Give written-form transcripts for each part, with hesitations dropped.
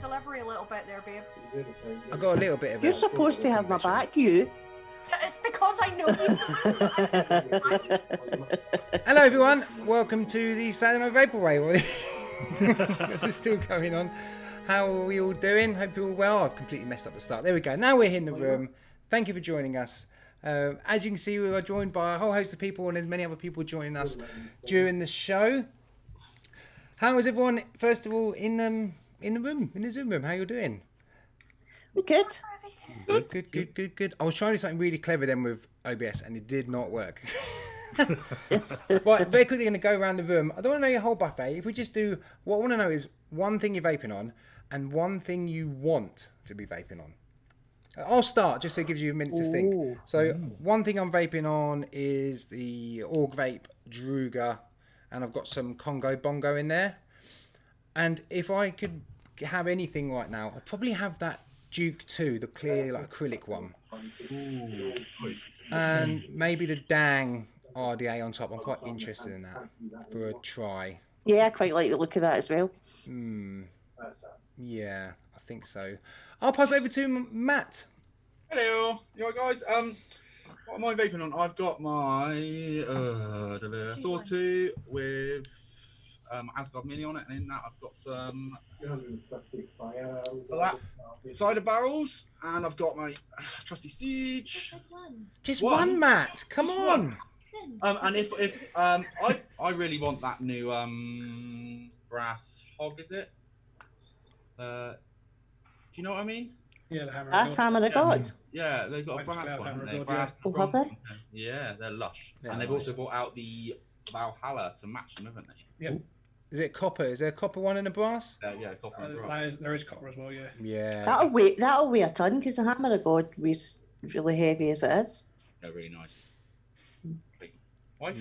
delivery a little bit there, babe. I got a little bit of You're it. supposed to have my back, you. It's because I know you. Hello everyone, welcome to the Saturday Night Vape-Away. This is still going on. How are we all doing? Hope you're all well. I've completely messed up the start. There we go. Now we're in the room. Thank you for joining us. As you can see, we are joined by a whole host of people, and there's many other people joining us during the show. How is everyone? First of all, in the Zoom room, how you doing? Good. Good. I was trying to do something really clever then with OBS, and it did not work. Right, very quickly going to go around the room. I don't want to know your whole buffet. If we just do, what I want to know is one thing you're vaping on and one thing you want to be vaping on. I'll start just so it gives you a minute to think. So one thing I'm vaping on is the Org Vape Druga, and I've got some Congo Bongo in there. And if I could have anything right now, I'd probably have that Duke 2, the clear like acrylic one. And maybe the Dang RDA on top. I'm quite interested in that for a try. Yeah, I quite like the look of that as well. Yeah, I think so. I'll pass over to Matt. Hello, you alright guys? What am I vaping on? I've got my Thor 2 with Asgard Mini on it, and in that I've got some cider barrels, and I've got my trusty Siege. Just one, Matt. Come on. And if I really want that new brass hog, is it? Do you know what I mean? Yeah, the hammer. That's Hammer of God. Yeah, they've got a brass one, haven't they? God, Oh, have they? Yeah, they're lush. They're and they've nice. also brought out the Valhalla to match them, haven't they? Yep. Is it copper? Is there a copper one in the brass? Yeah, copper and brass. There is copper as well, yeah. Yeah. That'll weigh a ton because the Hammer of God weighs really heavy as it is. They're really nice. Wife?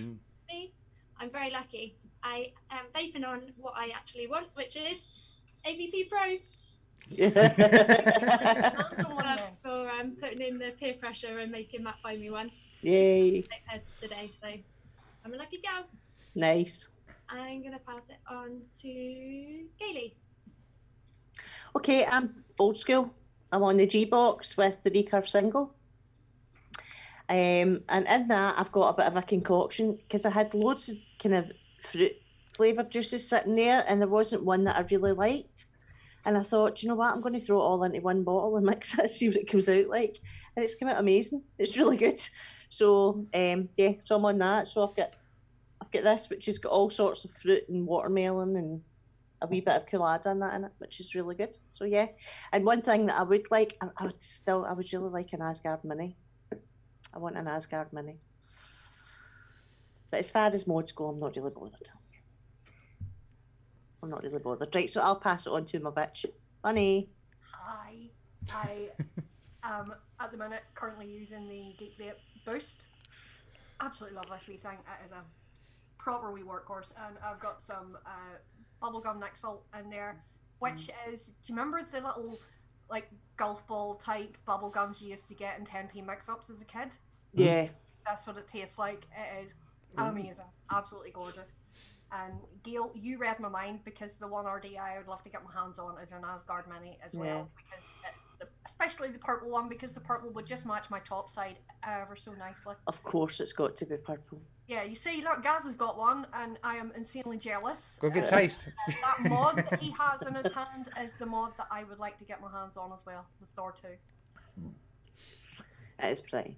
Me, I'm very lucky. I am vaping on what I actually want, which is AVP Pro. Thanks for putting in the peer pressure and making Matt buy me one. Yay. Vape heads today, so I'm a lucky gal. Nice. I'm gonna pass it on to Kaylee. Okay, I'm old school. I'm on the G-Box with the recurve single. And in that, I've got a bit of a concoction because I had loads of kind of fruit flavoured juices sitting there, and there wasn't one that I really liked. And I thought, do you know what? I'm going to throw it all into one bottle and mix it, see what it comes out like. And it's come out amazing. It's really good. So yeah, so I'm on that. So I've got this, which has got all sorts of fruit and watermelon and a wee bit of colada and that in it, which is really good. So yeah, and one thing that I would like, I would really like an Asgard Mini. I want an Asgard Mini. But as far as mods go, I'm not really bothered. Right, so I'll pass it on to my bitch. Bunny. Hi. I am at the minute currently using the Geek Vape Boost. Absolutely love this wee thing. It is a proper wee workhorse, and I've got some bubblegum Nixel in there, which is, do you remember the little like golf ball type bubblegums you used to get in 10p mix-ups as a kid? Yeah. That's what it tastes like. It is amazing. Absolutely gorgeous. And Gail, you read my mind, because the one RDI I would love to get my hands on is an Asgard Mini as well, because especially the purple one, because the purple would just match my top side ever so nicely. Of course it's got to be purple. Yeah, you see, look, Gaz has got one, and I am insanely jealous. Got good taste. That mod that he has in his hand is the mod that I would like to get my hands on as well, the Thor 2. It is pretty.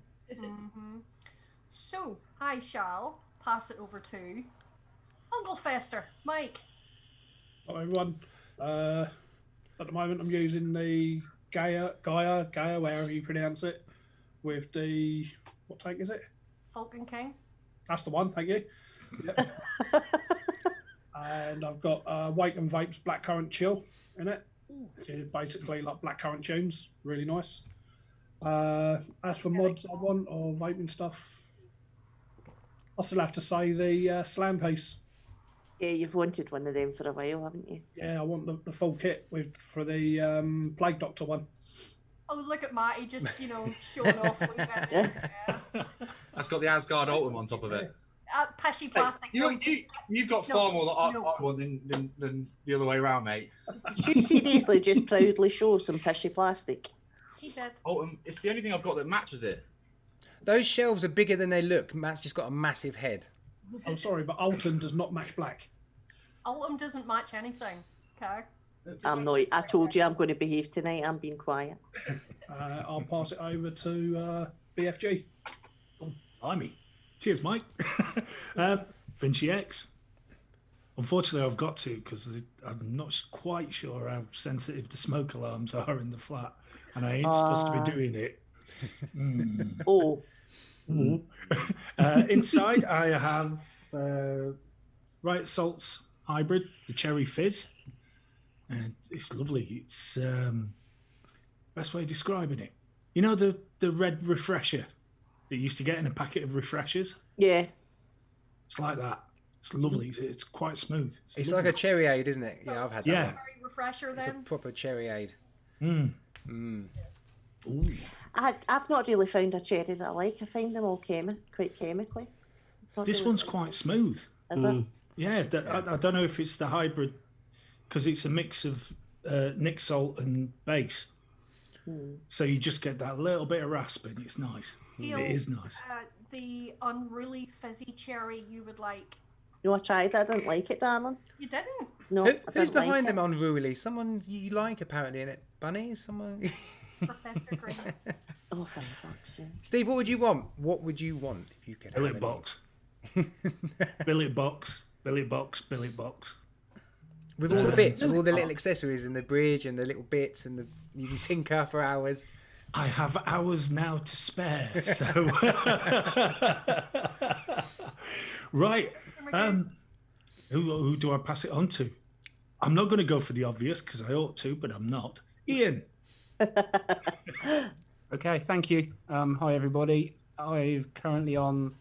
So, I shall pass it over to Uncle Fester, Mike. Hello everyone. At the moment I'm using the Gaia, wherever you pronounce it, with the, what tank is it? Falcon King. That's the one, thank you. Yep. And I've got Wake and Vape's Blackcurrant Chill in it. It's basically like blackcurrant tunes, really nice. As for mods I want, or vaping stuff, I still have to say the Slam piece. Yeah, you've wanted one of them for a while, haven't you? Yeah, I want the full kit for the Plague Doctor one. Oh, look at Matty just, showing off a wee bit. Yeah. That's got the Asgard Ultim on top of it. Pishy plastic. You've got far more that I want than the other way around, mate. Did you seriously just proudly show some pishy plastic? He did. Oh, it's the only thing I've got that matches it. Those shelves are bigger than they look. Matt's just got a massive head. I'm sorry, but Alton does not match black. Ultim doesn't match anything. Okay. I'm not. I told you I'm going to behave tonight. I'm being quiet. I'll pass it over to BFG. Blimey. Cheers, Mike. Vinci X. Unfortunately, I've got to because I'm not quite sure how sensitive the smoke alarms are in the flat, and I ain't supposed to be doing it. Oh. Inside, I have Riot Salt's hybrid, the Cherry Fizz, and it's lovely. It's best way of describing it. You know the red refresher that you used to get in a packet of refreshers? Yeah. It's like that. It's lovely. It's quite smooth. It's like a cherry aid, isn't it? Yeah, I've had that. Yeah. One. Very refresher It's a then. proper cherry aid. Ooh. I've not really found a cherry that I like. I find them all quite chemically. Not This really one's like quite smooth. Is it? Yeah, I don't know if it's the hybrid because it's a mix of Nick Salt and base. So you just get that little bit of rasping. It's nice. Feel, It is nice. The unruly fizzy cherry you would like. No, I tried it. I didn't like it, darling. You didn't? No, Who, I who's didn't like behind it. them unruly? Someone you like apparently in it. Bunny? Someone? Professor Green. Oh, for fuck's sake. Steve, what would you want? What would you want if you could have Billet any? box. Billet box. Billet box. Billet box. With all the bits, with all the little accessories and the bridge and the little bits and you can tinker for hours. I have hours now to spare, so right. Who do I pass it on to? I'm not going to go for the obvious because I ought to, but I'm not. Ian. Okay, thank you. Hi everybody. I'm currently on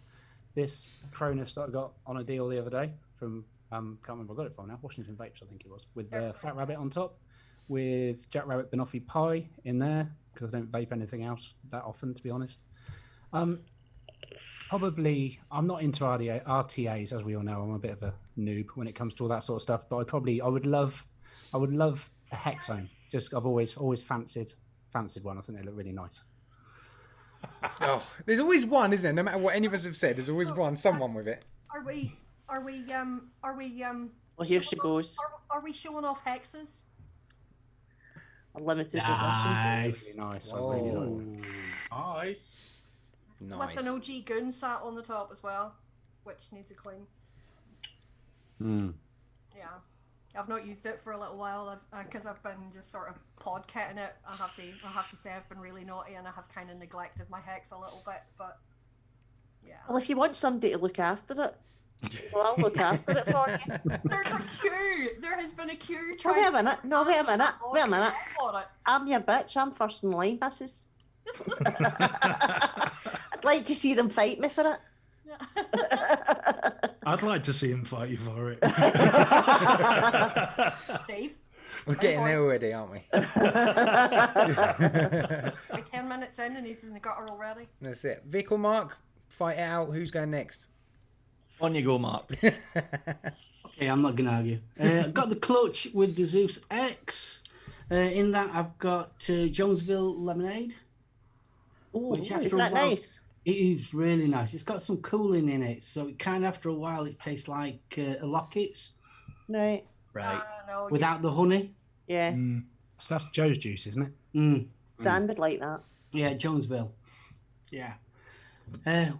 this Cronus that I got on a deal the other day from can't remember where I got it from now. Washington Vapes, I think it was, with the Flat Rabbit on top, with Jack Rabbit Banoffee Pie in there because I don't vape anything else that often, to be honest. Probably, I'm not into RTAs, as we all know. I'm a bit of a noob when it comes to all that sort of stuff. But I would love a Hexone. Just I've always fancied one. I think they look really nice. Oh, there's always one, isn't there? No matter what any of us have said, there's always someone with it. Are we Well, here she goes. Are we showing off hexes? A limited edition. Nice. Really nice. I really Whoa. like Nice. Nice. With an OG goon sat on the top as well, which needs a clean. Yeah, I've not used it for a little while because I've been just sort of pod kitting it. I have to say I've been really naughty and I have kind of neglected my hex a little bit, but yeah. Well, if you want somebody to look after it, well, I'll look after it for you. There's a queue. There has been a queue. No, wait a minute. No, wait a minute. Wait a minute. For it. I'm your bitch. I'm first in line, missus. I'd like to see them fight me for it. I'd like to see him fight you for it. Dave. We're getting there already, aren't we? We're 10 minutes in and he's in the gutter already. That's it. Vic or Mark, fight it out. Who's going next? On you go, Mark. Okay, I'm not gonna argue. I've got the clutch with the Zeus X. In that, I've got Jonesville Lemonade. Oh, Which after is a that while- nice? It is really nice. It's got some cooling in it, so it kind of after a while it tastes like Lockets Right. Right. No, without the honey. Yeah. So that's Joe's juice, isn't it? Zan would like that. Yeah, Jonesville. Yeah.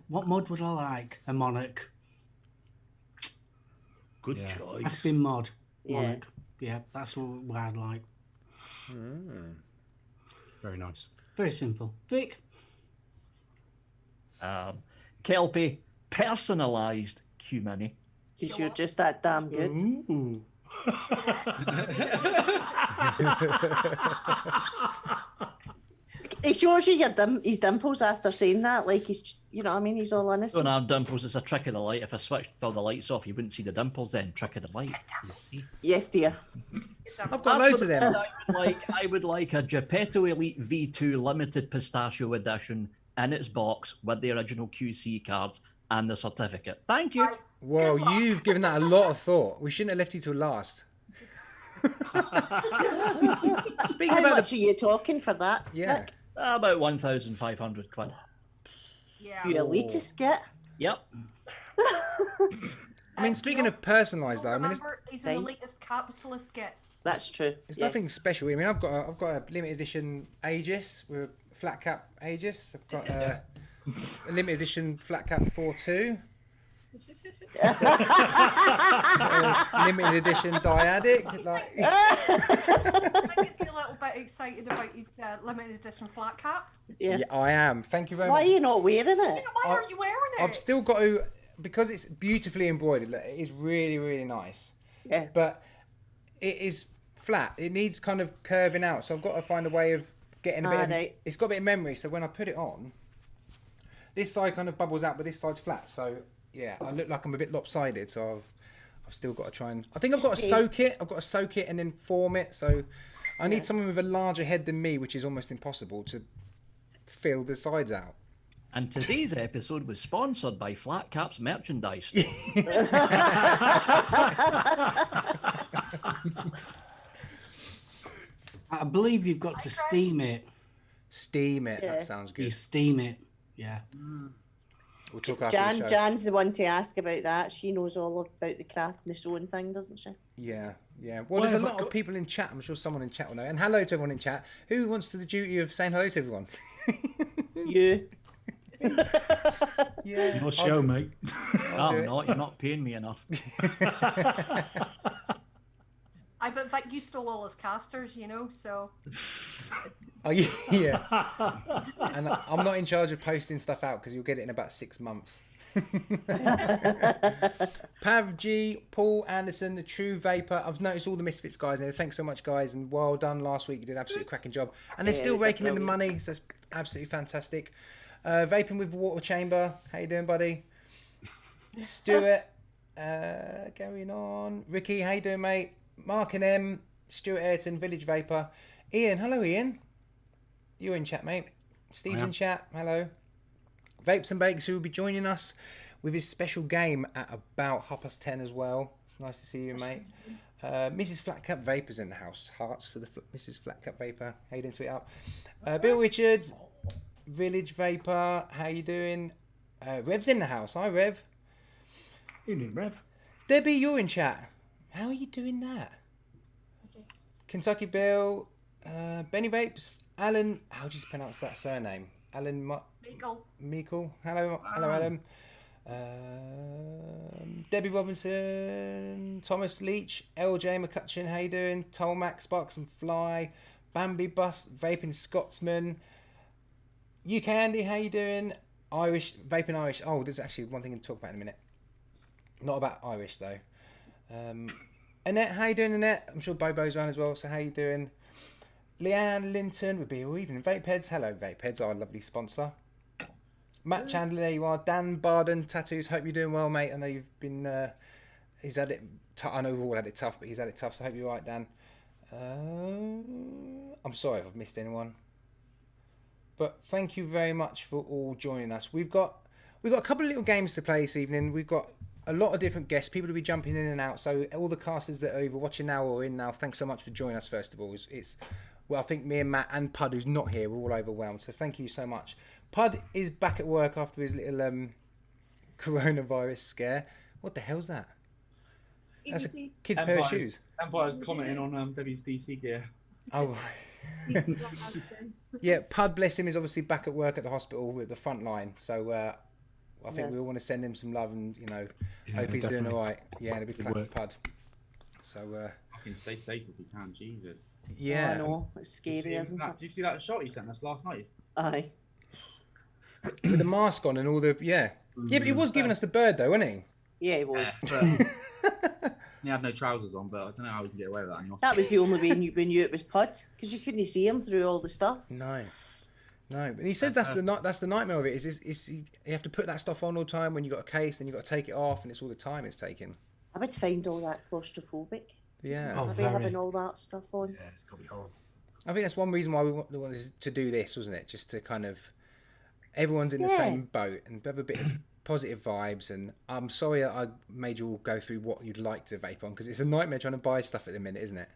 What mod would I like? A Monarch. Good That's choice. been mod. Yeah. Monarch. Yeah, that's what I'd like. Very nice. Very simple. Vic. Kelpie personalised Q Mini. Because you're just that damn good. Ooh. He shows you his dimples after saying that, like he's, you know what I mean? He's all innocent. Don't have dimples, it's a trick of the light. If I switched all the lights off, you wouldn't see the dimples then. Trick of the light. You see? Yes, dear. I've got loads of them. I would like a Geppetto Elite V2 limited pistachio edition in its box with the original QC cards and the certificate. Thank you. Right. Well, Good luck. you've given that a lot of thought. We shouldn't have left you till last. Speaking How about much are you talking for that? yeah. Vic? About 1,500 quid. Yeah. You elitist git. Yep. I mean, speaking of personalised though, I mean, remember, he's an Thanks. elitist capitalist git. That's true. it's yes. nothing special. I mean, I've got a limited edition Aegis with a flat cap Aegis. I've got a limited edition flat cap 4.2. Limited edition Dyadic. Like, I think he's a little bit excited about his limited edition flat cap. Yeah. yeah, I am. Thank you very Why are much. you not wearing it? Why aren't you wearing it? I've still got to, because it's beautifully embroidered. Look, it is really, really nice. Yeah. But it is flat. It needs kind of curving out. So I've got to find a way of getting a bit. Right. It's got a bit of memory. So when I put it on, this side kind of bubbles out, but this side's flat. So yeah, I look like I'm a bit lopsided. So I've still got to try and. I think I've got to soak it. I've got to soak it and then form it. So I need someone with a larger head than me, which is almost impossible to fill the sides out. And today's episode was sponsored by Flatcap's merchandise. I believe you've got to steam it. Steam it. Yeah. That sounds You good. steam it. Yeah. We'll talk after the show. Jan's the one to ask about that. She knows all about the craft and the sewing thing, doesn't she? Yeah, yeah. Well, there's a lot of people in chat. I'm sure someone in chat will know. And hello to everyone in chat. Who wants to the duty of saying hello to everyone? You. Yeah. Your show, mate. I'm not. You're not paying me enough. I think you stole all his casters, you know, so. Oh, yeah. And I'm not in charge of posting stuff out because you'll get it in about 6 months. Pav G, Paul Anderson, the True Vaper. I've noticed all the Misfits guys there. Thanks so much, guys, and well done last week. You did an absolutely cracking job, and they're still they did raking in the brilliant. money. So that's absolutely fantastic. Vaping with Water Chamber. How you doing, buddy? Stuart, going on. Ricky, how you doing, mate? Mark and M, Stuart Ayrton, Village Vapor. Ian, hello, Ian. You're in chat, mate. Steve's in chat. Hello. Vapes and Bakes, who will be joining us with his special game at about 10:30 as well. It's nice to see you, mate. Mrs. Flatcap Vapor's in the house. Hearts for the Mrs. Flatcap Vapor. How you doing, sweetheart? Bill Richards, Village Vapor. How you doing? Rev's in the house. Hi, Rev. Evening, Rev. Debbie, you're in chat. How are you doing that? Kentucky Bill, Benny Vapes, Alan. How do you pronounce that surname? Alan Meikle. Hello, Alan. Debbie Robinson, Thomas Leach, LJ McCutcheon. How you doing? Tolmac, Sparks and Fly, Bambi Bus, Vaping Scotsman. UK Andy, how you doing? Irish, Vaping Irish. Oh, there's actually one thing to talk about in a minute. Not about Irish though. Annette, how you doing, Annette? I'm sure Bobo's around as well, so how you doing? Leanne Linton would be all evening. Vapeheads, hello Vapeheads, our lovely sponsor. Matt Chandler, there you are. Dan Barden, Tattoos, hope you're doing well, mate. I know you've been, he's had it, I know we've all had it tough, but he's had it tough, so I hope you're all right, Dan. I'm sorry if I've missed anyone. But thank you very much for all joining us. We've got a couple of little games to play this evening. We've got a lot of different guests, people will be jumping in and out. So all the casters that are either watching now or in now, thanks so much for joining us. First of all, well, I think me and Matt and Pud, who's not here, we're all overwhelmed. So thank you so much. Pud is back at work after his little coronavirus scare. What the hell's that? That's a kid's pair of shoes. Empire's commenting on Debbie's DC gear. Oh. Yeah, Pud, bless him, is obviously back at work at the hospital with the front line. So I think we all want to send him some love and, hope he's doing all right. Yeah, and a big clap for Pud. So, Fucking stay safe if you can, Jesus. Yeah. I know, it's scary, isn't it? Did you see that shot he sent us last night? Aye. With the mask on and all the, yeah. Yeah, but he was giving us the bird though, wasn't he? Yeah, he was. He had no trousers on, but I don't know how we can get away with that anymore. That was the only way we knew it was Pud, because you couldn't see him through all the stuff. No, but he says that's the nightmare of it. Is you have to put that stuff on all the time when you got a case, then you got to take it off, and it's all the time it's taking. I would find all that claustrophobic. Yeah. Oh, Maybe having all that stuff on. Yeah, it's got to be horrible. I think that's one reason why we wanted to do this, wasn't it? Just to kind of everyone's in the same boat and have a bit of positive vibes, and I'm sorry I made you all go through what you'd like to vape on, because it's a nightmare trying to buy stuff at the minute, isn't it?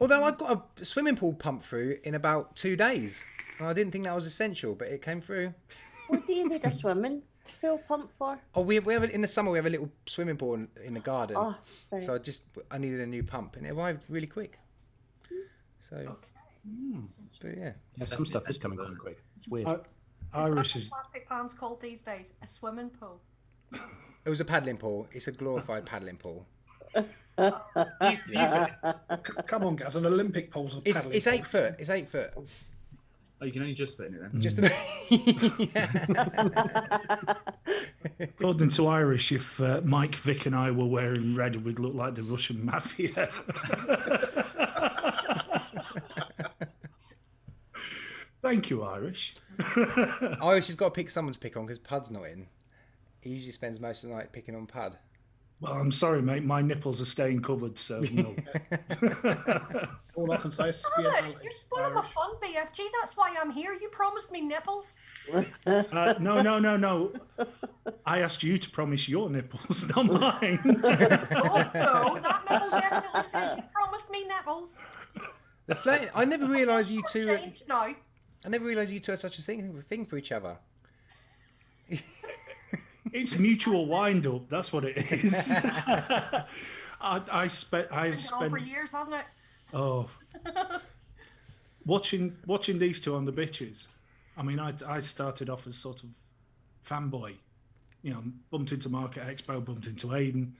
Although I got a swimming pool pump through in about 2 days, and I didn't think that was essential, but it came through. What do you need a swimming pool pump for? Oh, we have in the summer we have a little swimming pool in the garden. Oh, right. So I needed a new pump, and it arrived really quick. So, but yeah. Yeah, some stuff is coming quite quick. It's weird. Irish Is is that what plastic palms called these days? A swimming pool. It was a paddling pool. It's a glorified paddling pool. Come on, guys, an Olympic pool's a paddling It's 8 pool. foot. It's 8 foot. Oh, you can only just fit in it then. Just a according to Irish. If Mike, Vic, and I were wearing red, we'd look like the Russian mafia. Thank you, Irish. Irish has got to pick someone's pick on because Pud's not in. He usually spends most of the night picking on Pud. Well, I'm sorry, mate. My nipples are staying covered, so no. All I can say is Damn it, you're spoiling my fun, BFG. That's why I'm here. You promised me nipples. No. I asked you to promise your nipples, not mine. Oh no, that nipple definitely said you promised me nipples. I never realised you two. Changed now. I never realised you two are such a thing for each other. It's mutual wind-up. That's what it is. I've Been going on spent for years, hasn't it? watching these two on the bitches. I mean, I started off as sort of fanboy, you know, bumped into Market Expo, bumped into Aiden.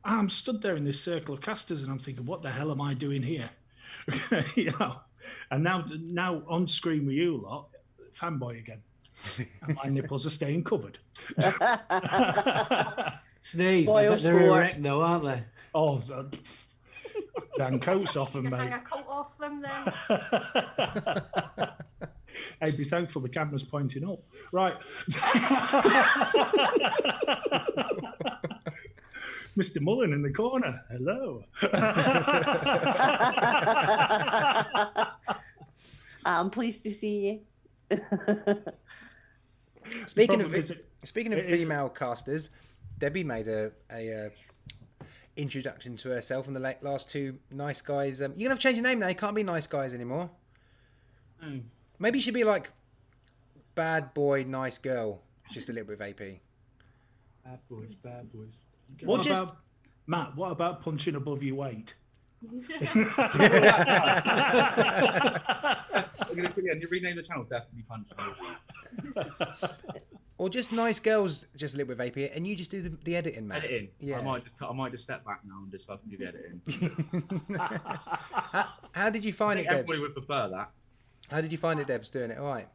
I'm stood there in this circle of casters, and I'm thinking, what the hell am I doing here? You know, and now on screen with you lot, fanboy again. And my nipples are staying covered. Steve, Boy, they're sport. erect though, aren't they? Oh, Dan coats off them, You can mate. hang a coat off them then. Hey, be thankful the camera's pointing up. Right. Mr. Mullen in the corner. Hello. I'm pleased to see you. Speaking of It is- female casters, Debbie made a introduction to herself and the last two nice guys. You're gonna have to change your name now. You can't be nice guys anymore. Oh. Maybe you should be like bad boy, nice girl. Just a little bit vapey. Bad boys, bad boys. What about Matt? What about punching above your weight? You rename the channel, definitely punch. Or just nice girls, just a little bit vapey, and you just do the editing, man. Editing. Yeah. I might just step back now and just fucking do the editing. How did you find I it, think Debs? everybody would prefer that. How did you find it, Debs, doing it? All right.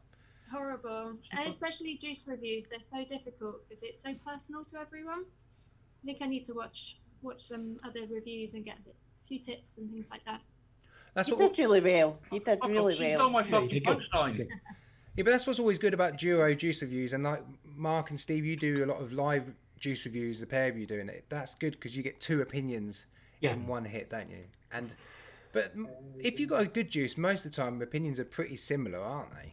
Horrible. And especially juice reviews, they're so difficult because it's so personal to everyone. I think I need to watch some other reviews and get a few tips and things like that. That's You what. did really well. You did really She stole well. my fucking did good. punchline. Yeah, but that's what's always good about duo juice reviews, and like Mark and Steve, you do a lot of live juice reviews. The pair of you doing it, that's good because you get two opinions in one hit, don't you? But if you got a good juice, most of the time opinions are pretty similar, aren't they?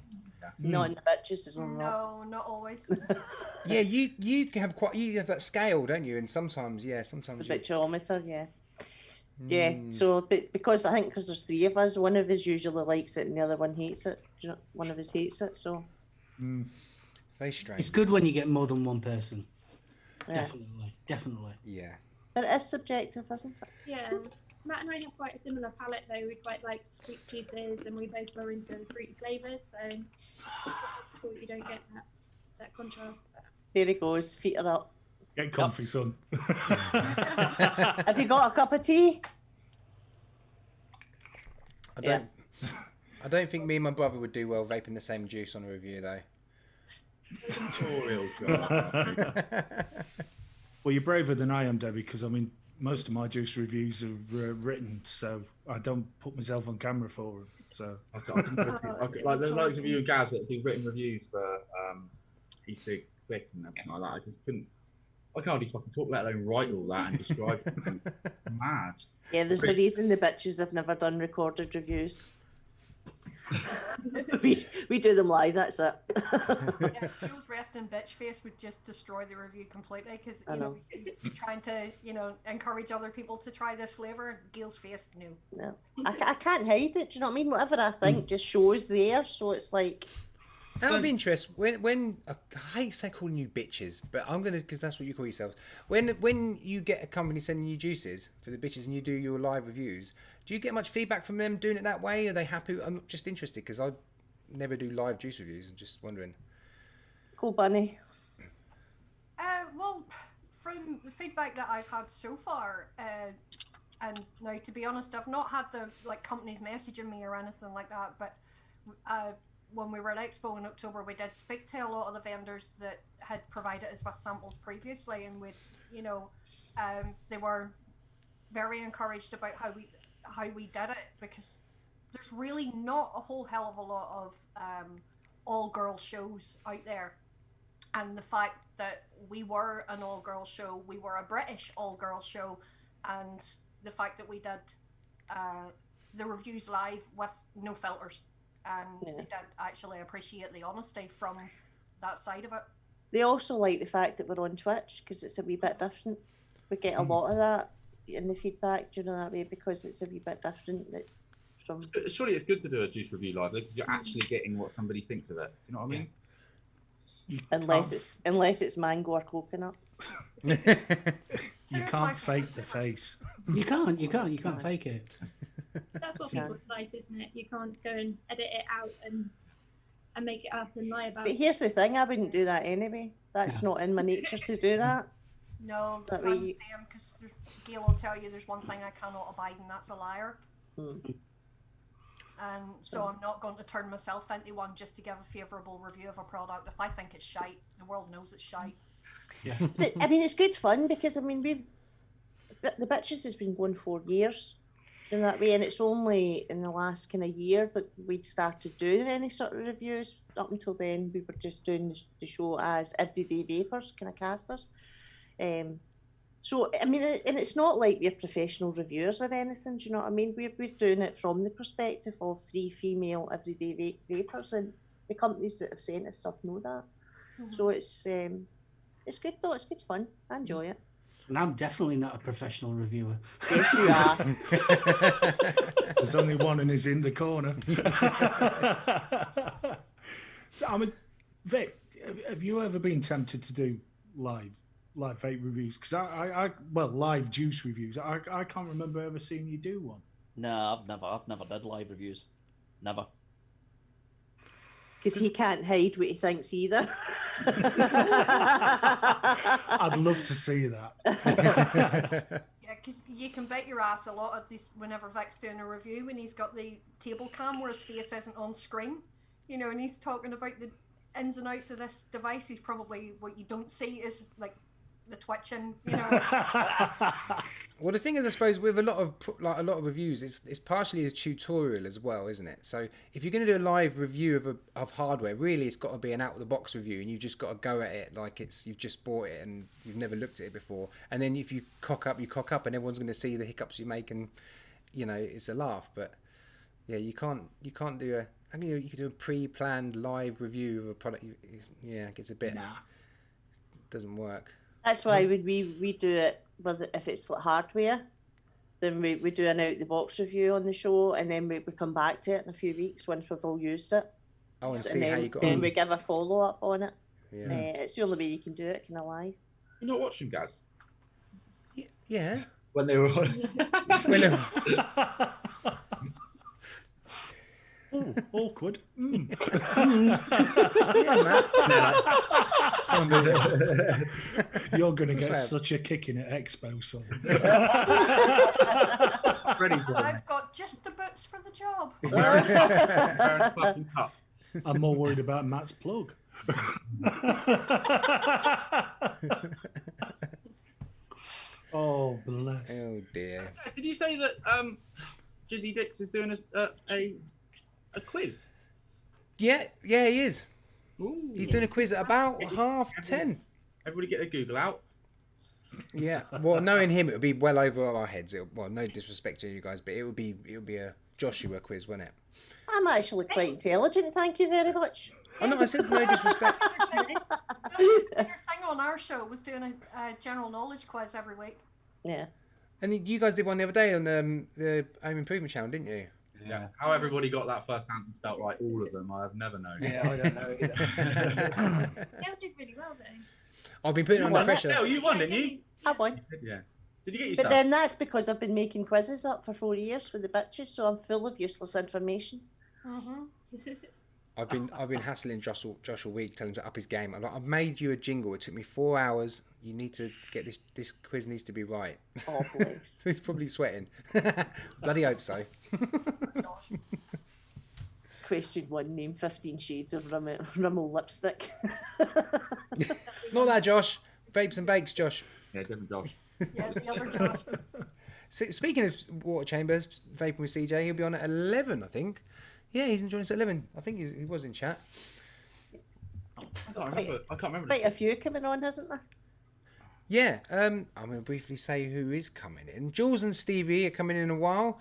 Not in the bitches as well. No, not always. Yeah, you have that scale, don't you? And sometimes, The sometimes. bitchometer, yeah. Yeah, so because I think because there's three of us, one of us usually likes it and the other one hates it. One of us hates it, so Very strange. It's good when you get more than one person. yeah. Definitely. Yeah. But it is subjective, isn't it? Yeah. Matt and I have quite a similar palate though. We quite like sweet juices and we both are into fruity flavours, so cool you don't get that contrast. There he goes, feet are up. Get comfy, son. Have you got a cup of tea? I don't think me and my brother would do well vaping the same juice on a review though. Real God. Well, you're braver than I am, Debbie, because I mean, most of my juice reviews are written, so I don't put myself on camera for them. So Like there's loads of you and Gaz that do written reviews for e-cig, Click and everything like that. I just couldn't. I can't hardly fucking talk, let alone write all that and describe it. Mad. Yeah, there's a reason the bitches have never done recorded reviews. we do them live. That's it. Yeah, Jules resting bitch face would just destroy the review completely because I know. you're trying to encourage other people to try this flavor. Gail's face, no. No, I can't hide it. Do you know what I mean? Whatever I think just shows there. So it's like, Out of interest, when I hate say calling you bitches, but I'm gonna because that's what you call yourselves. When you get a company sending you juices for the bitches and you do your live reviews, do you get much feedback from them doing it that way? Are they happy? I'm just interested because I never do live juice reviews. I'm just wondering. cool bunny. Well, from the feedback that I've had so far, and now to be honest, I've not had the companies messaging me or anything like that. But when we were at Expo in October, we did speak to a lot of the vendors that had provided us with samples previously, and they were very encouraged about how we did it, because there's really not a whole hell of a lot of all-girl shows out there. And the fact that we were an all-girl show, we were a British all-girl show, and the fact that we did the reviews live with no filters, and they did actually appreciate the honesty from that side of it. They also like the fact that we're on Twitch because it's a wee bit different. We get a lot of that in the feedback, do you know, that way, because it's a wee bit different. From Surely it's good to do a juice review live because you're actually getting what somebody thinks of it. Do you know what I mean? Unless it's mango or coconut. You can't fake the face. You can't fake it. That's what people like, isn't it? You can't go and edit it out and make it up and lie about But it. here's the thing, I wouldn't do that anyway. That's not in my nature to do that. No, That because way Gail will tell you there's one thing I cannot abide, and that's a liar. And so I'm not going to turn myself into one just to give a favourable review of a product. If I think it's shite, the world knows it's shite. Yeah. I mean, it's good fun because, I mean, the Bitches has been going 4 years in that way, and it's only in the last kind of year that we'd started doing any sort of reviews. Up until then, we were just doing the show as everyday vapers, kind of casters. So, I mean, and it's not like we're professional reviewers or anything, do you know what I mean? We're doing it from the perspective of 3 female everyday vapers, and the companies that have sent us stuff know that. So it's good though, it's good fun. I enjoy it. And I'm definitely not a professional reviewer. Yes, you are. There's only one and he's in the corner. So, I mean, Vic, have you ever been tempted to do live vape reviews? Because well, live juice reviews. I can't remember ever seeing you do one. No, I've never did live reviews. Never. Because he can't hide what he thinks either. I'd love to see that. Yeah, because you can bet your ass a lot of this whenever Vic's doing a review, when he's got the table cam where his face isn't on screen, and he's talking about the ins and outs of this device. He's probably, what you don't see is like the twitching, Well, the thing is, I suppose with a lot of reviews, it's partially a tutorial as well, isn't it? So if you're going to do a live review of hardware, really it's got to be an out of the box review, and you've just got to go at it like you've just bought it and you've never looked at it before. And then if you cock up, and everyone's going to see the hiccups you make, and it's a laugh. But yeah, you can't do a. I mean, you could do a pre-planned live review of a product. Yeah, it gets a bit. Doesn't work. That's why we do it if it's like hardware, then we do an out the box review on the show, and then we come back to it in a few weeks once we've all used it. Oh, and see how you got on. Then we give a follow up on it. Yeah. It's the only way you can do it, kind of live. You're not watching, Gaz? Yeah. When they were on. Oh, awkward. Yeah, Matt. You're going to get such a kicking at Expo, son. I've got just the boots for the job. I'm more worried about Matt's plug. Oh, bless. Oh, dear. Did you say that Jizzy Dix is doing a quiz? Yeah, he is. Ooh. He's doing a quiz at about 10:30. Everybody get their Google out. Yeah. Well, knowing him, it would be well over our heads. Well, no disrespect to you guys, but it would be a Joshua quiz, wasn't it? I'm actually quite intelligent, thank you very much. Oh no, I said no disrespect. Your thing on our show was doing a general knowledge quiz every week. Yeah. And you guys did one the other day on the Home Improvement channel, didn't you? Yeah. How everybody got that first answer spelt right, all of them, I have never known. Yeah, I don't know either. Dale did really well though. I've been putting You under won it. pressure. Dale, you won, didn't you? I won. Yes. Did you get your But stuff? then that's because I've been making quizzes up for 4 years with the bitches, so I'm full of useless information. I've been hassling Joshua Week, telling him to up his game. I'm like, I've made you a jingle. It took me 4 hours. You need to get this quiz needs to be right. Oh, please. So he's probably sweating. Bloody hope so. Question 1, name 15 shades of Rimmel lipstick. Not that, Josh. Vapes and bakes, Josh. Yeah, different Josh. Yeah, the other Josh. Speaking of Water Chambers, Vaping with CJ, he'll be on at 11, I think. Yeah, he's joining us at 11. I think he was in chat. I can't remember. Quite a few coming on, hasn't there? Yeah, I'm going to briefly say who is coming in. Jules and Stevie are coming in a while.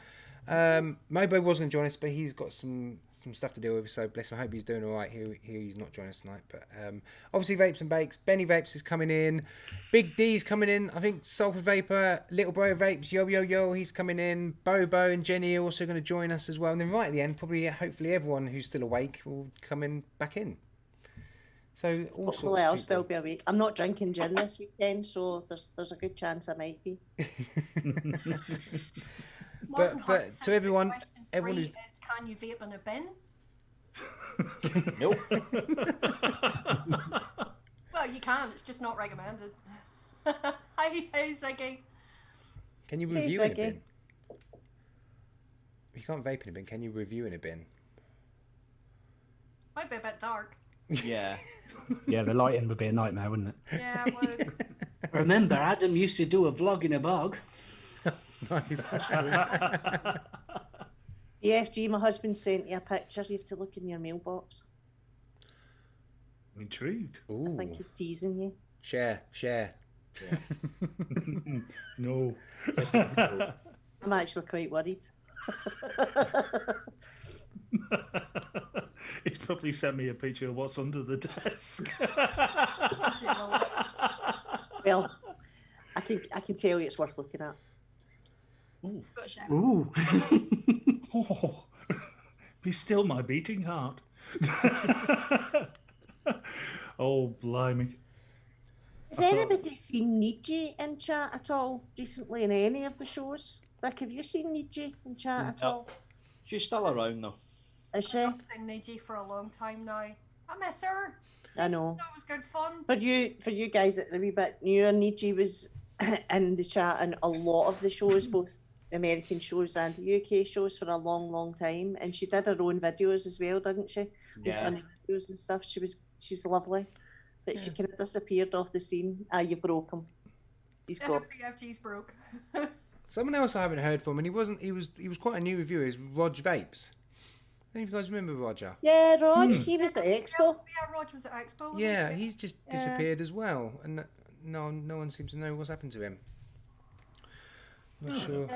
Mobo wasn't going to join us, but he's got some stuff to deal with, so bless him. I hope he's doing all right. He's not joining us tonight, but obviously Vapes and Bakes. Benny Vapes is coming in. Big D's coming in. I think Salford Vaper, Little Bro Vapes, Yo, he's coming in. Bobo and Jenny are also going to join us as well. And then right at the end, probably, hopefully everyone who's still awake will come in back in. So all Hopefully I'll sorts of still people. be awake. I'm not drinking gin this weekend, so there's a good chance I might be. Martin But Hart said to everyone, question everyone three who's- is, can you vape in a bin? Nope. Well, you can. It's just not recommended. Hi, Ziggy. Can you Hey, review in a Ziggy. bin? You can't vape in a bin. Can you review in a bin? Might be a bit dark. Yeah. Yeah, the lighting would be a nightmare, wouldn't it? Yeah, it would. Remember, Adam used to do a vlog in a bog. Nice. EFG, my husband sent you a picture. You have to look in your mailbox. I'm intrigued. I Ooh. think he's teasing you. Share. No. I'm actually quite worried. He's probably sent me a picture of what's under the desk. Well, I can tell you it's worth looking at. Got a shower. Ooh. Oh, be still my beating heart. Oh, blimey. Has I thought- anybody seen Niji in chat at all recently in any of the shows? Rick, have you seen Niji in chat at No. all? She's still around though. Is she? I've seen Niji for a long time now. I miss her. I know. That was good fun. For you guys that are a wee bit newer, Niji was in the chat in a lot of the shows, both American shows and the UK shows for a long, long time. And she did her own videos as well, didn't she? With Yeah. funny videos and stuff. She's lovely. But she kind of disappeared off the scene. Ah, you broke him. He's gone. FG's broke. Someone else I haven't heard from, and he was quite a new reviewer, is Rog Vapes. I don't know if you guys remember Roger. Yeah, Rog, he was at Expo. Yeah, Rog was at Expo. wasn't Yeah, he? he's just disappeared as well, and no one seems to know what's happened to him. Not sure.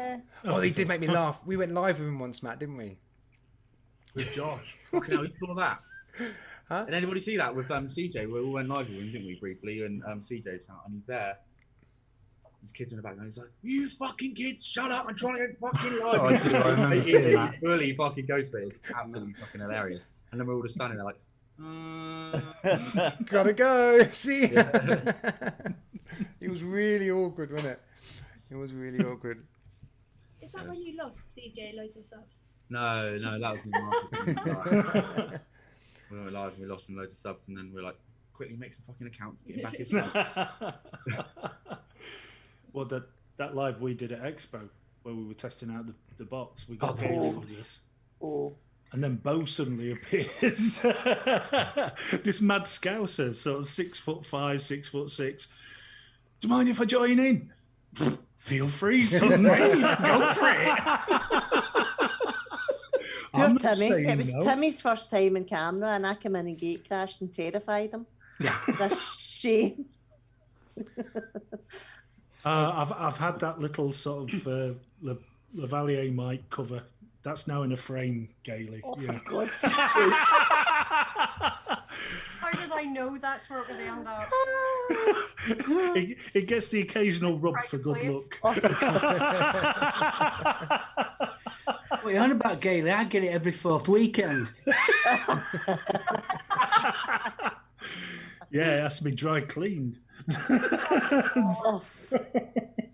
Oh, he did make me laugh. We went live with him once, Matt, didn't we? With Josh. Fucking hell, you saw that? Huh? Did anybody see that with CJ? We all went live with him, didn't we, briefly? And CJ's out, and he's there. His kids in the background. He's like, "You fucking kids, shut up! I'm trying to get fucking live." Oh, I do, I remember It's seeing that. Fully fucking goes for it. It's absolutely fucking hilarious. And then we're all just standing there like, Gotta go. See. Yeah. It was really awkward, wasn't it? It was really awkward. Is that when you lost CJ loads of subs? No, that was me. Mark. We went live and we lost some loads of subs, and then we were like, quickly make some fucking accounts, get him back his subs. Well, that live we did at Expo, where we were testing out the box, we Oh, got the paid, funniest. Oh. and then Bo suddenly appears. This mad scouser, sort of 6'5", 6'6". Do you mind if I join in? Feel free, son. Go for it. Poor I'm not Timmy. saying It was no. Timmy's first time in camera, and I came in and gate crashed and terrified him. Yeah. That's shame. I've had that little sort of Lavalier mic cover That's now in a frame, Gailey. Oh, Yeah. for God's sake. How did I know that's where it would end up? It gets the occasional rub Private for good place. luck. Oh, for What are you on about, Gailey? I get it every fourth weekend. Yeah, it has to be dry cleaned. Oh.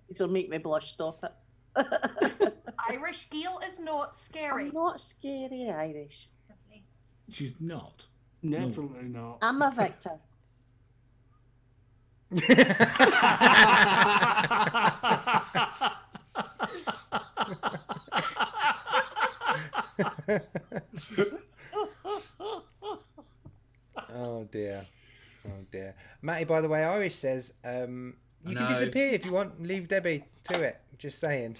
This'll make me blush. Stop it. Irish Gale is not scary. I'm not scary Irish. She's not. Definitely not. I'm a Victor. Oh dear. Oh dear. Matty, by the way, Irish says you can No. disappear if you want. Leave Debbie to it. Just saying.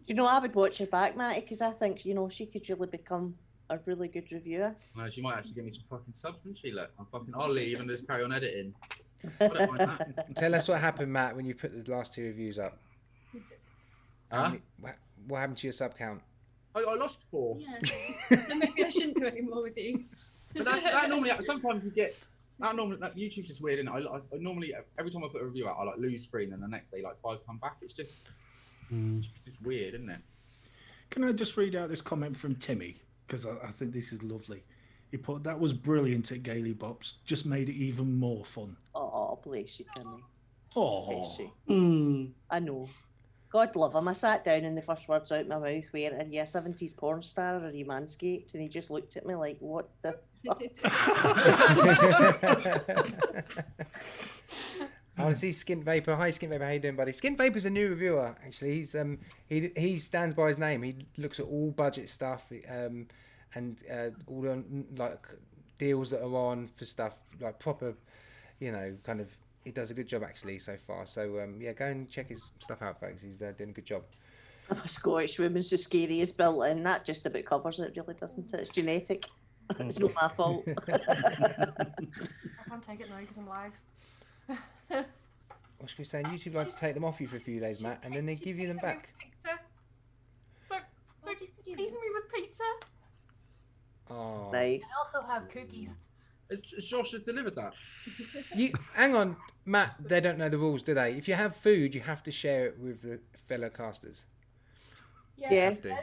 You know, I would watch her back, Matty, because I think, you know, she could really become a really good reviewer. No, she might actually give me some fucking subs, wouldn't she? Look, I'll leave and just carry on editing. I don't mind that. Tell us what happened, Matt, when you put the last 2 reviews up. Huh? What happened to your sub count? I lost 4. Yeah. So maybe I shouldn't do any more with you. But that normally, sometimes you get, that YouTube's just weird, isn't it? I normally, every time I put a review out, I like lose screen and the next day, like 5 come back. It's just, it's just weird, isn't it? Can I just read out this comment from Timmy? Because I think this is lovely. He put, that was brilliant at Gailey Bops. Just made it even more fun. Oh, bless you, Timmy. Oh, Bless you. Hmm. I know. God love him. I sat down and the first words out my mouth were, "Are you a 70s porn star or are you manscaped?" And he just looked at me like, what the fuck? I want to see Skint Vaper. Hi, Skint Vaper. How you doing, buddy? Skint Vaper's a new reviewer. Actually, he's he stands by his name. He looks at all budget stuff, and all the like deals that are on for stuff like proper, you know, kind of. He does a good job actually so far. So yeah, go and check his stuff out, folks. He's doing a good job. I'm a Scottish woman, so scary is built in. That just about covers it, really, doesn't it? It's genetic. It's not my fault. I can't take it now because I'm live. What should we say? YouTube like to take them off you for a few days, Matt, and then they give you them back. Look, teasing me with pizza. Oh, Nice. I also have cookies. Has Josh delivered that? You hang on, Matt. They don't know the rules, do they? If you have food, you have to share it with the fellow casters. Yeah. Have to.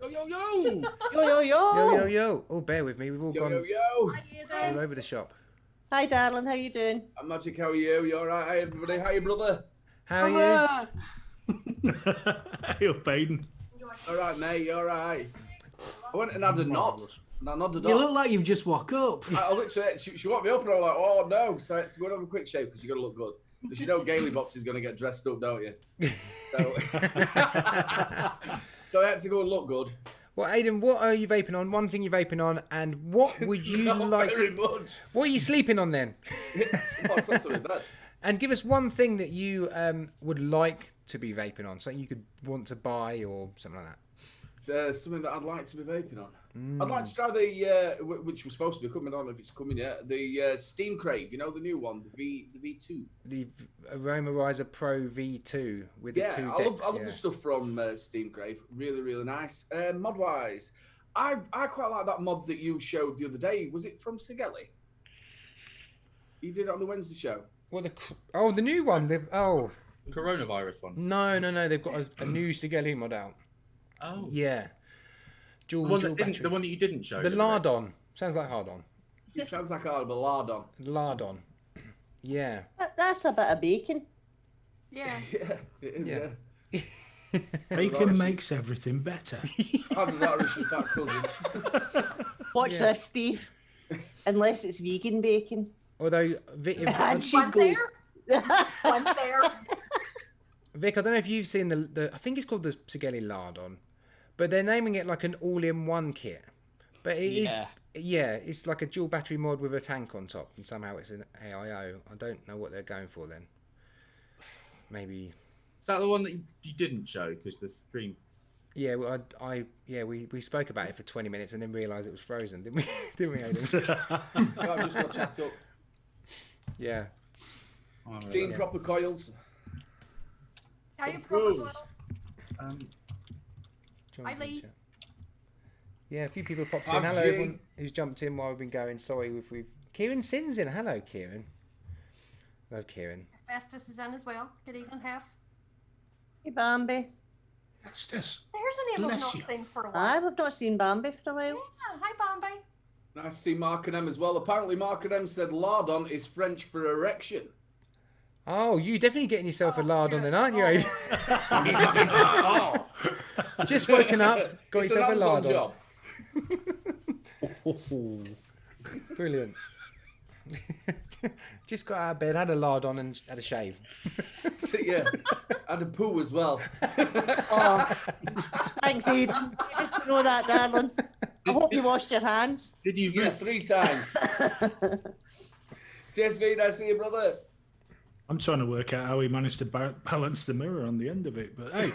Yo, yo, yo! Yo, yo, yo. Yo, yo, yo! Oh, bear with me. We've all Yo, gone yo, yo! all over the shop. Hi, darling. How you doing? I'm Magic, how are you? You alright? Hi, everybody. Hi, brother. How are you? Hey up, Aiden. Alright, mate, you alright? I went and had a nod. And I nodded You off. look like you've just woke up. I literally, she woke me up and I was like, oh no. So I had to go and have a quick shave because you got to look good. Because you know Gailey Bops is going to get dressed up, don't you? So, so I had to go and look good. Well, Aidan, what are you vaping on? One thing you're vaping on, and what would you Not like? very much. What are you sleeping on then? What's that sort of bed? And give us one thing that you would like to be vaping on, something you could want to buy or something like that. It's something that I'd like to be vaping on. I'd like to try the, which was supposed to be coming on, if it's coming yet, the Steam Crave, you know, the new one, the V2. The Aromarizer Pro V2 with the 2 I decks. love the stuff from Steam Crave. Really, really nice. Mod wise, I quite like that mod that you showed the other day. Was it from Sigelli? You did it on the Wednesday show. Well, the new one. The coronavirus one. No. They've got a new Sigelli mod out. Oh. Yeah. The one that you didn't show. The Lardon. Sounds like hard on. It sounds like hard, but Lardon. Lardon. Yeah. That's a bit of bacon. Yeah. Yeah, it is, yeah. Bacon makes everything better. How does that reach your fat cousin? Watch this, Steve. Unless it's vegan bacon. Although, And she's goes. One there. Vic, I don't know if you've seen the I think it's called the Sigelli Lardon, but they're naming it like an all-in-one kit. But it is, it's like a dual battery mod with a tank on top, and somehow it's an AIO. I don't know what they're going for then. Maybe. Is that the one that you didn't show because the screen? Yeah, well, we spoke about it for 20 minutes and then realised it was frozen, didn't we? Didn't we, Aidan? I've just got chat up. Yeah. Seeing proper coils. How you proper Rules. Hi, Lee. Yeah, a few people popped in. I'm Hello, G. everyone who's jumped in while we've been going. Sorry if we've... Kieran Sin's in. Hello, Kieran. Love Kieran. Festus is in as well. Good evening, Hef. Hey, Bambi. That's this. Here's a name I've Bless not you. seen for a while. I've not seen Bambi for a while. Yeah, hi Bambi. Nice to see Mark and M as well. Apparently, Mark and M said lardon is French for erection. Oh, you definitely getting yourself a lard on then, aren't you, Aid? Oh, Just woken up, got it's an yourself a Amazon lard on. job. Brilliant. Just got out of bed, had a lard on and had a shave. So, yeah, and a poo as well. Oh, thanks, Aid. Good to know that, darling. I hope you washed your hands. Did you? Yeah, 3 times. TSV, nice to see you, brother. I'm trying to work out how he managed to balance the mirror on the end of it, but hey.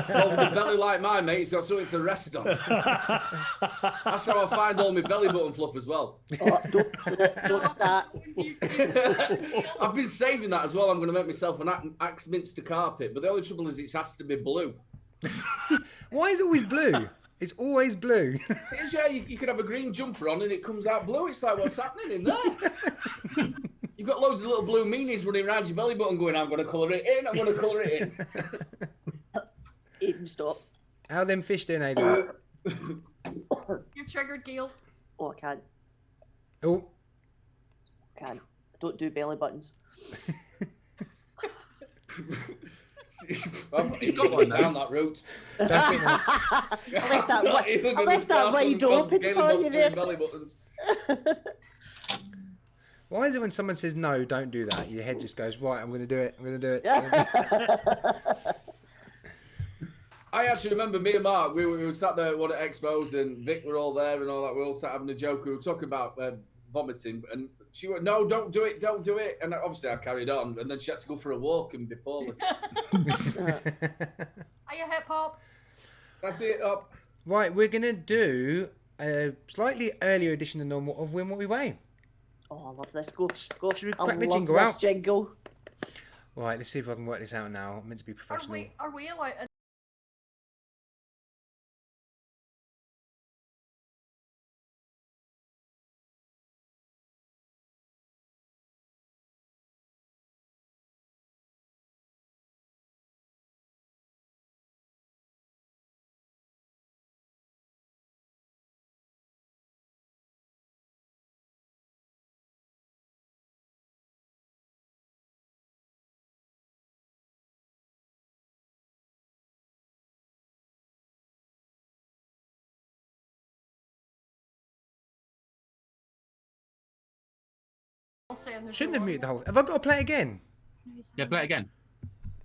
Well, with a belly like mine, mate, he's got something to rest on. That's how I find all my belly button fluff as well. Oh, don't start. I've been saving that as well. I'm going to make myself an Axminster carpet, but the only trouble is it has to be blue. Why is it always blue? It's always blue. Yeah, you could have a green jumper on and it comes out blue. It's like, what's happening in there? You've got loads of little blue meanies running around your belly button going, I'm going to colour it in, I'm going to colour it in. Aiden, stop. How them fish doing, Aiden? You're triggered, Gail. Oh, I can't. Oh, Can't. I don't do belly buttons. You've got one down that route. that's it, mate. I left that wide open for you there. Belly buttons. Why is it when someone says no, don't do that, your head just goes, right, I'm going to do it, I'm going to do it. I actually remember me and Mark, we were sat there at one of Expos and Vic were all there and all that. We all sat having a joke. We were talking about vomiting and she went, no, don't do it, don't do it. And obviously I carried on and then she had to go for a walk and be poorly. Are you hip hop? That's it up. Right, we're going to do a slightly earlier edition than normal of Win What We Weigh. Oh, I love this. Go. Should we I crack the love jingle this out? jingle. Right, let's see if I can work this out now. I'm meant to be professional. Are we allowed? Shouldn't have muted the whole... Have I got to play it again? Yeah, play it again.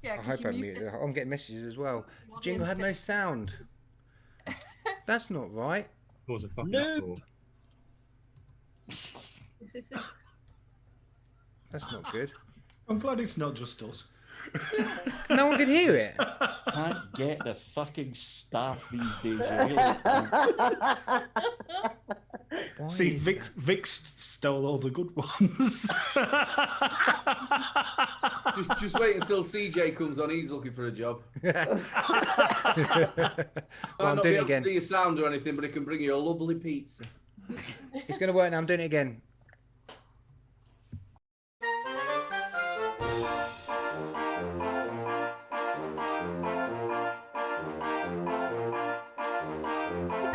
Yeah, I 'cause hope you I muted muted it. I'm getting messages as well. Well, The jingle had no sound. That's not right. Cause a fucking Nope. uproar. That's not good. I'm glad it's not just us. No one can hear it. Can't get the fucking staff these days. You really can't. Why See, is Vic stole all the good ones. Just wait until CJ comes on. He's looking for a job. Well, Might I'm not be doing it able to again. see your sound or anything, but he can bring you a lovely pizza. It's going to work now. I'm doing it again.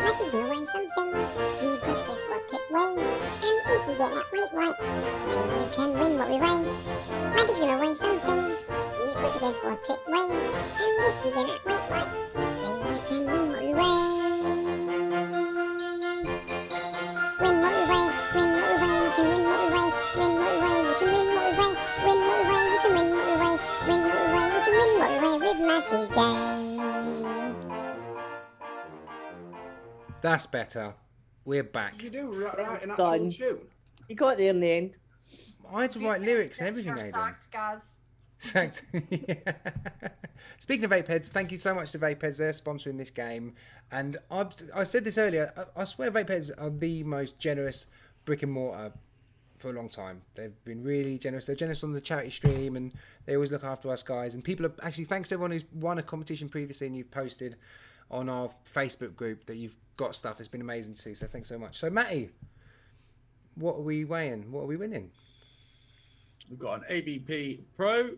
What is gonna weigh something? You must guess what it weighs. And if you get that weight right, then you can win what we weigh. What is gonna weigh something? You must guess what it weighs. And if you get that weight right, then you can win what we weigh. Win what we weigh, win what we weigh, you can win what we weigh. Win what we weigh, you can win what we weigh. Win what we weigh, you can win what we weigh. Win what we weigh, you can win what we weigh with Matty's game. That's better. We're back. You do right an actual Done. tune. You got there in the end. I had to write lyrics and everything, You're Aidan. sacked, guys. Sacked. Yeah. Speaking of Vapeheads, thank you so much to Vapeheads. They're sponsoring this game. And I said this earlier, I swear Vapeheads are the most generous brick and mortar for a long time. They've been really generous. They're generous on the charity stream and they always look after us guys. And people are actually, thanks to everyone who's won a competition previously and you've posted on our Facebook group that you've got stuff. It's been amazing to see. So thanks so much. So Matty, what are we weighing? What are we winning? We've got an AVP Pro.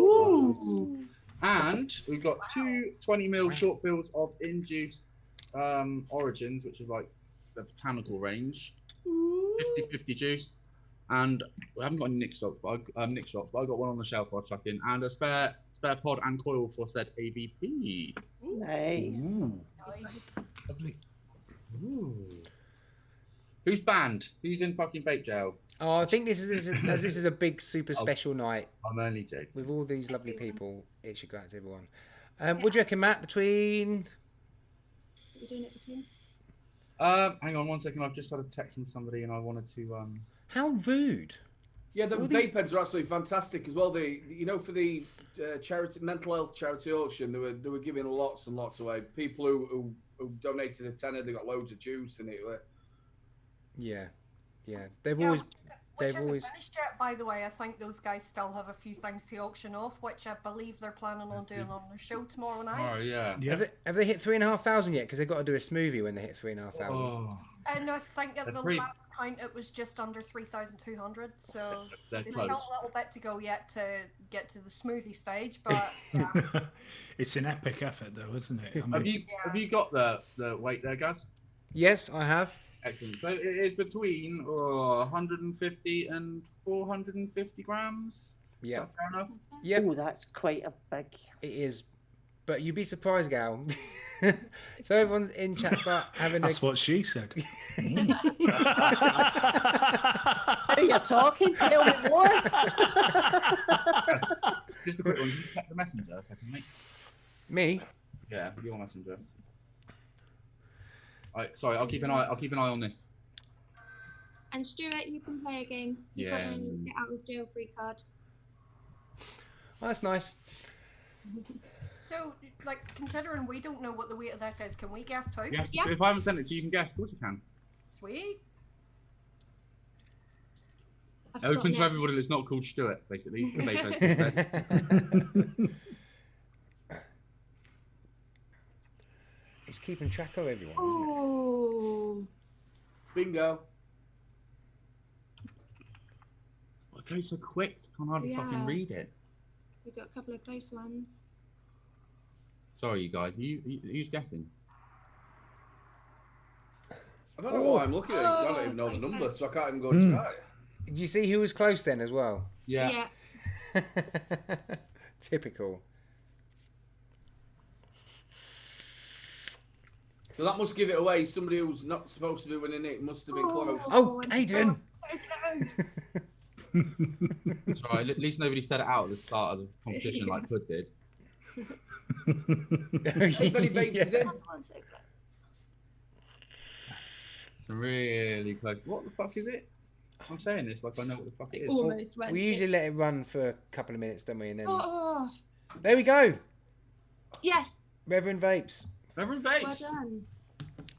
Ooh. And we've got two 20mm short fills of Induced Origins, which is like the botanical range. 50-50 juice. And we haven't got any Nick shots, but I got one on the shelf I'll chuck in. And a spare pod and coil for said AVP. Nice. Ooh. Lovely. Ooh. Who's banned? Who's in fucking vape jail? Oh, I think this is a big super special night I'm only joking. with all these lovely people. It should go out to everyone. What do you reckon, Matt? Between We're doing it between. Hang on 1 second. I've just had a text from somebody, and I wanted to. How rude! Yeah, the All vape these- pens are absolutely fantastic as well. They, for the mental health charity auction, they were giving lots and lots away. People who donated a tenner, they got loads of juice, and it. Yeah. They've Yeah, always. Which They've isn't always. finished yet, by the way. I think those guys still have a few things to auction off, which I believe they're planning on doing on their show tomorrow night. Oh yeah. Have they hit 3,500 yet? Because they've got to do a smoothie when they hit 3,500. Oh. And I think at the Three. last count it was just under 3,200, so They're they've close. got a little bit to go yet to get to the smoothie stage, but yeah. It's an epic effort, though, isn't it? I Have mean, you got the weight there, guys? Yes, I have. Excellent. So it is between 150 and 450 grams. Yeah. Is that fair enough? Yep. Oh, that's quite a big. It is. But you'd be surprised, Gal. So everyone's in chat start having that's what she said. How you talking? Tell me more. Just a quick one. Can you check the messenger a second, mate? Me? Yeah, your messenger. Sorry, I'll keep an eye on this. And Stuart, you can play a game. You've got Yeah. a get out of jail free card. Oh, that's nice. So, like, considering we don't know what the weight of this is, can we guess too? Yes. Yeah. If I haven't sent it to you, you can guess. Of course you can. Sweet. I've Open forgotten to it. everybody that's not called Stuart, basically. The Vapers instead. It's keeping track of everyone, isn't Oh, Bingo. It goes so quick. You can't hardly fucking Yeah. read it. we've got a couple of close ones. Sorry, you guys. Who's guessing? I don't know why I'm looking at it because I don't even know the number, so I can't even go to try it. it? Did you see who was close then as well? Yeah. Typical. So that must give it away. Somebody who's not supposed to be winning it must have been close. Oh, Adrian! That's right. At least nobody said it out at the start of the competition like Pud did. Everybody vapes is in. It's really close. What the fuck is it? I'm saying this like I know what the fuck it is. Almost went. We usually let it run for a couple of minutes, don't we? And then Oh, there we go. yes. Reverend Vapes. Reverend Well Vapes. done.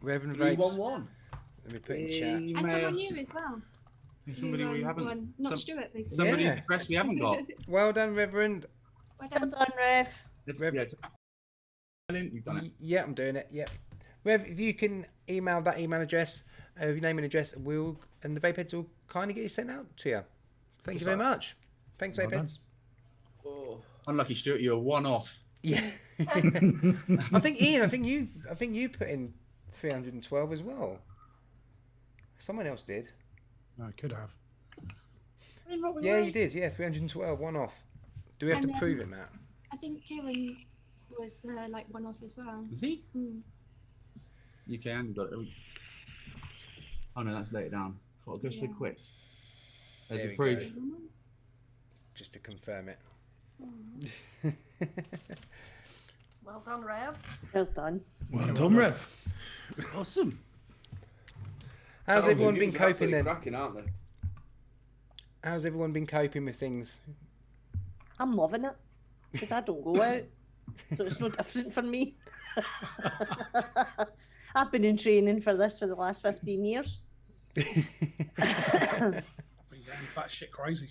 Reverend Vapes. 3-1-1. Let me put it in chat. And someone new as well. Somebody we haven't. Won. Not some- Stuart, basically. Somebody Yeah. fresh we haven't got. Well done, Reverend. Well Well done. done, Rev. Yeah. You've done it. Yeah, I'm doing it. Yeah. Rev, if you can email that email address, your name and address, and the Vapeheads will kindly get it sent out to you. Thank you very much. Thanks, Well done. Vapeheads. Oh. Unlucky Stuart, you're one off. Yeah. I think Ian. I think you put in 312 as well. Someone else did. I could have. Yeah, you did. Yeah, 312, one off. Do we have And to prove it, Matt? I think Kieran was like one off as well. Is he? Hmm. You can. You got it. Oh no, that's later down. God, it goes so Yeah. quick. There's There the we proof. go. Just to confirm it. Well done, Rev. Well done. Well done, Rev. Awesome. How's Oh, everyone the been news are coping absolutely then? cracking, aren't they? How's everyone been coping with things? I'm loving it because I don't go out, so it's no different for me. I've been in training for this for the last 15 years. Been getting batshit crazy.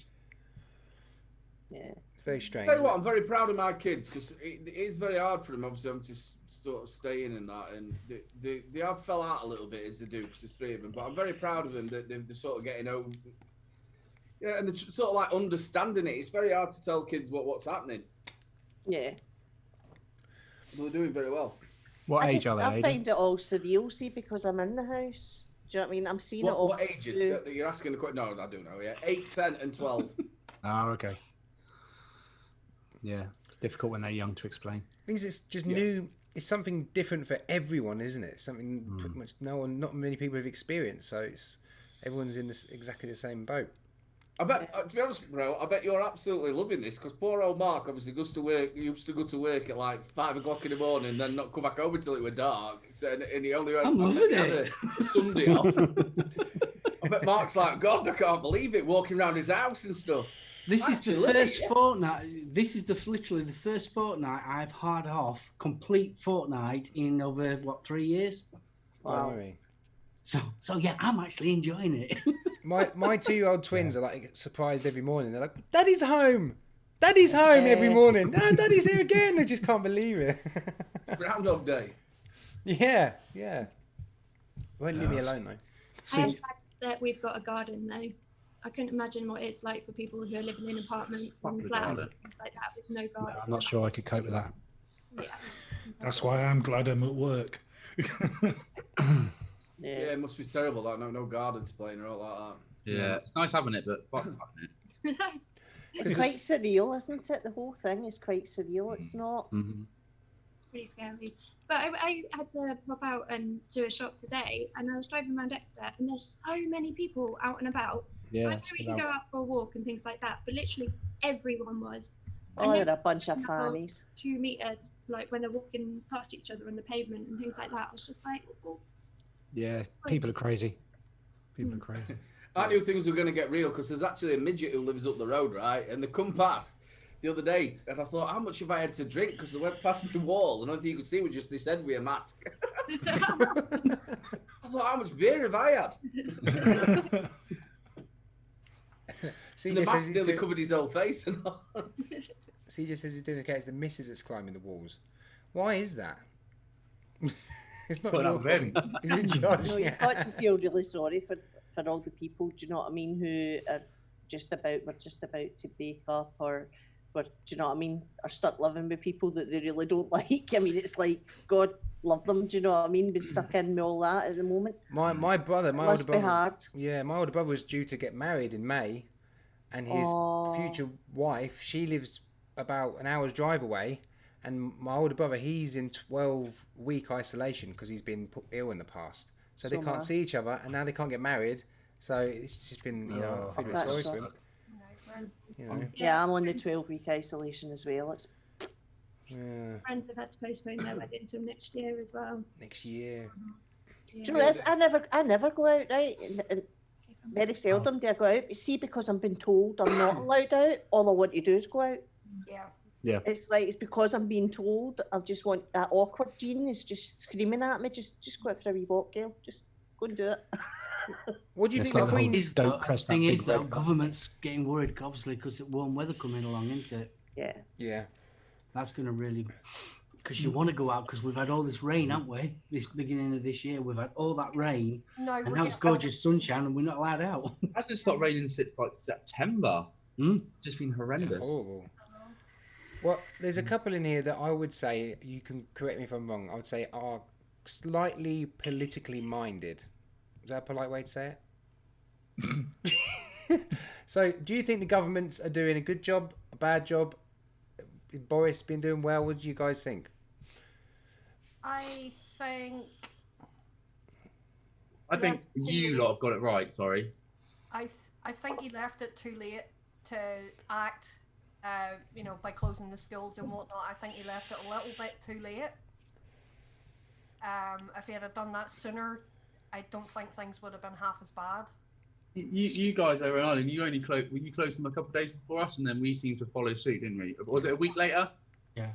Yeah. It's very strange. Tell you what, isn't I'm very proud of my kids because it is very hard for them, obviously, having to sort of stay in and that, and they have fell out a little bit as they do because there's 3 of them. But I'm very proud of them that they're sort of getting over, yeah, and they're sort of like understanding it. It's very hard to tell kids what's happening. Yeah. But they're doing very well. What age are they? I find it all surreal, see, because I'm in the house. Do you know what I mean? I'm seeing it all. What ages? You're asking the question. No, I do know. Yeah, 8, 10, and 12. Oh, okay. Yeah, it's difficult when they're young to explain. Because it's just new. It's something different for everyone, isn't it? Something pretty much not many people have experienced. So everyone's in exactly the same boat. I bet, to be honest, bro, I bet you're absolutely loving this because poor old Mark obviously goes to work. He used to go to work at like 5 o'clock in the morning, and then not come back home until it was dark. So, and he only had, I'm loving it. A Sunday off. I bet Mark's like, God, I can't believe it, walking around his house and stuff. This is the first fortnight. This is literally the first fortnight I've had off, complete fortnight in over 3 years. Wow. So yeah, I'm actually enjoying it. My 2-year-old twins are like surprised every morning. They're like, "Daddy's home! Daddy's home!" every morning. No, Daddy's here again. They just can't believe it. Groundhog Day. Yeah. Won't leave me alone though. I like that we've got a garden though. I couldn't imagine what it's like for people who are living in apartments and flats and things like that with no garden. No, I'm not sure I could cope with that. Yeah. That's why I'm glad I'm at work. Yeah, it must be terrible. Like no garden displaying or all like that. Yeah, it's nice having it, but fuck having it. It's quite surreal, isn't it? The whole thing is quite surreal. It's not. Pretty scary. But I had to pop out and do a shop today, and I was driving around Exeter, and there's so many people out and about. Yeah, I know we can go out for a walk and things like that, but literally everyone was. Oh, they're a bunch of fannies. 2 meters, like when they're walking past each other on the pavement and things like that. I was just like, oh. Yeah, people are crazy. People are crazy. I knew things were going to get real because there's actually a midget who lives up the road, right? And they come past the other day, and I thought, how much have I had to drink? Because they went past my wall, and the only thing you could see was just this head with a mask. I thought, how much beer have I had? CJ the mask says nearly covered his whole face. And all. CJ says he's doing okay. It's the missus that's climbing the walls. Why is that? It's not your fault. Is it Josh? No, you've got to feel really sorry for all the people, do you know what I mean, who are just about to break up or do you know what I mean, are stuck living with people that they really don't like. I mean, it's like, God love them, do you know what I mean, been stuck in with all that at the moment. My older brother. Be hard. Yeah, my older brother was due to get married in May, and his future wife, she lives about an hour's drive away. And my older brother, he's in 12-week isolation because he's been ill in the past. So they can't see each other, and now they can't get married. So it's just been, I feel a bit sorry for him. Yeah, I'm on the 12-week isolation as well. It's... Yeah. Friends have had to postpone their wedding until next year as well. Next year. Do you know what? I never go out, right? And very seldom do I go out. You see, because I'm being told I'm not allowed out, all I want to do is go out. Yeah. It's like, it's because I'm being told. I just want that awkward gene is just screaming at me. Just go out for a wee walk, girl. Just go and do it. What do you think the Queen is? The thing is, though, government's getting worried, obviously, because of warm weather coming along, isn't it? Yeah. Yeah. That's going to really, because you want to go out because we've had all this rain, haven't we? This beginning of this year, we've had all that rain, and now it's gorgeous sunshine, and we're not allowed out. It hasn't stopped raining since like September. Just been horrendous. Yeah, horrible. Well, there's a couple in here that I would say, you can correct me if I'm wrong, I would say are slightly politically minded. Is that a polite way to say it? So, do you think the governments are doing a good job, a bad job? Boris been doing well? What do you guys think? I think you lot have got it right, sorry. I think he left it too late to act. By closing the schools and whatnot, I think he left it a little bit too late. If he had done that sooner, I don't think things would have been half as bad. You guys over in Ireland, you closed them a couple of days before us, and then we seemed to follow suit, didn't we? Was it a week later? Yeah.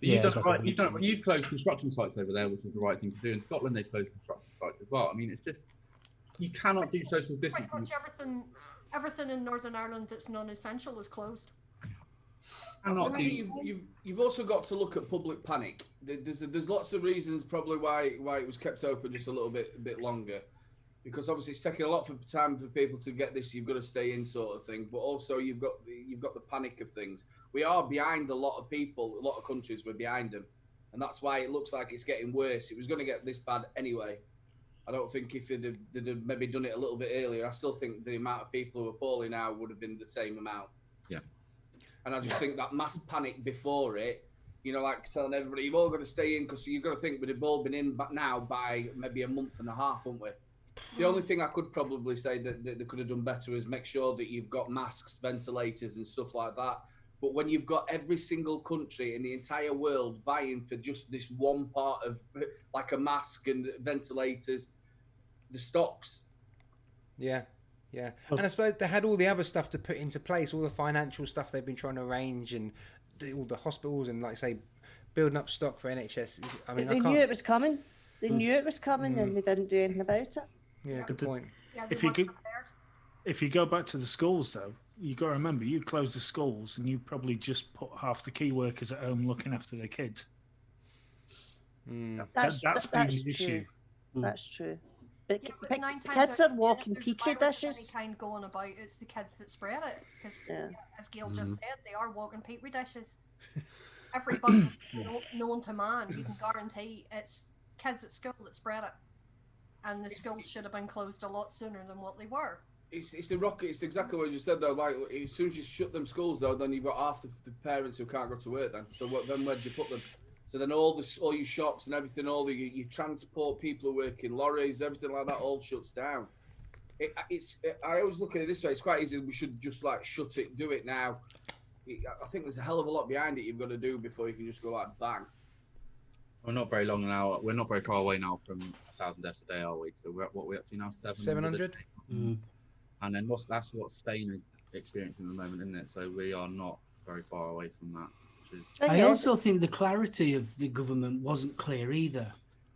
You've closed construction sites over there, which is the right thing to do. In Scotland, they closed construction sites as well. I mean, it's just, you cannot do social distancing. Pretty much everything in Northern Ireland that's non-essential is closed. And I think you've also got to look at public panic. There's lots of reasons probably why it was kept open just a little bit longer, because obviously it's taking a lot of time for people to get this. You've got to stay in sort of thing, but also you've got the panic of things. We are behind a lot of people, a lot of countries. We're behind them, and that's why it looks like it's getting worse. It was going to get this bad anyway. I don't think if they'd have maybe done it a little bit earlier, I still think the amount of people who are poorly now would have been the same amount. Yeah. And I just think that mass panic before it, like telling everybody, you've all got to stay in, because you've got to think we'd have all been in now by maybe a month and a half, wouldn't we? The only thing I could probably say that they could have done better is make sure that you've got masks, ventilators and stuff like that. But when you've got every single country in the entire world vying for just this one part of like a mask and ventilators, the stocks. Yeah. And I suppose they had all the other stuff to put into place, all the financial stuff they've been trying to arrange, and all the hospitals, and like I say, building up stock for NHS. I mean, they knew it was coming. They knew it was coming, and they didn't do anything about it. Yeah, good point. Yeah, if you go back to the schools, though, you got to remember, you closed the schools and you probably just put half the key workers at home looking after their kids. That's been the issue. That's true. But nine kids are walking if there's petri a virus of dishes. any kind going about, it's the kids that spread it. Because as Gail just said, they are walking petri dishes. Everybody known to man, you can guarantee it's kids at school that spread it. And the schools should have been closed a lot sooner than what they were. It's the rocket. It's exactly what you said though. Like as soon as you shut them schools though, then you've got half the parents who can't go to work. Then so then where do you put them? So then all your shops and everything, all your transport people who work in lorries, everything like that, all shuts down. I always look at it this way. It's quite easy. We should just like shut it, do it now. I think there's a hell of a lot behind it you've got to do before you can just go like bang. We're not very long now. We're not very far away now from 1,000 deaths a day, are we? So we're at what we're up to now, 700. And then that's what Spain are experiencing at the moment, isn't it? So we are not very far away from that. I also think the clarity of the government wasn't clear either.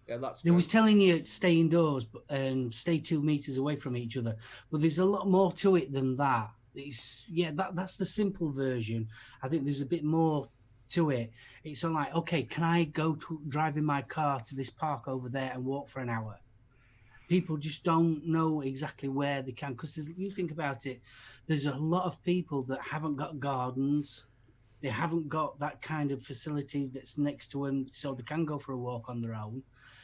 Yeah, that's true. It was telling you stay indoors and stay 2 meters away from each other. But there's a lot more to it than that. That's the simple version. I think there's a bit more to it. It's sort of like, okay, can I go to drive in my car to this park over there and walk for an hour? People just don't know exactly where they can, because you think about it, there's a lot of people that haven't got gardens. They haven't got that kind of facility that's next to them, so they can go for a walk on their own.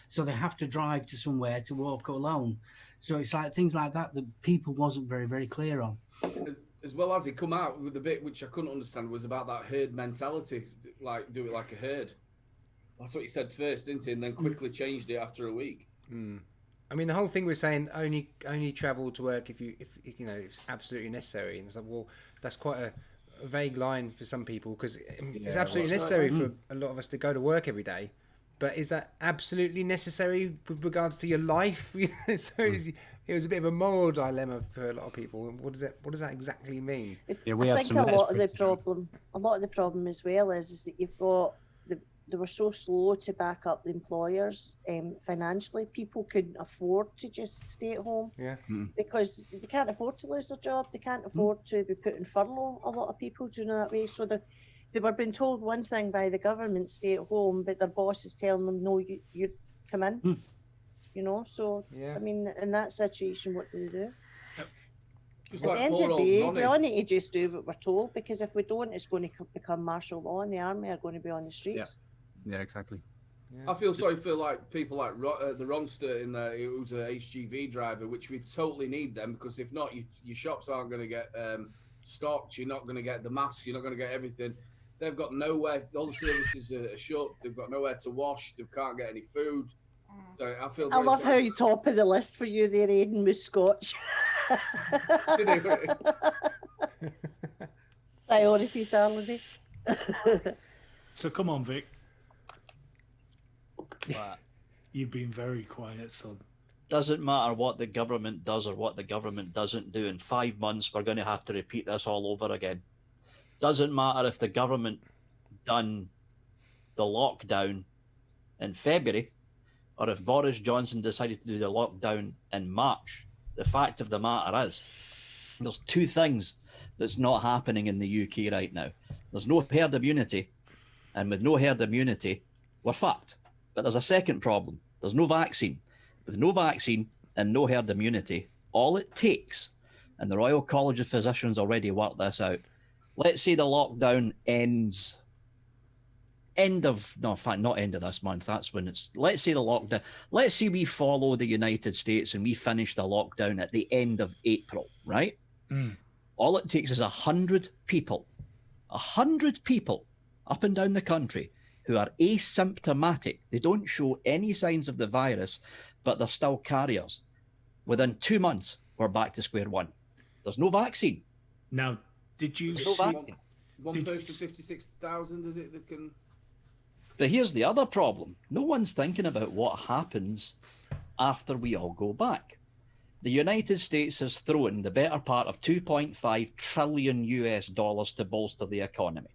So they have to drive to somewhere to walk alone. So it's like things like that people wasn't very, very clear on. As well as he come out with the bit which I couldn't understand was about that herd mentality, like do it like a herd. That's what he said first, didn't he? And then quickly changed it after a week. I mean, the whole thing was saying only travel to work if it's absolutely necessary, and it's like, well, that's quite a vague line for some people, because it's absolutely necessary for a lot of us to go to work every day. But is that absolutely necessary with regards to your life? So it was a bit of a moral dilemma for a lot of people. What does that exactly mean? I think a lot of the problem as well is that you've got they were so slow to back up the employers financially. People couldn't afford to just stay at home because they can't afford to lose their job. They can't afford to be put in furlough. A lot of people do that way. So they were being told one thing by the government, stay at home, but their boss is telling them, no, you come in. So I mean, in that situation, what do they do? At the end of the day, we all need to just do what we're told, because if we don't, it's going to become martial law, and the army are going to be on the streets. Yeah, exactly. Yeah. I feel sorry for like people like the Ronster in there, who's a HGV driver, which we totally need them, because if not, your shops aren't going to get stocked. You're not going to get the masks. You're not going to get everything. They've got nowhere. All the services are shut. They've got nowhere to wash. They can't get any food. So I feel. I love how you top of the list for you there, Aidan, was Scotch. Priorities, darling. So come on, Vic. You've been very quiet, son. Doesn't matter what the government does or what the government doesn't do. In 5 months, we're going to have to repeat this all over again. Doesn't matter if the government done the lockdown in February or if Boris Johnson decided to do the lockdown in March. The fact of the matter is, There's two things that's not happening in the UK right now. There's no herd immunity, and with no herd immunity, we're fucked. But there's a second problem. There's no vaccine. With no vaccine and no herd immunity, all it takes, and the Royal College of Physicians already worked this out, let's say the lockdown ends not end of this month, that's when it's, let's say the lockdown, let's say we follow the United States and we finish the lockdown at the end of April, right? All it takes is 100 people up and down the country who are asymptomatic. They don't show any signs of the virus, but they're still carriers. Within 2 months, we're back to square one. There's no vaccine. Now, did you There's no see? vaccine. One person, 56,000, is it, that can... But here's the other problem. No one's thinking about what happens after we all go back. The United States has thrown the better part of 2.5 trillion US dollars to bolster the economy.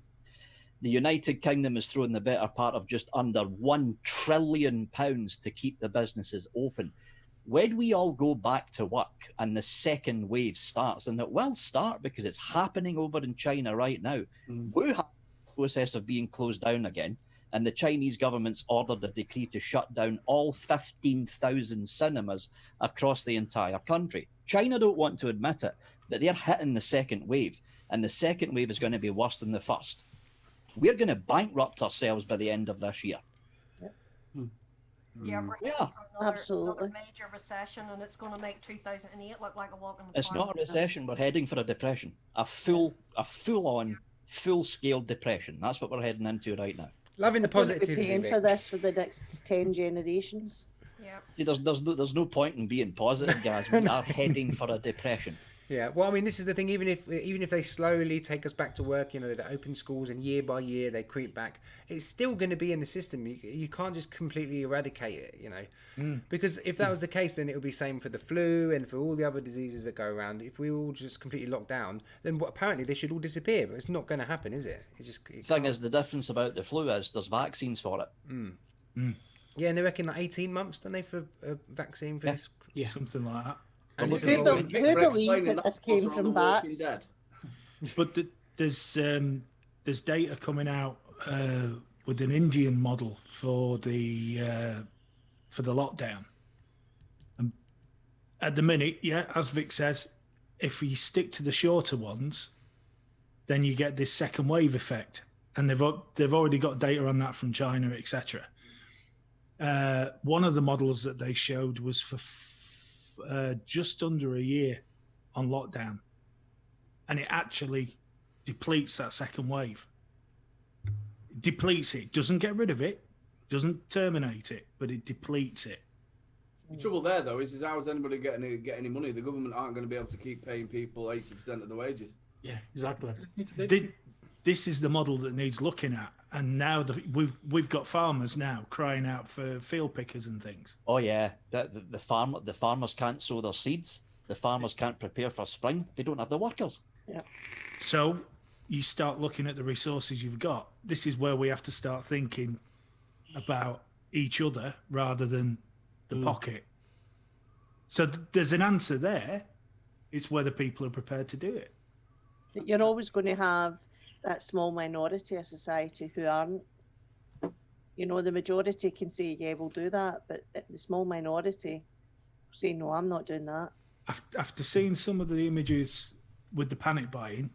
The United Kingdom has thrown the better part of just under £1 trillion to keep the businesses open. When we all go back to work and the second wave starts, and it will start because it's happening over in China right now, Wuhan is in the process of being closed down again, and the Chinese government's ordered a decree to shut down all 15,000 cinemas across the entire country. China don't want to admit it, but they're hitting the second wave, and the second wave is going to be worse than the first. We're going to bankrupt ourselves by the end of this year. Yeah, we're Yeah, heading for absolutely. another major recession, and it's going to make 2008 look like a walk in the It's park. not a recession. We're heading for a depression, a full-on, full-scale depression. That's what we're heading into right now. Loving the We're gonna be positivity. paying Vic. for this for the next 10 generations. Yeah. See, there's no point in being positive, guys. We are heading for a depression. Yeah, well, I mean, this is the thing. Even if they slowly take us back to work, they open schools and year by year they creep back. It's still going to be in the system. You can't just completely eradicate it, because if that was the case, then it would be same for the flu and for all the other diseases that go around. If we all just completely locked down, then apparently they should all disappear. But it's not going to happen, is it? The thing is, the difference about the flu is there's vaccines for it. Yeah, and they reckon like 18 months, don't they, for a vaccine for this? Yeah, something like that. And it's Who evolving. believes that this came from bats? But there's data coming out with an Indian model for the lockdown. And at the minute, as Vic says, if we stick to the shorter ones, then you get this second wave effect, and they've already got data on that from China, etc. One of the models that they showed was for just under a year on lockdown, and it actually depletes that second wave. It depletes it, doesn't get rid of it, doesn't terminate it, but it depletes it. The trouble there, though, is how is anybody get any money? The government aren't going to be able to keep paying people 80% of the wages. Yeah, exactly. This is the model that needs looking at, and now we've got farmers now crying out for field pickers and things. Oh yeah, the farmers can't sow their seeds. The farmers can't prepare for spring. They don't have the workers. Yeah. So you start looking at the resources you've got. This is where we have to start thinking about each other rather than the pocket. So there's an answer there. It's whether people are prepared to do it. You're always going to have that small minority of society who aren't. The majority can say, yeah, we'll do that, but the small minority say, no, I'm not doing that. After seeing some of the images with the panic buying,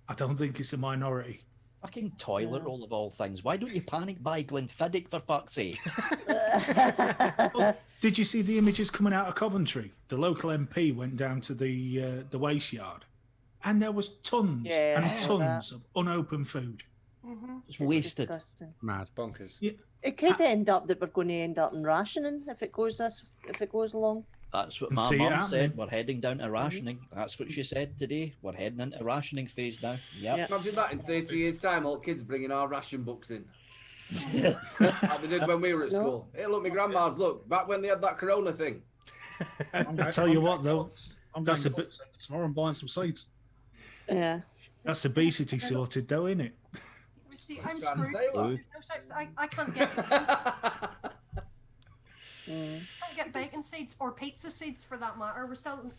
I don't think it's a minority. Fucking toilet roll of all things. Why don't you panic buy Glenfiddich, for fuck's sake? Did you see the images coming out of Coventry? The local MP went down to the waste yard, and there was tons and tons of unopened food. It's wasted. Disgusting. Mad. Bonkers. Yeah. It could end up that we're going to end up in rationing if it goes along. That's what And my see it mum happening. said. We're heading down to rationing. That's what she said today. We're heading into rationing phase now. Yep. Imagine that in 30 years' time, all kids bringing our ration books in. Like they did when we were at school. Hey, look, my grandma's, look, back when they had that corona thing. I tell you what, though, I'm that's going a to bit. tomorrow and buying some seeds. Yeah. That's obesity sorted, though, isn't it? See, I'm Trying to screwed. say No such, I can't get. Can't to get bacon seeds or pizza seeds for that matter. We're still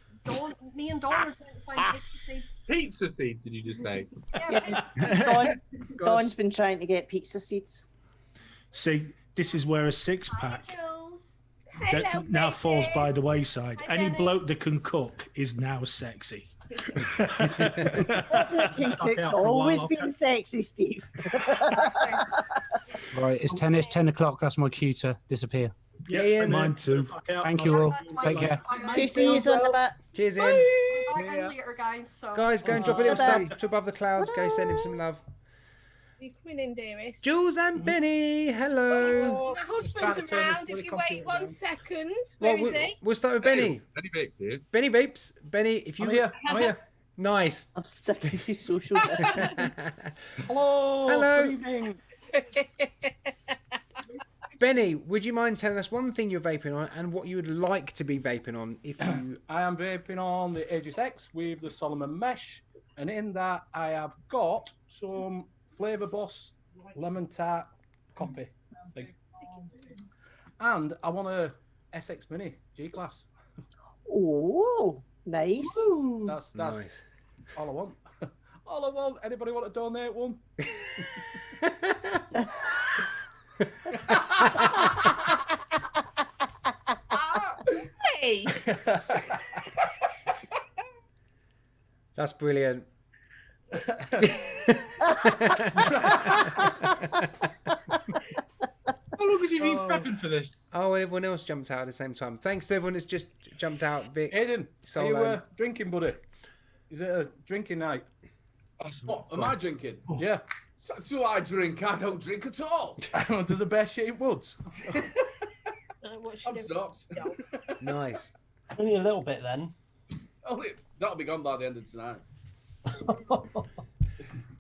me and Dawn are trying to find pizza seeds. Pizza seeds, did you just say? Yeah, pizza seeds. Dawn's been trying to get pizza seeds. See, this is where a six Hi, pack Jules. that now falls by the wayside. Hi, Any Jenny. bloke that can cook is now sexy. It's always been sexy, Steve. Right, it's 10 o'clock. That's my cue to disappear. Yeah, mine too. Thank you all. That's my Take cue. care. Okay, see you in a bit. Cheers, Ian. Back in later, guys. So. Guys, go and drop a little sub to Above the Clouds. Go send him some love. You coming in, dearest? Jules and Benny, hello. My husband's around. If you wait 1 second, Well, where is he? we'll start with Benny. Benny Vapes here. Benny Vapes. Benny, if you... I'm here. I'm here. Nice. I'm sticking to social media. Hello. Hello. Good evening. Benny, would you mind telling us one thing you're vaping on and what you would like to be vaping on if you... I am vaping on the Aegis X with the Solomon Mesh, and in that I have got some Flavor Boss Lemon Tart copy thing. And I want a SX Mini G-Class. Oh, nice. That's Nice. all I want. All I want. Anybody want to donate one? Hey! That's brilliant. How long has he been prepping for this? Oh, everyone else jumped out at the same time. Thanks to everyone that's just jumped out. Vic, Aiden, are Solo. you drinking, buddy? Is it a drinking night? What am I drinking? Yeah. So, do I drink? I don't drink at all. Does a bear shit in woods? I'm stopped. Nice. Only a little bit then. Oh, that'll be gone by the end of tonight.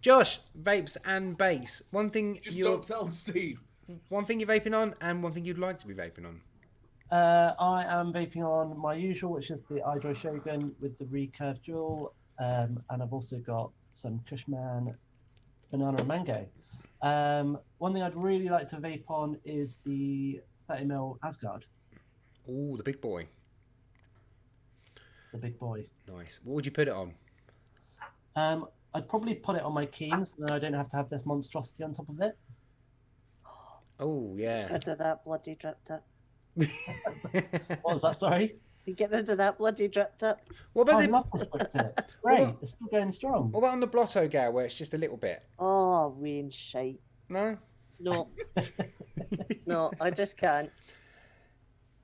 Josh, vapes and bass. One thing Just you're... don't tell Steve. One thing you're vaping on and one thing you'd like to be vaping on. I am vaping on my usual, which is the iDroid Shogun with the recurve dual, and I've also got some Cushman banana and mango. One thing I'd really like to vape on is the 30mm Asgard. Oh, the big boy. The big boy. Nice. What would you put it on? I'd probably put it on my keens, and then I don't have to have this monstrosity on top of it. Oh, yeah. Get rid of that bloody drip tip. What was that, sorry? You get rid of that bloody drip tip. What about I the... love this drip tip. It's great. It's still going strong. What about on the Blotto Gal where it's just a little bit? Oh, Wayne shite. No? No. No, I just can't.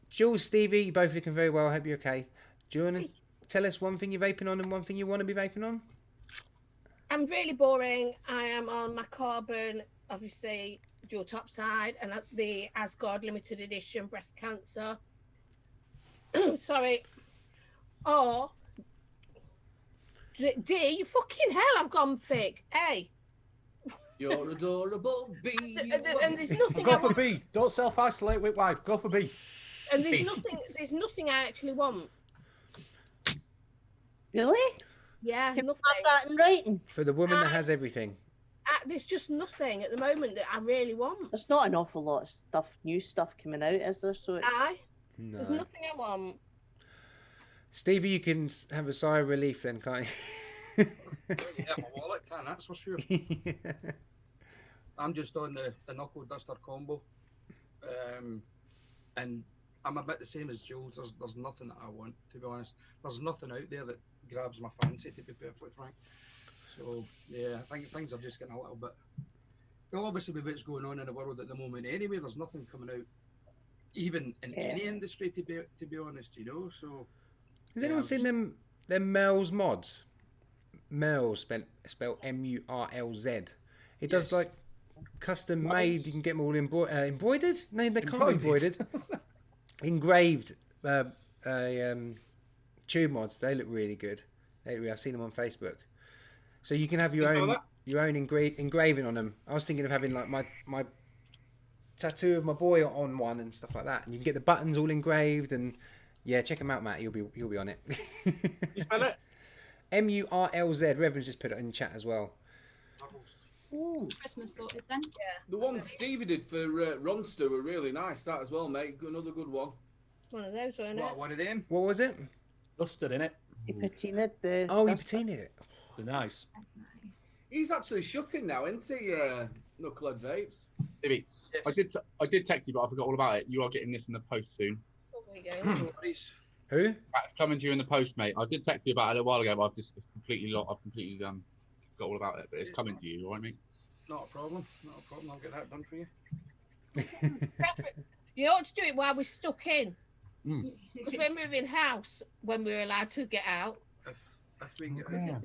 Jules, Stevie, you both looking very well. I hope you're okay. Do you want to tell us one thing you're vaping on and one thing you want to be vaping on? I'm really boring. I am on my Carbon, obviously, dual top side, and the Asgard limited edition breast cancer. Sorry. Or D, you fucking hell, I've gone thick. A. You're adorable, B. And there's nothing. Go for B. Don't self-isolate with wife. Go for B. And there's nothing I actually want. Really? Yeah, Can nothing. I have that in writing? For the woman that has everything. There's just nothing at the moment that I really want. There's not an awful lot of stuff, new stuff coming out, is there? So it's... Aye. No. There's nothing I want. Stevie, you can have a sigh of relief then, can't you? Yeah, my wallet can, that's for sure. I'm just on the knuckle duster combo. And I'm a bit the same as Jules. There's nothing that I want, to be honest. There's nothing out there that grabs my fancy, to be perfectly frank. So, yeah, I think things are just getting a little bit... Well, obviously with what's going on in the world at the moment anyway, there's nothing coming out, even in any industry, to be honest, you know, so... Has anyone seen them Mel's mods? Mel's spelled M-U-R-L-Z. It does like custom made. You can get them all embroidered. No, they can't be embroidered. Engraved tube mods. They look really good. I've seen them on Facebook. So you can have your own engraving on them. I was thinking of having like my tattoo of my boy on one and stuff like that. And you can get the buttons all engraved and. Yeah, check them out, Matt. You'll be on it. You spell it? M-U-R-L-Z. Reverend's just put it in chat as well. Ooh. Christmas sorted then. Yeah. The one Stevie did for Ronster were really nice. That as well, mate. Another good one. One of those, wasn't it? What, one of them? What was it? Dusted in it. You patinaed the. Oh, you duster. patinaed it. They're nice. That's nice. He's actually shutting now, isn't he, Knucklehead Vapes? Maybe. Yes. I did text you, but I forgot all about it. You are getting this in the post soon. Oh, there you go. No worries. Who? That's coming to you in the post, mate. I did text you about it a little while ago, but I've completely got all about it. But it's coming to you, all right, mate? Not a problem. Not a problem. I'll get that done for you. You ought to do it while we're stuck in. Mm. Because we're moving house when we're allowed to get out. If we can get Yeah.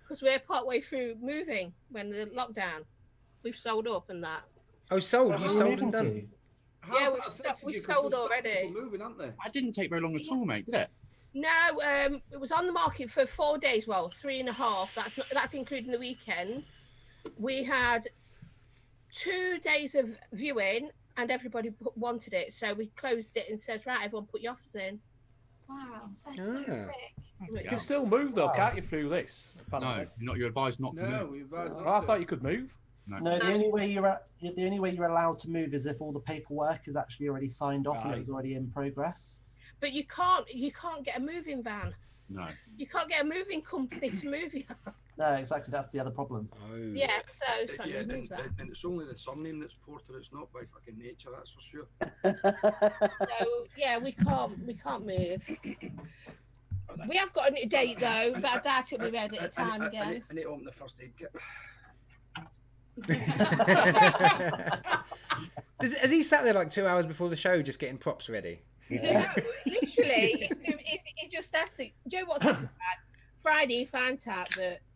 Because we're part way through moving when the lockdown. We've sold up and that. Oh, sold. So You who are sold moving and done. to? How's Yeah, that we affected we you? 'Cause sold there's stuff already. people moving, aren't they? That didn't take very long at all, mate, did it? No, it was on the market for 4 days. Well, 3.5. That's including the weekend. We had 2 days of viewing, and everybody wanted it, so we closed it and says, right, everyone put your offers in. Wow, that's so Ah. quick. You can still move though, can't you, through this? No, you're advised not to No, move. we advise Oh, I thought you could move. No, the only way you're allowed to move is if all the paperwork is actually already signed off and Right. it's already in progress. But you can't get a moving van. No. You can't get a moving company to move you. No, exactly. That's the other problem. Oh. Yeah, so Yeah, move that. and it's only the surname that's ported. It's not by fucking nature, that's for sure. So yeah, we can't move. We have got a date though, but I doubt it'll be ready at a time again. I need to open the first aid kit. Has he sat there like 2 hours before the show just getting props ready? Yeah. Literally, he just that's the. Do you know what's happened? Friday, he found out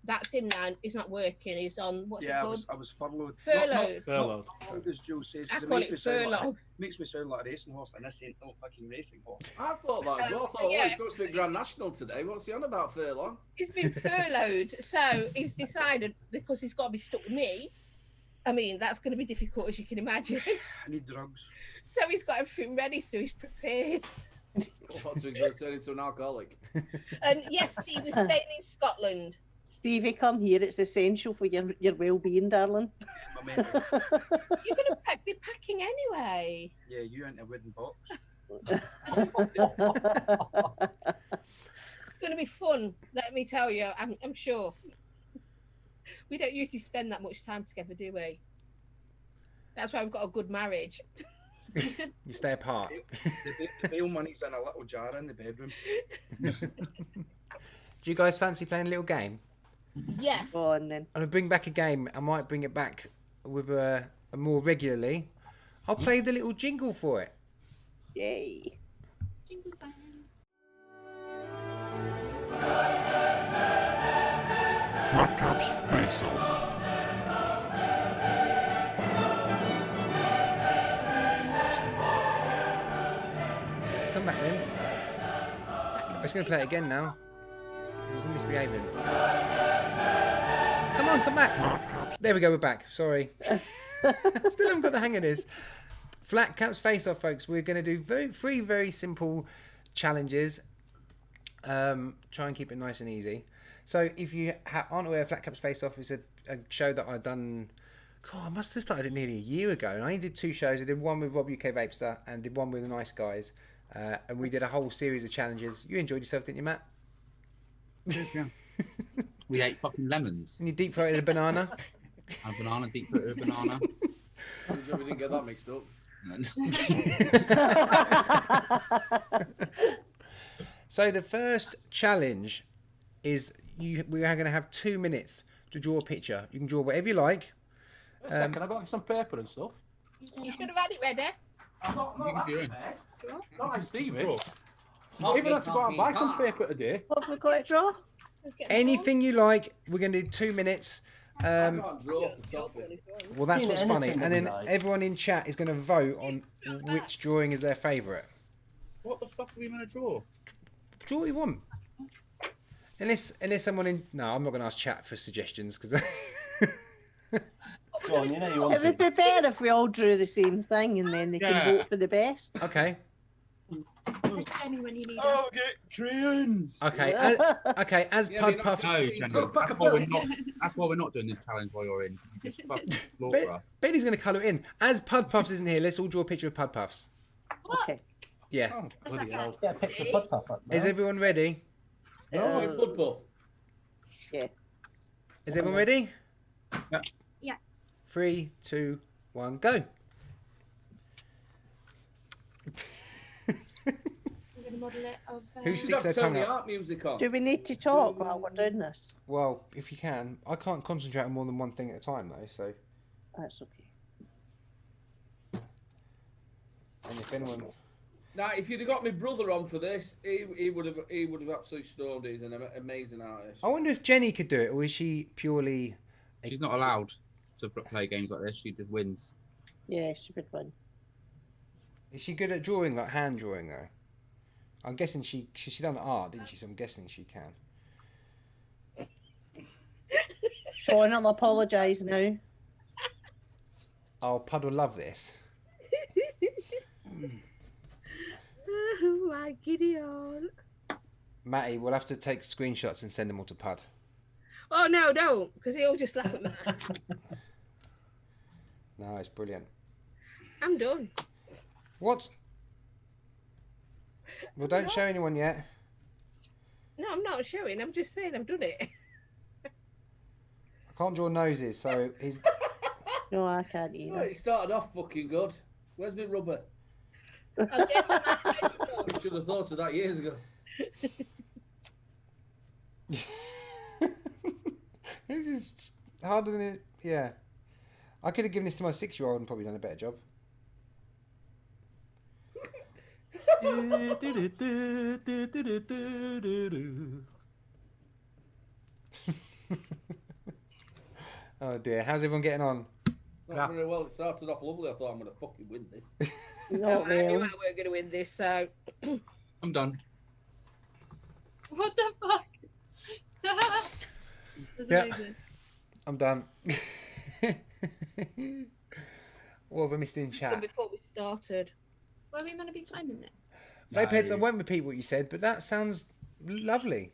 that's him now. He's not working. He's on what's it called? I was furloughed. Furloughed. Furloughed. Not as Joe says. I 'cause call makes it me sound like- furlough. Makes me sound like a racing horse, and this ain't no fucking racing horse. I thought that as well. I So, thought, yeah. he's got to be Grand National today. What's he on about, furlong? He's been furloughed, so he's decided because he's got to be stuck with me. I mean, that's going to be difficult, as you can imagine. I need drugs. So he's got everything ready, so he's prepared. What, so he's going to turn into an alcoholic? And yes, Steve is staying in Scotland. Stevie, come here. It's essential for your well-being, darling. You're going to be packing anyway. Yeah, you ain't a wooden box. It's going to be fun, let me tell you. I'm sure. We don't usually spend that much time together, do we? That's why we've got a good marriage. You stay apart. The bail money's in a little jar in the bedroom. Do you guys fancy playing a little game? Yes. Go on then. I'm gonna bring back a game. I might bring it back with a more regularly. I'll play the little jingle for it. Yay. Jingle time. Flatcap's Face Off. Come back then. I'm just gonna play it again now. He's misbehaving. Come on, come back. There we go, we're back. Sorry. Still haven't got the hang of this. Flatcap's Face Off, folks. We're going to do three very simple challenges. Try and keep it nice and easy. So if you aren't aware, Flatcap's Face Off is a show that I've done. God, I must have started it nearly a year ago. And I only did 2 shows. I did one with Rob UK Vapester and did one with the Nice Guys. And we did a whole series of challenges. You enjoyed yourself, didn't you, Matt? Yeah. We ate fucking lemons. And you deep throated a banana. A banana, deep throated a banana. Good job we didn't get that mixed up. So the first challenge is we are going to have 2 minutes to draw a picture. You can draw whatever you like. A second, I got some paper and stuff. You should have had it ready. Not like Stevie. Draw. I even had to go out and buy some paper today. What have we got to draw? Anything you like. We're going to do 2 minutes. I can't draw for toffee. Well, that's what's funny. Anything And that then we like. everyone in chat is going to vote on which drawing is their favourite. What the fuck are we going to draw? Draw what you want. Unless someone in... No, I'm not going to ask chat for suggestions because... Go on, you know you want It would to. be better if we all drew the same thing and then they Yeah. can vote for the best. Okay. Tell me when you need Oh, get crayons. Okay. Okay. As Yeah, Pud but Puffs... No, Daniel, that's why we're not doing this challenge while you're in. You just fucking slaughter us. Benny's going to colour it in. As Pud Puffs isn't here, let's all draw a picture of Pud Puffs. Okay. Yeah. Oh, bloody hell. Yeah, pick the Pud Puff up. Is now. everyone ready? Pud Puff. Yeah. Is everyone ready? Yeah. 3, 2, 1, go. I'm going to model it of. Who You should sticks have their tongue Tony out? Art music on. Do we need to talk while we're doing this? Well, if you can. I can't concentrate on more than one thing at a time, though, so... That's okay. And if anyone... Now, if you'd have got my brother on for this, he would have absolutely stoned. He's an amazing artist. I wonder if Jenny could do it, or is she purely... She's not allowed to play games like this. She just wins. Yeah, she would win. Is she good at drawing, like hand drawing, though? I'm guessing she done art, didn't she? So I'm guessing she can. Sean, I'll apologise now. Oh, Pud will love this. Oh my Gideon. Matty, we'll have to take screenshots and send them all to Pud. Oh no, don't, because he'll just laugh at me. No, it's brilliant. I'm done. What? Well, don't show anyone yet. No, I'm not showing. I'm just saying I've done it. I can't draw noses, so he's... No, I can't Oh, either. it started off fucking good. Where's my rubber? Should have thought of that years ago. This is harder than it... Yeah. I could have given this to my 6-year-old and probably done a better job. Oh dear, how's everyone getting on? Not very well. It started off lovely. I thought I'm going to fucking win this. No, I knew I weren't going to win this, so... I'm done. What the fuck? That's Yeah. amazing. I'm done. What have I missed in chat? Before we started. Were we meant to be timing this? Vapeheads, I won't repeat what you said, but that sounds lovely.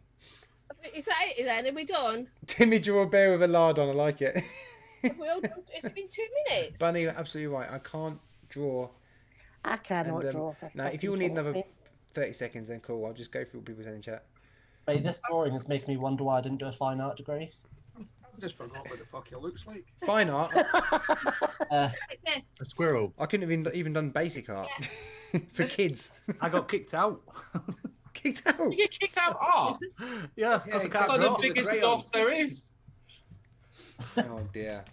Is that it then? Are we done? Timmy draw a bear with a lard on, I like it. Have we all done? It's been 2 minutes. Bunny, you're absolutely right. I can't draw. I cannot And, draw. For No, if you all fucking need another talking. 30 seconds, then cool. I'll just go through what people saying in chat. Mate, this drawing is making me wonder why I didn't do a fine art degree. I just forgot what the fuck it looks like. Fine art. Like this. A squirrel. I couldn't have even done basic art for kids. I got kicked out. Kicked out. You get kicked out art. Yeah, because I it's can't like draw. the Biggest crayons. loss there is. Oh dear.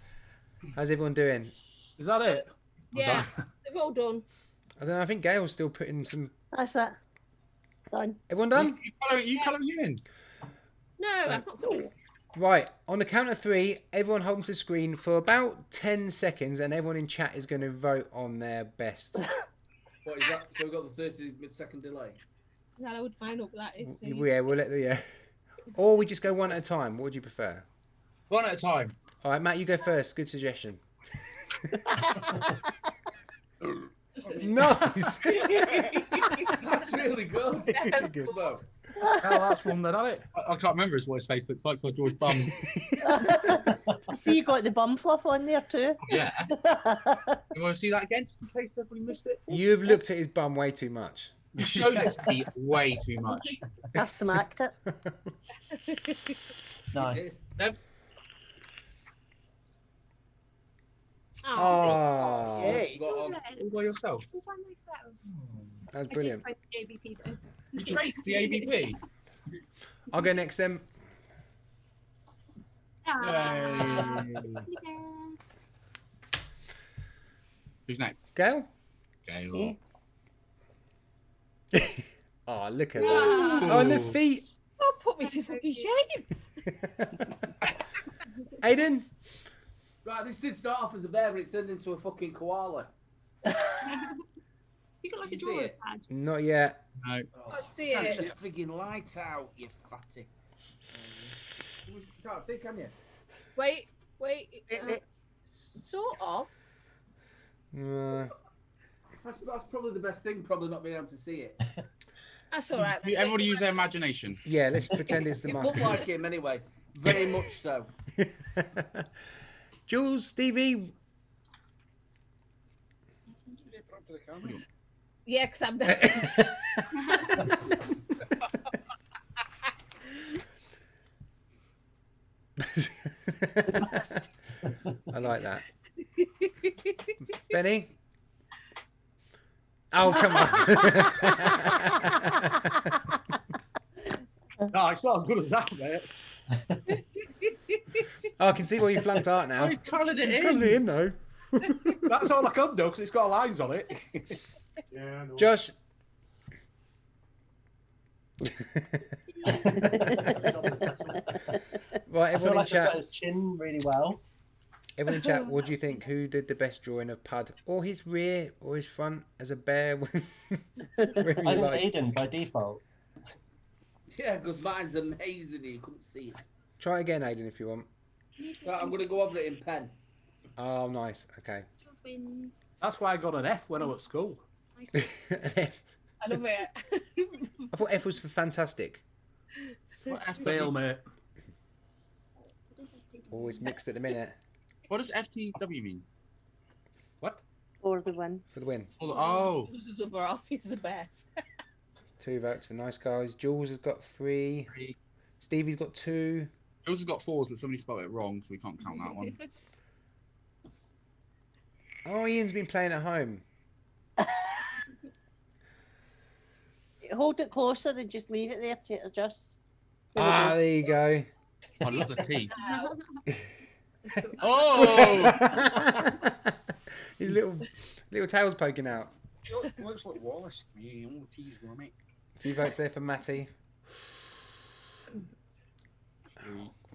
How's everyone doing? Is that it? Yeah, they've all done. I don't know. I think Gail's still putting some. That's it. Done. Everyone done? You colour you in. No, I've not done. Right. On the count of 3, everyone hold to the screen for about 10 seconds, and everyone in chat is going to vote on their best. What is that? So we've got the 30-second delay. That I would find out what that is. So you- Yeah, we'll let the Or we just go one at a time. What would you prefer? One at a time. All right, Matt, you go first. Good suggestion. Nice. That's really good. It's really good. Well, Oh, that's one then, hasn't it? I can't remember what his face looks like, so I draw his bum. I see you got the bum fluff on there too. Yeah. You want to see that again, just in case everybody missed it? You've looked at his bum way too much. You showed it to me way too much. I've smacked it. Nice. Debs? Oh, Yay. spot on. All by yourself. All by myself. that was I brilliant. did find the ABP though. You traced the ABP. I'll go next then. Ah. Who's next? Gail? Gail. Oh, look at that. Oh, and the feet. Oh, put me to fucking shame. Aiden? Right, this did start off as a bear, but it turned into a fucking koala. You got like a You see drawing it? pad. Not yet. No. Let's see Turn it. the frigging light out, you fatty. You can't see, can you? Wait. Sort of. That's probably the best thing, probably not being able to see it. That's all right. then. Everybody use their imagination. Yeah, let's pretend it's the You look master. like him anyway. Very much so. Jules, Stevie. Yeah, because I'm. I like that. Benny? Oh, come on. No, it's not as good as that, mate. Oh, I can see why you flunked art now. Oh, he's coloured it He's in. coloured it in, though. That's all I can do because it's got lines on it. Yeah, no. Josh. Right, I feel everyone in like I've chat. got his chin really well. Everyone in chat, what do you think? Who did the best drawing of Pud? Or his rear, or his front as a bear? Whatever you I think like. Aiden by default. Yeah, because mine's amazing. You couldn't see it. Try again, Aiden, if you want. So I'm going to go over it in pen. Oh, nice. Okay. That's why I got an F when I was at school. An F. I love it. I thought F was for fantastic. What F Fail, mate. Always mixed at the minute. What does FTW mean? What? For the win. For the win. Oh. Losers of our off is the best. 2 votes for nice guys. Jules has got 3. Stevie's got 2. Jules has got 4s, but somebody spelled it wrong, so we can't count that one. Oh, Ian's been playing at home. Hold it closer and just leave it there to adjust. There you go. I love the teeth. Oh! His little tail's poking out. Looks like Wallace. Yeah, all the teas were, mate. A few votes there for Matty.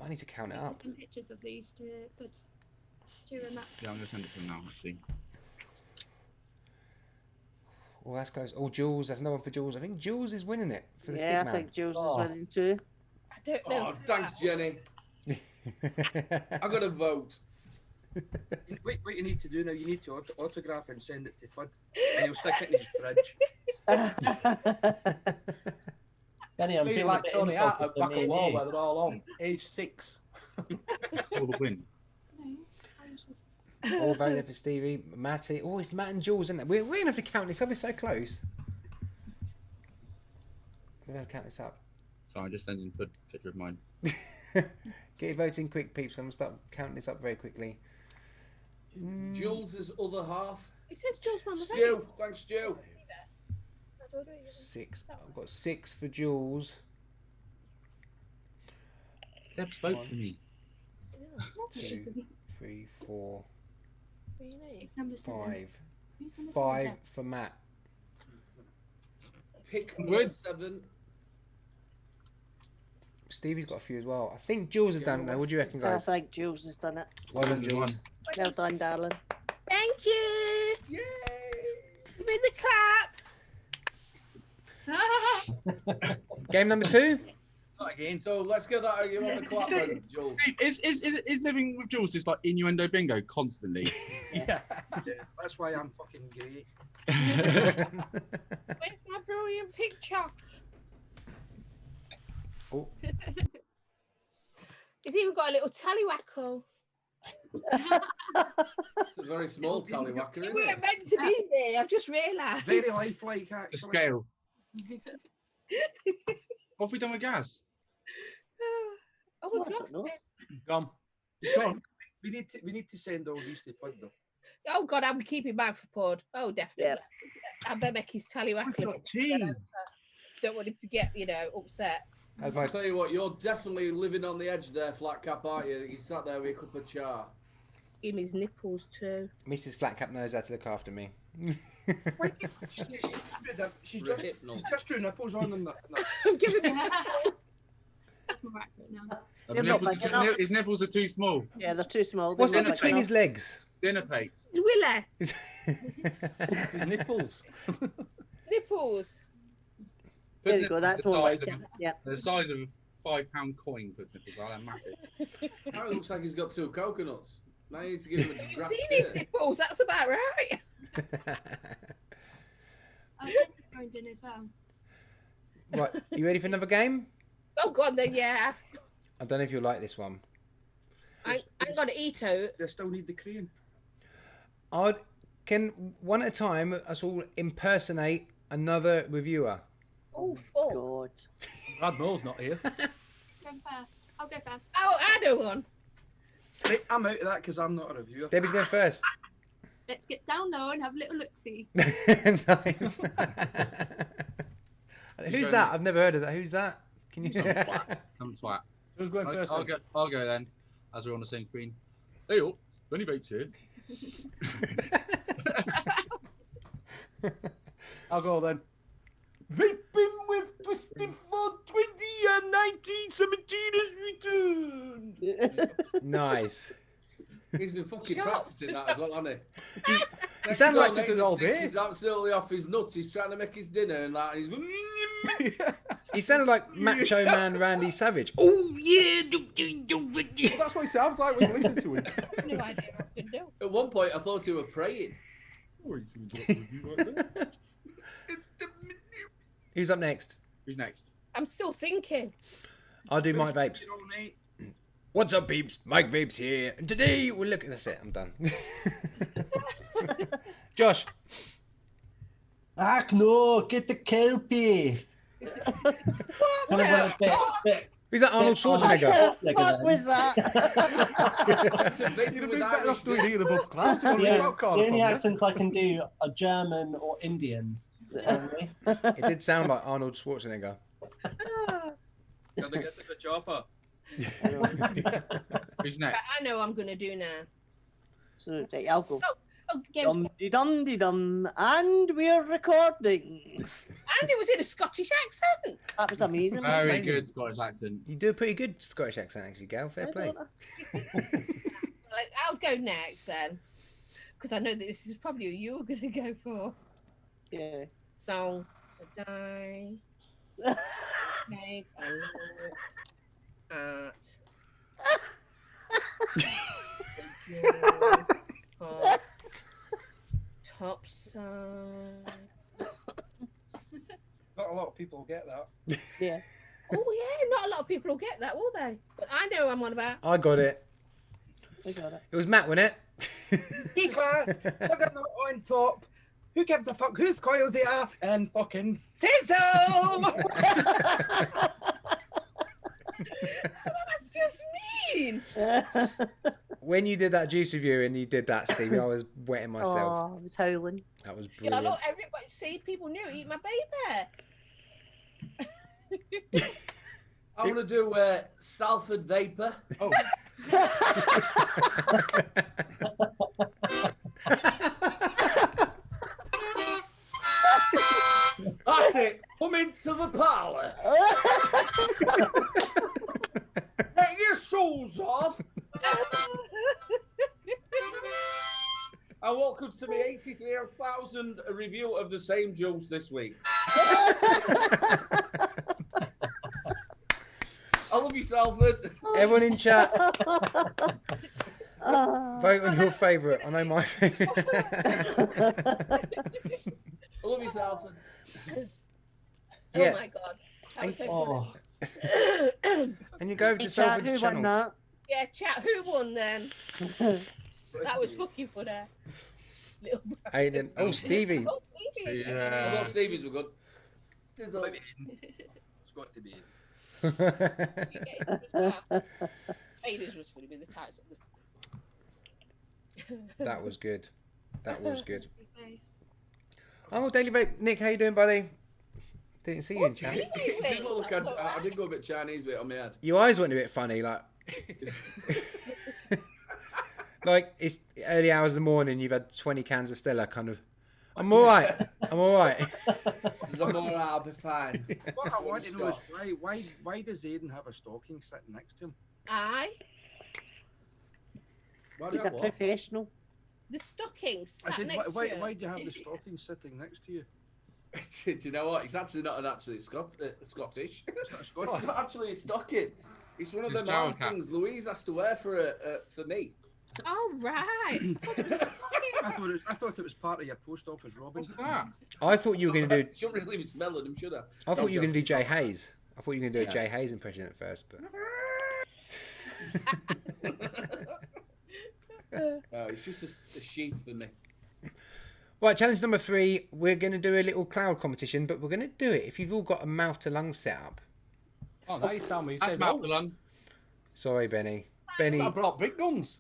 I need to count it up. Some pictures of these to put during that. Yeah, I'm going to send it to him now, actually. Oh, that's close. Oh, Jules. That's another one for Jules. I think Jules is winning it for the Yeah, stick I man. think Jules is winning too. I don't know. Oh, thanks, Jenny. I got a vote. What you need to do now, you need to autograph and send it to Pud. And he'll stick it in his fridge. Benny, I'm Feeling feeling like a bit Tony Hart insulted at for back me of and wall you. where they're all on. Age 6. For the win. All voted for Stevie. Matty. Oh, it's Matt and Jules, isn't it? We're going to have to count this up. It's so close. We're going to count this up. Sorry, I just sent in a picture of mine. Get your votes in quick, peeps. I'm going to start counting this up very quickly. Jules' other half. It says Jules won the Stu. Thanks, Stu. 6. I've got 6 for Jules. Deb spoke to me. 2, 3, 4, Number 5. Who's number 5 7? for Matt. Pick number 7. Stevie's got a few as well. I think Jules has done it now. What do you reckon, guys? I think Jules has done it. Well done, Jules. Well done, darling. Thank you. Yay! Give me the clap. Game number 2. Not again. So let's get that you on the clap then, Jules. Is living with Jules just like innuendo bingo constantly? Yeah. That's why I'm fucking great. Where's my brilliant picture? Oh. He's even got a little tallywhackle. It's a very small tallywhacker, You isn't weren't it? meant to be there. I've just realised. Very lifelike, The actually. scale. What have we done with Gaz? Oh, we've lost him. Gone. He's gone. We need to send all these to Pud though. Oh God, I'm keeping back for Pud. Oh, definitely. I better make his tallywhackle. Don't want him to get, upset. I'll tell you what, you're definitely living on the edge there, Flatcap, aren't you? You sat there with a cup of char. Give him his nipples too. Mrs. Flatcap knows how to look after me. She's just drew nipples on them. I'm giving him That's more accurate now. His nipples are too small. Yeah, they're too small. What's They're that not between big his legs? Dinner plates. Willie. His nipples. Nipples. There you go, that's more like it. Yeah. The size of a £5 coin, Pud's nipples are. They're massive. Now it looks like he's got 2 coconuts. Now you need to give him a grass Seen his nipples, that's about right. I've phoned in as well. Right, you ready for another game? Oh, go on then, yeah. I don't know if you'll like this one. I ain't got to eat out. They still need the crane. Can one at a time us all impersonate another reviewer? Oh, fuck. God. Brad Moore's not here. Who's going first? I'll go first. Oh, I know one. Right, I'm out of that because I'm not a reviewer. Debbie's going first. Let's get down now and have a little look-see. Nice. Who's that? I've never heard of that. Who's that? Can you? Some twat. Some twat. Who's going first? I'll go then, as we're on the same screen. Hey up, Benny Vapes here. I'll go then. Vaping with Twisted 420 and 1917 is returned. Nice. He's been fucking Shut practicing that as well, hasn't You he? sound like you did all day. He's absolutely off his nuts. He's trying to make his dinner and that. He's he sounded like Macho Man Randy Savage. Oh yeah. Well, that's what he sounds like when you listen to him. No idea what I can do. At one point, I thought he were praying. Who's up next? Who's next? I'm still thinking. I'll do Mike Vapes. What's up, peeps? Mike Vapes here. And today we'll look at that's it. I'm done. Josh. Ah, no, get the Kelpie. Who's that? Arnold Schwarzenegger. What was that? You'd have been better off doing Ian above clouds. The only accents I can do are German or Indian. It did sound like Arnold Schwarzenegger. Can they get to the chopper? Who's next? I know what I'm going to do now. So, right, I'll go. Oh, games. Dum-de-dum-de-dum, and we're recording. And it was in a Scottish accent. That was amazing. Very good Scottish accent. You do a pretty good Scottish accent, actually, Gal. Fair play. Like, I'll go next then. Because I know that this is probably what you're going to go for. Yeah. So, die. Take a look at your top side. Not a lot of people get that. Yeah. Oh yeah, not a lot of people will get that, will they? But I know what I'm on about. I got it. I got it. It was Matt, wasn't it? E-class, juggernaut on top. Who gives a fuck whose coils they are? And fucking sizzle! That's just mean. When you did that juice review and you did that, Stevie, I was wetting myself. Oh, I was howling. That was Yeah, brilliant. look, everybody, see, people knew eat my baby. I'm going to do Salford Vaper. Oh. That's it. Come into the parlour. Take your shoes off. And welcome to the 83,000 review of the same juice this week. I love you, Salford. Everyone in chat, vote on your favourite. I know my favourite. I love you, Salford. Yeah. Oh my god. That was so funny. And you go over to Hey, chat, Salford's who channel. won that? Yeah, chat, who won then? That was fucking funny. Little Aiden. Oh, Stevie. Oh, Stevie. I thought Stevie's were good. Sizzle. It's got to be. Aiden's was funny with the tights of the... That was good. That was good. Oh, Daily Vape. Nick, how you doing, buddy? Didn't see you in chat. I did go a bit Chinese bit on my head. Your eyes went a bit funny, like... like, it's early hours of the morning, you've had 20 cans of Stella, kind of... I'm all right. I'm all right. I'm all right. I'll be fine. What I want to know is why does Aiden have a stocking sitting next to him? Aye. He's a professional. The stockings I sat said, next why to you. do you have the stocking sitting next to you? Do you know what? It's actually not actually Scottish. It's not Scottish. It's not actually a stocking. It's one of It's them shower hard cap. things Louise has to wear for me. Oh, right. I thought it was part of your post office robbing. What's that? I thought you were going to do... Shouldn't really be smelling them, should I? I thought you were going to do Jay Hayes. I thought you were going to do a Jay Hayes impression at first, but... It's just a sheath for me. Right, challenge number 3. We're going to do a little cloud competition, but we're going to do it if you've all got a mouth to lung setup. Oh, now you tell me. You That's said mouth no. to lung. Sorry, Benny. I Benny. brought big guns.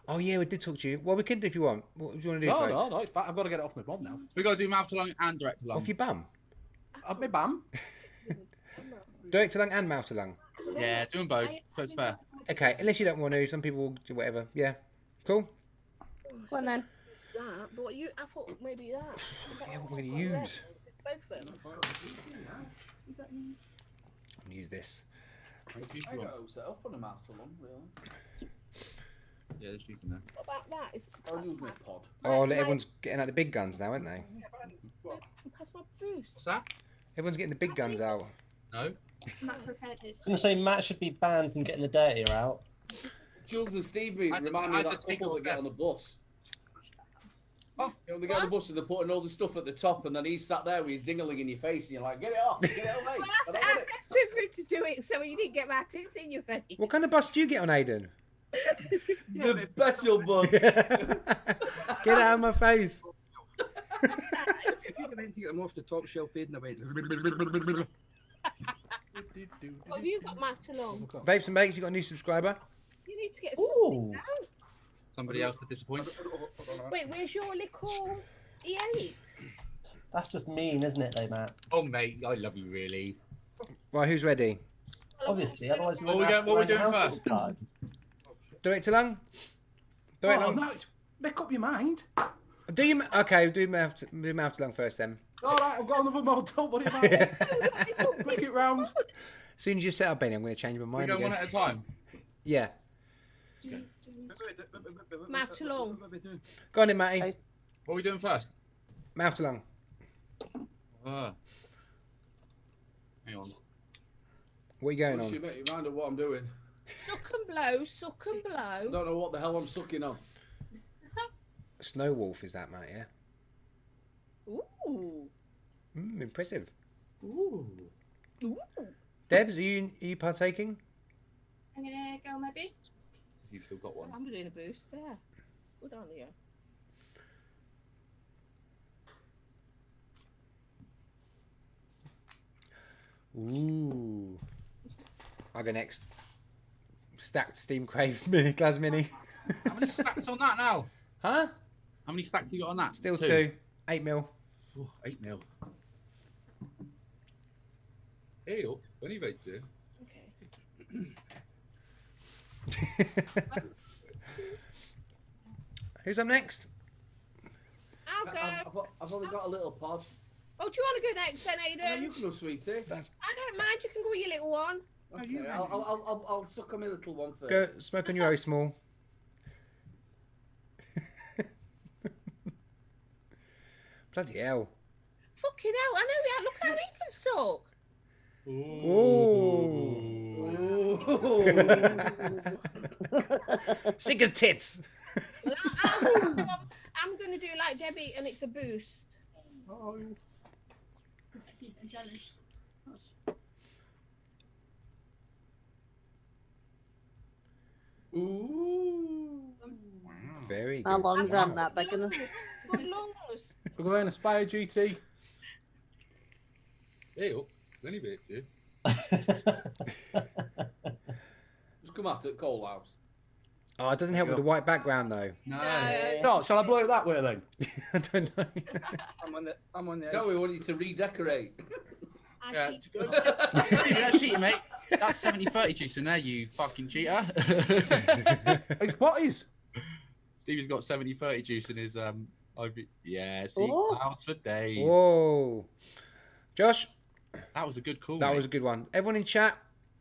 Oh yeah, we did talk to you. Well, we can do if you want. What do you want to do? No, folks? no, it's fine. I've got to get it off my bum now. We got to do mouth to lung and direct to lung. Off your bum. Off my bum. Direct to lung and mouth to lung. Yeah, do them both, so it's fair. Okay, unless you don't want to. Some people will do whatever. Yeah. Cool. Go on then. That, but what you, I thought maybe that. Yeah, what we're going to use. Both of them. I'm going to use this. I got it set up on a mouth to lung, really. Yeah, there's juice in there. What about that? Is I'll use my pod. Oh, look, everyone's getting out the big guns now, aren't they? Pass my boost. What's that? Everyone's getting the big guns out. No. Matt prepared his. I was going to say Matt should be banned from getting the dirtier out. Jules and Steve remind me of that couple that get on the bus. Oh, you know, they get on the bus and they're putting all the stuff at the top, and then he's sat there with his dingling in your face, and you're like, get it off, get it away. Well, that's too rude to do it, so you didn't get my tits in your face. What kind of bus do you get on, Aiden? The special bus. Get out of my face. If you meant to get them off the top shelf fading away. What have you got, Master Long? Vapes and Bakes, you got a new subscriber? You need to get Ooh. something down. Somebody else to disappoint. Wait, where's your little E8? That's just mean, isn't it, though, Matt? Oh, mate, I love you, really. Right, who's ready? Obviously, otherwise What are we doing first? Direct to lung? Direct Oh, lung? no, make up your mind. Do you... Okay, do mouth to lung first then. All right, I've got another mod. Don't worry about it. Flick it round. As soon as you set up, Benny, I'm going to change my We mind go again. one at a time. Yeah. Mouth to lung. Go on then, Matty. What are we doing first? Mouth to lung. Hang on. What are you going Once on? you make your mind of what I'm doing. Suck and blow, suck and blow. I don't know what the hell I'm sucking on. Snow Wolf is that, Matt, yeah? Ooh. Impressive. Ooh. Ooh. Debs, are you partaking? I'm gonna go on my boost. You've still got one. I'm doing a boost there. Good on you. Ooh. I'll go next. Stacked Steam Crave Mini Glass Mini. How many stacks on that now? Huh? How many stacks you got on that? Still two. 8 mil. Oh, 8 mil. Hey, up. When you vape too. Okay. Who's up next? I'll go. I've only got a little pod. Oh, do you want to go next then, No, Aiden? you can go, sweetie. I don't mind. You can go with your little one. Okay, I'll suck on my little one first. Go smoke on your O small. Bloody hell. Fucking hell! I know. Yeah, look how he can talk. Ooh. Sick as tits. Well, I'm going to do like Debbie, and it's a boost. Oh. I'm jealous. Ooh. Very My good. lungs aren't that big enough. Good lungs. We're going to Aspire GT. Hey, up. When you vape too. Just come out at Coal House. Oh, it doesn't help with the white background though. No, shall I blow it that way then? I don't know. I'm on the. No, we want you to redecorate. Yeah. That's cheating, mate. That's 70-30 juice in there, you fucking cheater. It's what is? Stevie's got 70-30 juice in his yeah, see, Oh. clouds for days. Whoa. Josh? That was a good call. That mate. was a good one. Everyone in chat,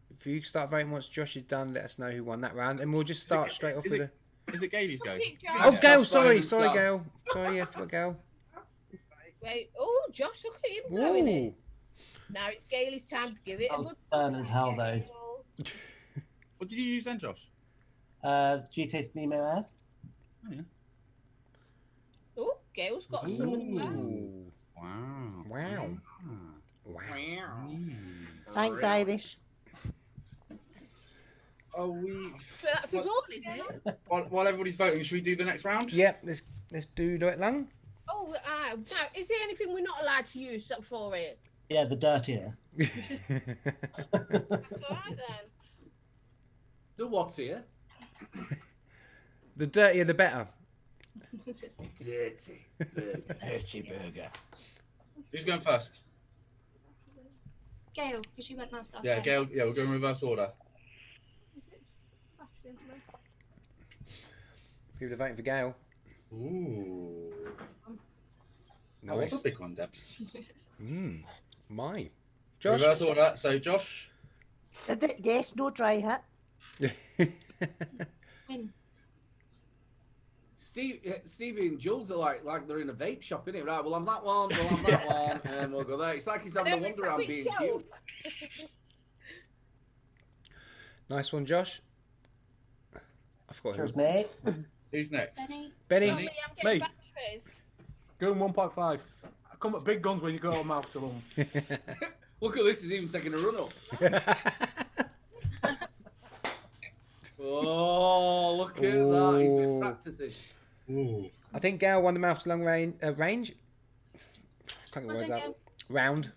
if you start voting once Josh is done, let us know who won that round, and we'll just start straight off with a. Is it Gailey's go? Oh, Gail! Josh Sorry, Ryan sorry, start. Gail. Sorry, yeah, forgot Gail. Wait. Oh, Josh, look at him blowing it. Ooh. Now it's Gailey's time to give it That a was good. burn as hell, though. What did you use then, Josh? GT's Mimo Air. Oh, yeah. Oh, Gail's got some as well. Ooh. Wow. Wow. Wow. Thanks, Irish. Are we? But that's us all, isn't it? While everybody's voting, should we do the next round? Yep, let's do it long. Oh, now, is there anything we're not allowed to use for it? Yeah, the dirtier. That's all right then. The what's here? The dirtier, the better. Dirty burger. Dirty burger. Who's going first? Gail, because she went last. Yeah, Gail. Yeah, we'll go in reverse order. People are voting for Gail. Ooh. Nice. Oh, that's a big one, Debs. My. Josh? Reverse order. So, Josh. Yes, no dry hit. Stevie and Jules are like they're in a vape shop, innit? Right, we'll have that one, we'll have that one, and we'll go there. It's like he's having a wander around being cute. Nice one, Josh. I forgot Cheers, who. mate. Who's next? Benny. Me. Me. Going 1.5. I come at big guns when you go mouth to them. Look at this, he's even taking a run up. Oh, look at that. He's been practicing. Ooh. I think Gail won the mouth to long range. Can't get words out. Round.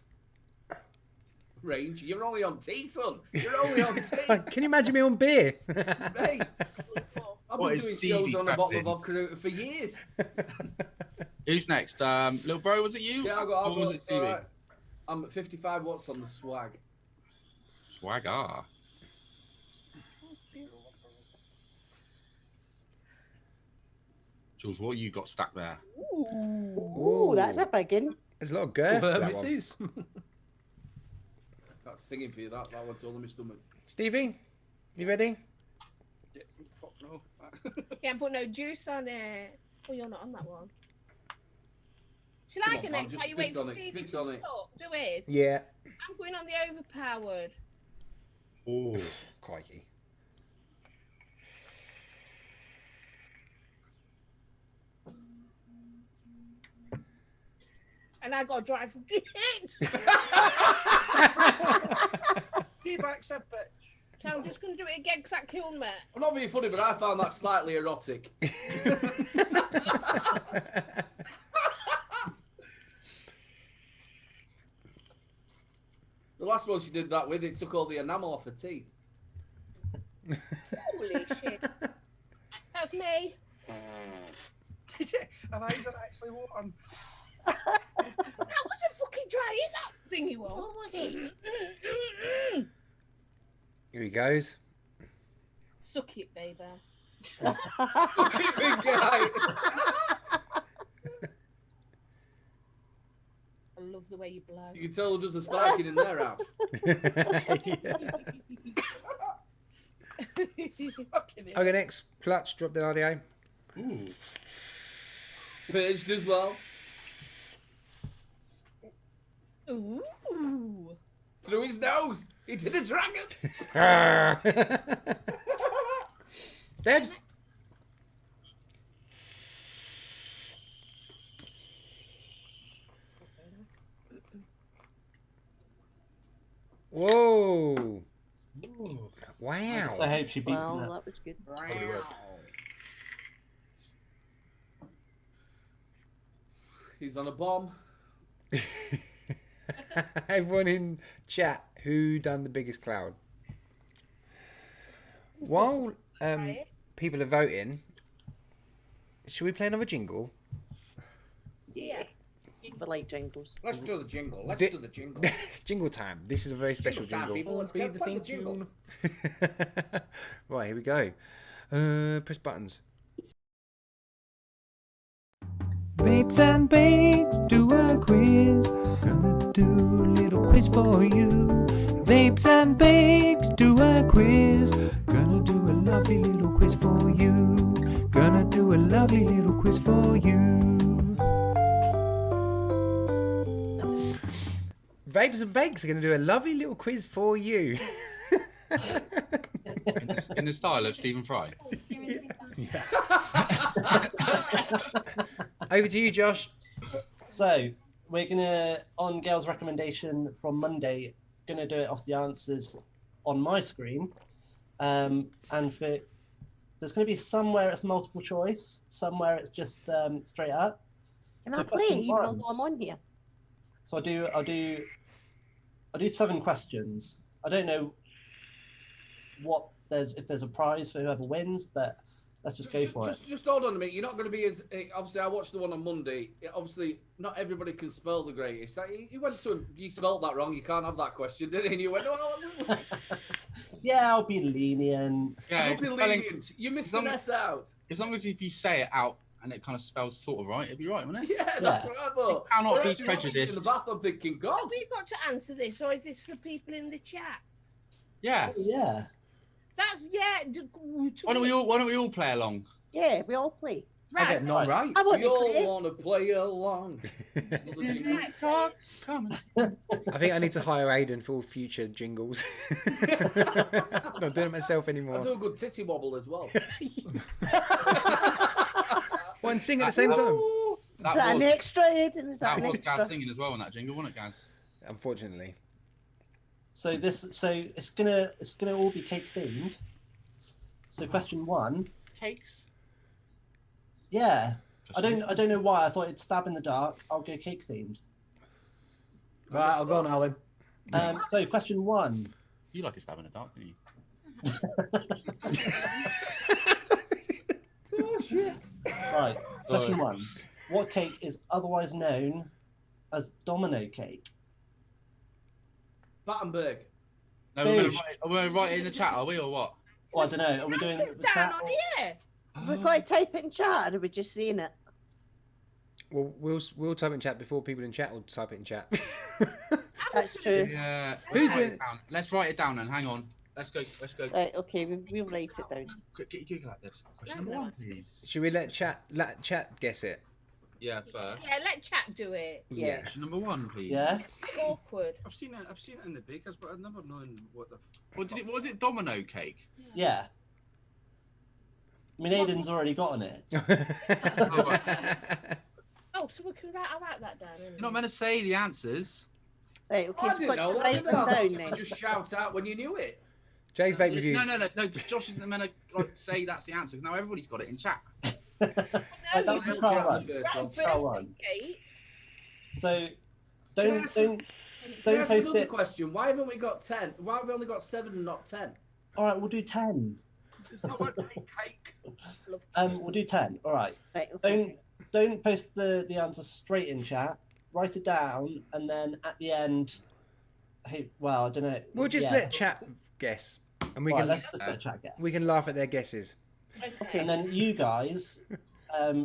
Range? You're only on tea, son. You're only on tea. Can you imagine me on beer? Hey, I've been doing shows on a bottle of vodka for years. Who's next? Little bro, was it you? Yeah, or was it Stevie? Right. I'm at 55 watts on the swag. Swagger. Jules, what you got stacked there? Ooh, that's a big one. There's a lot of girth to that one. That's singing for you. That one's all in my stomach. Stevie, you ready? Yeah, fuck no. Can't put no juice on it. Oh, you're not on that one. Shall I Come go on, next? just While you spit wait on for it, Stevie spit to on it. stop? Do it. Yeah. I'm going on the overpowered. Oh, crikey. And I got to drive from it. Keep accept bitch. So I'm just going to do it again because that killed me. I'm not being funny, but I found that slightly erotic. The last one she did that with, it took all the enamel off her teeth. Holy shit. That's me. And I didn't actually want. That wasn't fucking dry, that thingy one. What was it? Here he goes. Suck it, baby. Look at big guy. I love the way you blow. You can tell who does the spiking in their house. Okay, next. Clutch, drop the audio. Ooh. Purged as well. Ooh. Through his nose. He did a dragon. Debs. Whoa. Ooh. Wow. I hope she beats Wow, me. that was good. He's on a bomb. Everyone in chat, who done the biggest cloud? While people are voting, should we play another jingle? Yeah. We like jingles. Let's do the jingle. Let's Di- do the jingle. Jingle time. This is a very special Jingle time, jingle. people. Let's Be go the play the theme jingle. tune. Right, here we go. Press buttons. Vapes and bakes, do a quiz. Gonna do a little quiz for you. Vapes and bakes, do a quiz. Gonna do a lovely little quiz for you. Gonna do a lovely little quiz for you. Vapes and bakes are gonna do a lovely little quiz for you. In the style of Stephen Fry. Yeah. Over to you, Josh. So we're gonna, on Gail's recommendation from Monday, gonna do it off the answers on my screen. And for there's going to be somewhere it's multiple choice, somewhere it's just straight up. Can So I play question even one. though I'm on here? So I'll do 7 questions. I don't know if there's a prize for whoever wins, but let's just go for it. Just hold on a minute. You're not going to be as obviously. I watched the one on Monday. Obviously, not everybody can spell the greatest. You went to him. You spelled that wrong. You can't have that question, did he? And you went, oh, Yeah, I'll be lenient. Yeah, I'll be spelling- lenient. You missed as long an S out. As long as if you say it out and it kind of spells sort of right, it'd be right, wouldn't it? Yeah, that's what I thought. You cannot We're be actually watching it in prejudiced. the bath. I'm thinking, God. Have we got to answer this, or is this for people in the chat? Yeah. Yeah. That's Why don't we all play along? Yeah, we all play. I get none right. I want We to all play. want to play along. I think I need to hire Aidan for all future jingles. Not doing it myself anymore. I do a good titty wobble as well. One sing at the same time. Is that an extra, Aidan? Is that That an was extra? Gaz singing as well in that jingle, wasn't it, Gaz? Unfortunately. So it's gonna all be cake themed. So question 1. Cakes. Yeah. I don't know why. I thought it'd stab in the dark. I'll go cake themed. Right, I'll go on, Alan. So question 1. You like a stab in the dark, don't you? Oh shit! Right. Question 1. What cake is otherwise known as domino cake? Battenberg. No, we're gonna write it in the chat, are we, or what? Well, I don't know. Are we doing the Down chat? on here. We've got to type it in chat, or are we just seeing it? Well, we'll type it in chat before people in chat will type it in chat. That's true. Yeah. Who's Let's write doing- it down. Let's write it down then. Hang on. Let's go. Right, okay, we'll write it down. Get your Google out there. Question number 1, please. Should we let chat guess it? Yeah, first. Yeah, let chat do it. Yeah. Question number 1, please. Yeah. Awkward. I've seen it in the bakers, but I've never known what the. What was it? Domino cake. Yeah. I mean, Aidan's already gotten it. Oh, so we can write that down. You're not meant to say the answers. Right, okay, I so didn't know. I write didn't them know. down You then. just shout out when you knew it. Jay's vape reviews. No. Josh isn't meant to say that's the answer because now everybody's got it in chat. Right, that was you trial can't one. do first one. Trial one. Cake. So Can I don't ask don't Can I don't ask post another it. question? Why haven't we got 10? Why have we only got 7 and not 10? All right, we'll do 10. Cake. We'll do 10. All right. Right, okay. Don't post the answer straight in chat. Write it down, and then at the end, hey, well, I don't know. We'll just yeah. let chat guess, and we Right, can let's just let chat guess. we can laugh at their guesses. Okay. And then you guys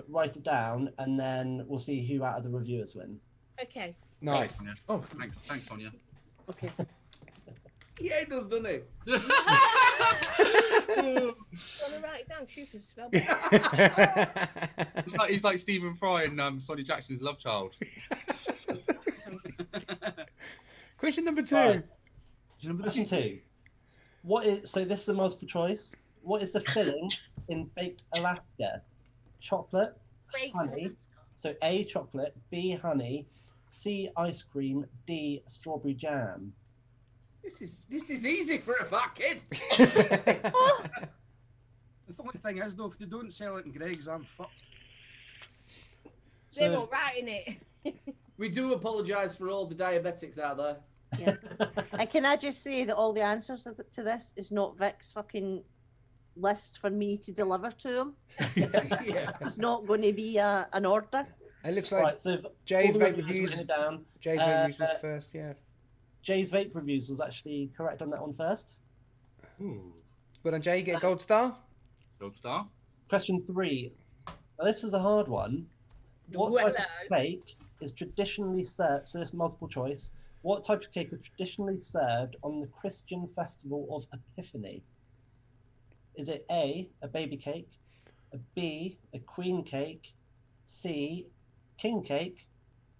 write it down, and then we'll see who out of the reviewers win. Okay. Nice. Yeah. Oh, thanks, Sonia. Okay. Yeah, it does, doesn't it? Want to write it down? Stupid spell. He's like Stephen Fry and Sonny Jackson's Love Child. Question number 2. Right. Question 2. So this is a multiple choice. What is the filling in baked Alaska? Chocolate, Baked. honey. So A, chocolate, B, honey, C, ice cream, D, strawberry jam. This is easy for a fat kid. The only thing is, though, if they don't sell it in Greg's, I'm fucked. They're So- all writing it. We do apologise for all the diabetics out there. Yeah. And can I just say that all the answers to this is not Vic's fucking list for me to deliver to him. Yeah. It's not going to be an order. It looks like Right, so Jay's all the vape reviewers reviews. written it down. Jay's vape reviews was first. Yeah. Jay's vape reviews was actually correct on that one first. Ooh. Well done, Jay. You get a gold star. Gold star. Question 3. Now, this is a hard one. What Well, type of cake is traditionally served? So this is multiple choice. What type of cake is traditionally served on the Christian festival of Epiphany? Is it A, a baby cake, a B, a queen cake, C, king cake,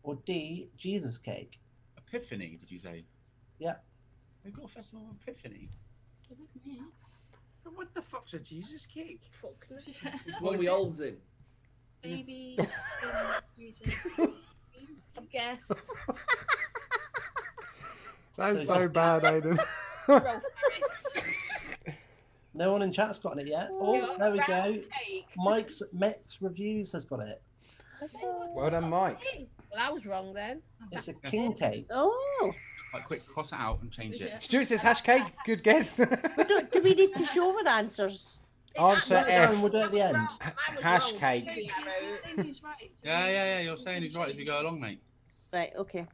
or D, Jesus cake? Epiphany, did you say? Yeah. They've got a festival of Epiphany. What the fuck's a Jesus cake? Fuck. It's one we holds in. Baby. I've guessed. That's So- so bad, Aidan. Roll. No one in chat's gotten it yet. Oh, there we go. Mike's Reviews has got it. Well done, Mike. Well, I was wrong then. It's a king cake. Oh. Like, quick, cross it out and change it. Stuart says hash cake. Good guess. But do we need to show our answers? Answer Write it down, F. we'll do it at the end. Hash cake. Yeah. You're saying who's right as we go along, mate. Right, okay.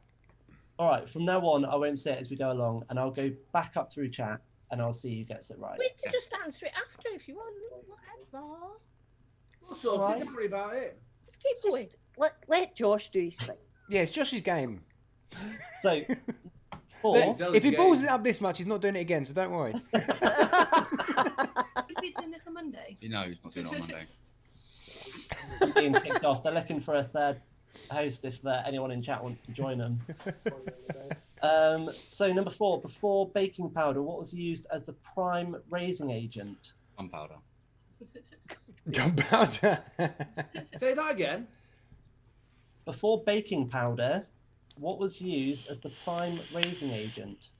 All right, from now on, I won't say it as we go along, and I'll go back up through chat, and I'll see who gets it right. We can just answer it after if you want. Whatever. Well, so Right. don't worry about it. Let's keep going. Let Josh do his thing. Yeah, it's Josh's game. So, Look, if he balls it up this much, he's not doing it again, so don't worry. Is he doing this on Monday? No, he's not doing it on Monday. Being kicked off. They're looking for a third host if anyone in chat wants to join them. So number 4, before baking powder, what was used as the prime raising agent? Gunpowder. Gunpowder. Say that again. Before baking powder, what was used as the prime raising agent?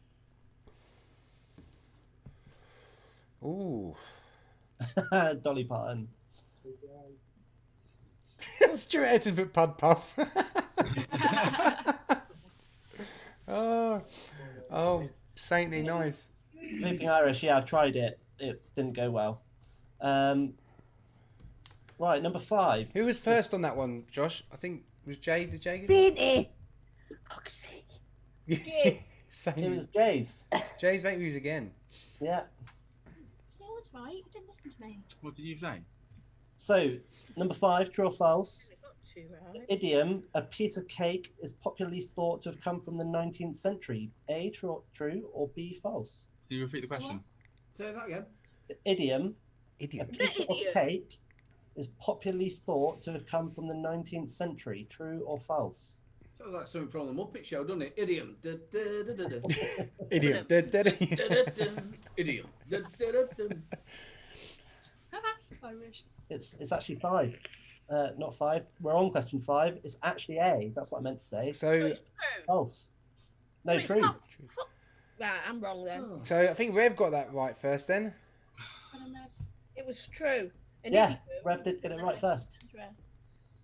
Ooh. Dolly Parton. Stuart Edson put Pud Puff. oh, saintly nice. Vaping Irish, yeah, I've tried it. It didn't go well. Right, number 5. Who was first on that one, Josh? I think it was Jay. Did Jay get it? Sainty. Fuck's sake. It was Jay's. Jay's Vape Reviews again. Yeah. I was right. You didn't listen to me. What did you say? So, number 5, true or false? Too The right. idiom, a piece of cake, is popularly thought to have come from the 19th century. A, true or B, false? Can you repeat the question? Say that again. The idiom, a Idiot. piece of cake, is popularly thought to have come from the 19th century. True or false? Sounds like something from the Muppet Show, doesn't it? Idiom. Idiot. Idiom. Irish. It's actually 5. Not 5. We're on question 5. It's actually A. That's what I meant to say. So, False. No, It's true. not. Right, I'm wrong then. so I think Rev got that right first then. It was true. An Yeah, idiom. Rev did get it right first.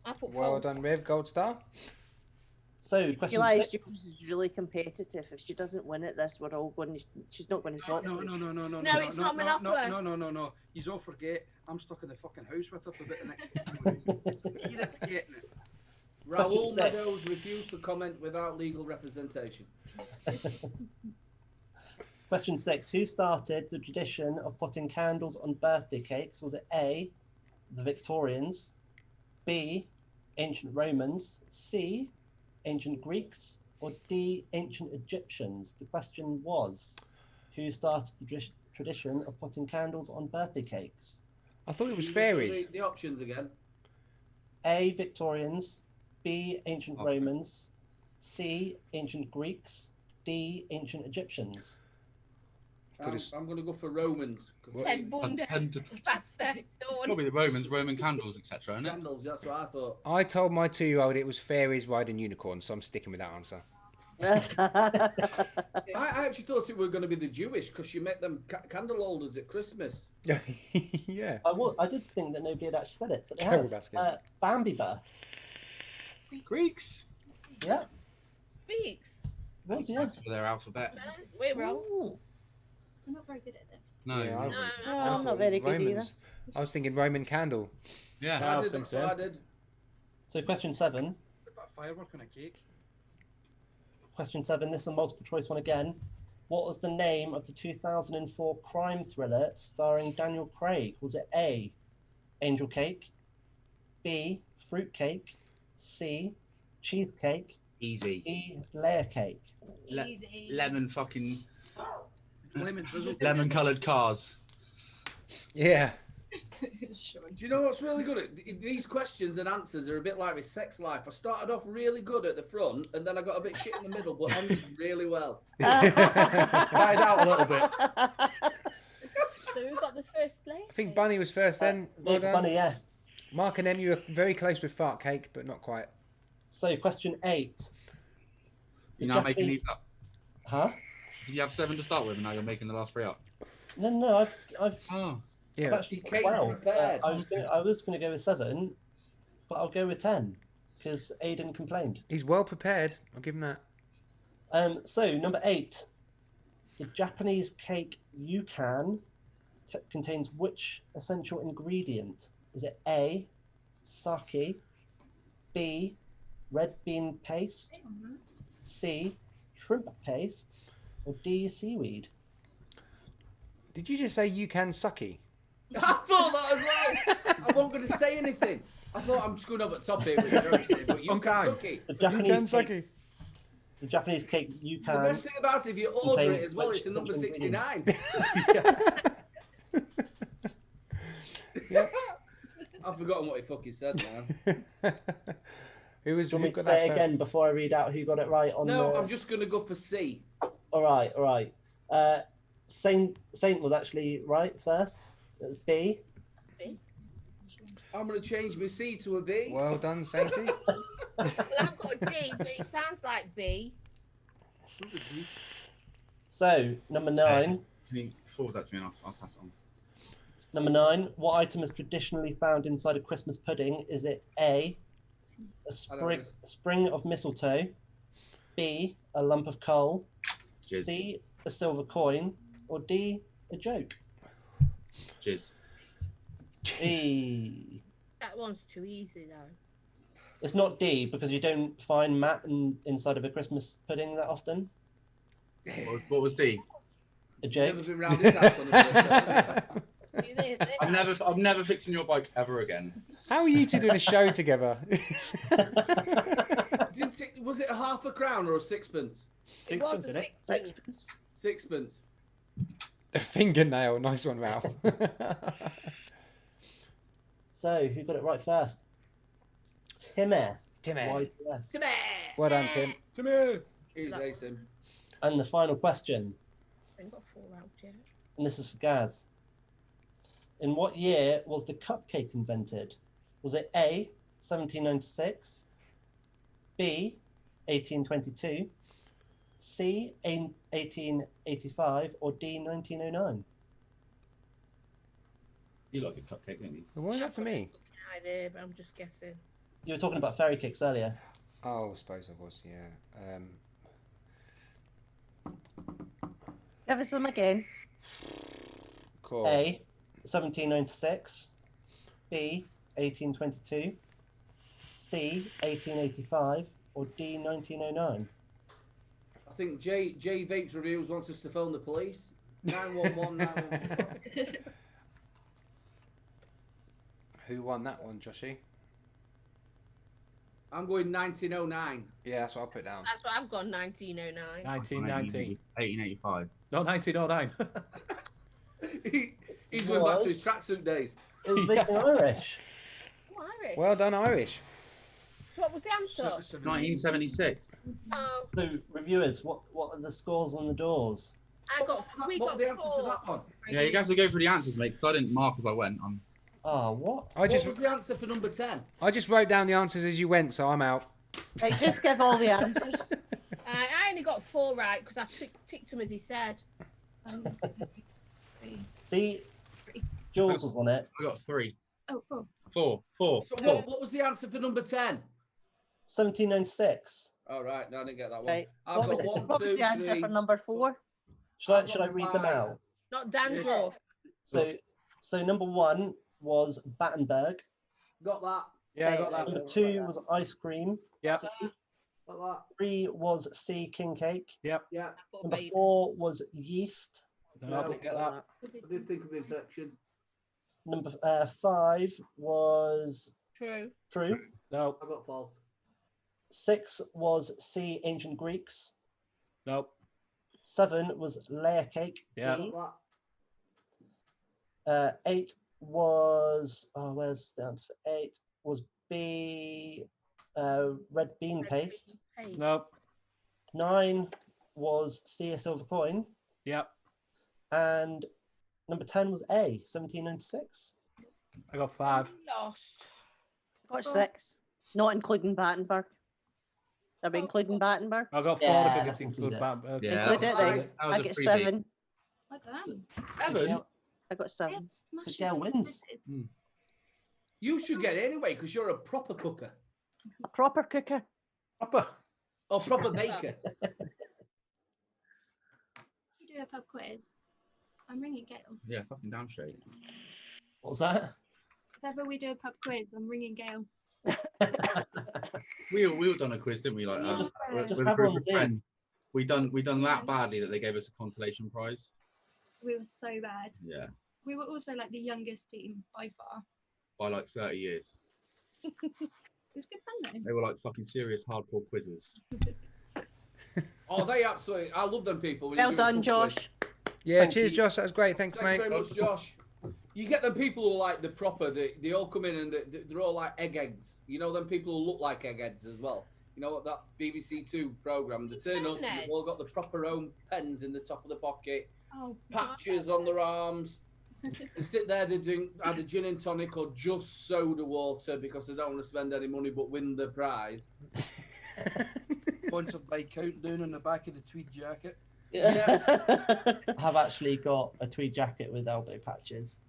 I put Well false. done, Rev. Gold star. So, question Eli's 6. Jules is really competitive. If she doesn't win it, this we're all going. She's not going to talk. No, it's not Monopoly. No. You all forget. I'm stuck in the fucking house with her for about the next 2 weeks. You're getting it. Question Raoul 6. Meadows refused to comment without legal representation. Question 6. Who started the tradition of putting candles on birthday cakes? Was it A, the Victorians, B, ancient Romans, C, ancient Greeks, or D, ancient Egyptians? The question was, who started the tradition of putting candles on birthday cakes? I thought it was Can you fairies. do the options again. A, Victorians, B, ancient Romans, C, ancient Greeks, D, ancient Egyptians. I'm going to go for Romans. Ted Bundy. Bastard. Probably the Romans, Roman candles, etc. Isn't it? Candles, that's what I thought. I told my 2-year-old it was fairies riding unicorns, so I'm sticking with that answer. I actually thought it were going to be the Jewish because you make them candle holders at Christmas. Yeah. I did think that nobody had actually said it, but they Carol have. basket. Bambi births. Greeks. Yeah, Greeks. was, yeah. For their alphabet. We're wrong. I'm not very good at this. No. Yeah, No, I'm not very good either. I was thinking Roman candle. Yeah. I did, that's what I did. So question 7. Firework on a cake. Question 7. This is a multiple choice one again. What was the name of the 2004 crime thriller starring Daniel Craig? Was it A, Angel Cake, B, Fruit Cake, C, Cheesecake, Easy. D, Layer Cake? Lemon fucking. Lemon drizzle. Lemon coloured cars. Yeah. Do you know what's really good? These questions and answers are a bit like my sex life. I started off really good at the front, and then I got a bit shit in the middle, but ended really well. Died out a little bit. So we've got the first lady. I think Bunny was first then. Well done. Bunny, yeah. Mark and Em, you were very close with fart cake, but not quite. So question 8. You're now making these up. Huh? Did you have 7 to start with, and now you're making the last 3 up? No, I've Yeah. actually He got came 12. prepared. I was gonna go with 7, but I'll go with 10 because Aidan complained. He's well prepared. I'll give him that. So number 8, the Japanese cake yukan contains which essential ingredient? Is it A, sake, B, red bean paste, C, shrimp paste, or D, seaweed? Did you just say you can sucky? I thought that as well. I wasn't going to say anything. I thought I'm just going over the top here with jokes here, but you can sucky. The Japanese cake yukan. The best thing about it, if you order it as well, it's a number 69. I've forgotten what he fucking said now. Who was? Do you want me who to got say that it again before I read out who got it right on No, the... I'm just going to go for C. All right. Saint was actually right first. It was B. I'm going to change my C to a B. Well done, Sainty. Well, I've got a D, but it sounds like B. So number 9. Can you forward that to me and I'll pass it on? Number 9. What item is traditionally found inside a Christmas pudding? Is it A, a sprig of mistletoe, B, a lump of coal, Jizz. C, a silver coin, or D, a joke? Jizz. E. That one's too easy, though. It's not D because you don't find mat inside of a Christmas pudding that often. What was D? A joke. Never been round this house on a I'm never fixing your bike ever again. How are you two doing a show together? Was it a half a crown or a sixpence? It was a sixpence. Sixpence. A fingernail. Nice one, Ralph. So, who got it right first? Timmy. Timmy. YTS. Well done, Tim. Timmy. He's acing. And the final question, I haven't got 4 out yet. and this is for Gaz. In what year was the cupcake invented? Was it A, 1796, B, 1822, C, 1885, or D, 1909? You like a cupcake, don't you? Why is that for me? Idea, but I'm just guessing. You were talking about fairy cakes earlier. Oh, I suppose I was, yeah. Give us them again. Cool. A, 1796, B, 1822, C, 1885, or D, 1909? I think J Vapes Reviews wants us to phone the police. 911, 911. Who won that one, Joshy? I'm going 1909. Yeah, that's what I'll put down. That's what I've got, 1909. 1919. 1885. Not 1909. He's going back to his tracksuit days. It was Vaping Irish. Oh, Irish. Well done, Irish. What was the answer? 1976. Oh, So, reviewers, what are the scores on the doors? we What got the answer to 4. that one? Yeah, you have to go through the answers, mate, because I didn't mark as I went. Ah, what? I just What was the answer for number 10? I just wrote down the answers as you went, so I'm out. Right, just give all the answers. I only got 4 right because I ticked him as he said. See, Jules was on it. I got 3. Oh, 4. 4. So what was the answer for number 10? 1796. All right, no, I didn't get that one. Right. I've What got was, 1, what was 2, the answer 3. for number 4? Should I read them out? Not dandruff. So number 1 was Battenberg. Got that. Yeah, I got that. Number 2 was ice cream. Yep. C. Got that. 3 was C, king cake. Yep. Yeah. Number 4 was yeast. No, I didn't get that. I did think of infection. Number 5 was True. true. No. I got false. 6 was C, ancient Greeks. Nope. 7 was layer cake. Yeah. B. Got that. 8 was where's the answer for 8? Was B, red bean paste. Nope. 9 was C, a silver coin. Yep. And number 10 was A, 1796. I got 5. Lost. Got 6. Not including Battenberg. Are we including Battenberg? I got 4 Yeah, if it let's gets included. include Yeah, Include it, right? that was I a get freebie. 7. Well done. 7? I got 7. So Gail wins. You should get it anyway because you're a proper cooker. A proper cooker. Proper. Oh, proper baker. You do a pub quiz. I'm ringing Gail. Yeah, fucking damn straight. What's that? If ever we do a pub quiz, I'm ringing Gail. We all done a quiz, didn't we? Like Just with a group of friends. We done that badly that they gave us a consolation prize. We were so bad. Yeah, We were also like the youngest team by far. by like 30 years. It was good fun though. They were like fucking serious hardcore quizzes. Oh, they absolutely. I love them people. when you Well do a done, pub Josh. quiz. Yeah, Thank cheers, you. Josh. That was great. Thanks, Thanks mate. very much, Josh. You get them people who are like the proper. They all come in and they're all like eggheads. You know them people who look like eggheads as well. You know what that BBC Two program? They turn up. They've all got the proper own pens in the top of the pocket. Oh, Patches on their arms. They sit there, they drink either gin and tonic or just soda water because they don't want to spend any money but win the prize. Sponsored by Countdown on the back of the tweed jacket. I have actually got a tweed jacket with elbow patches.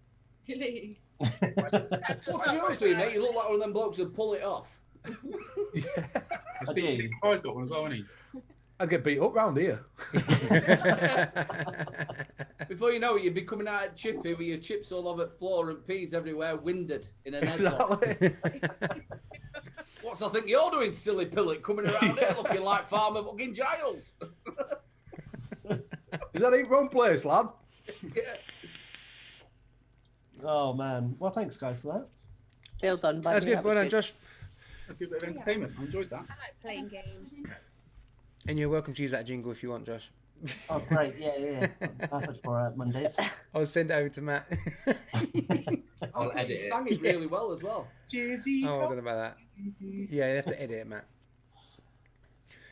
Really? What's that yours doing, mate? You look like one of them blokes that pull it off. I do. I've got one as well, hasn't he? I'd get beat up round here. Before you know it, you'd be coming out at Chippy with your chips all over the floor and peas everywhere, winded in an headlock. What's I think you're doing, silly pillock, coming around here looking like Farmer fucking Giles? Is that ain't wrong place, lad? Yeah. Oh man. Well, thanks guys for that. Well done, buddy. That's good. That Well was done, Josh. A good bit of entertainment. I enjoyed that. I like playing games. And you're welcome to use that jingle if you want, Josh. Oh great, yeah. Perfect for Mondays. I'll send it over to Matt. I'll edit it. You sang it really well as well. Jizzy. Oh, I don't know about that. Yeah, you have to edit it, Matt.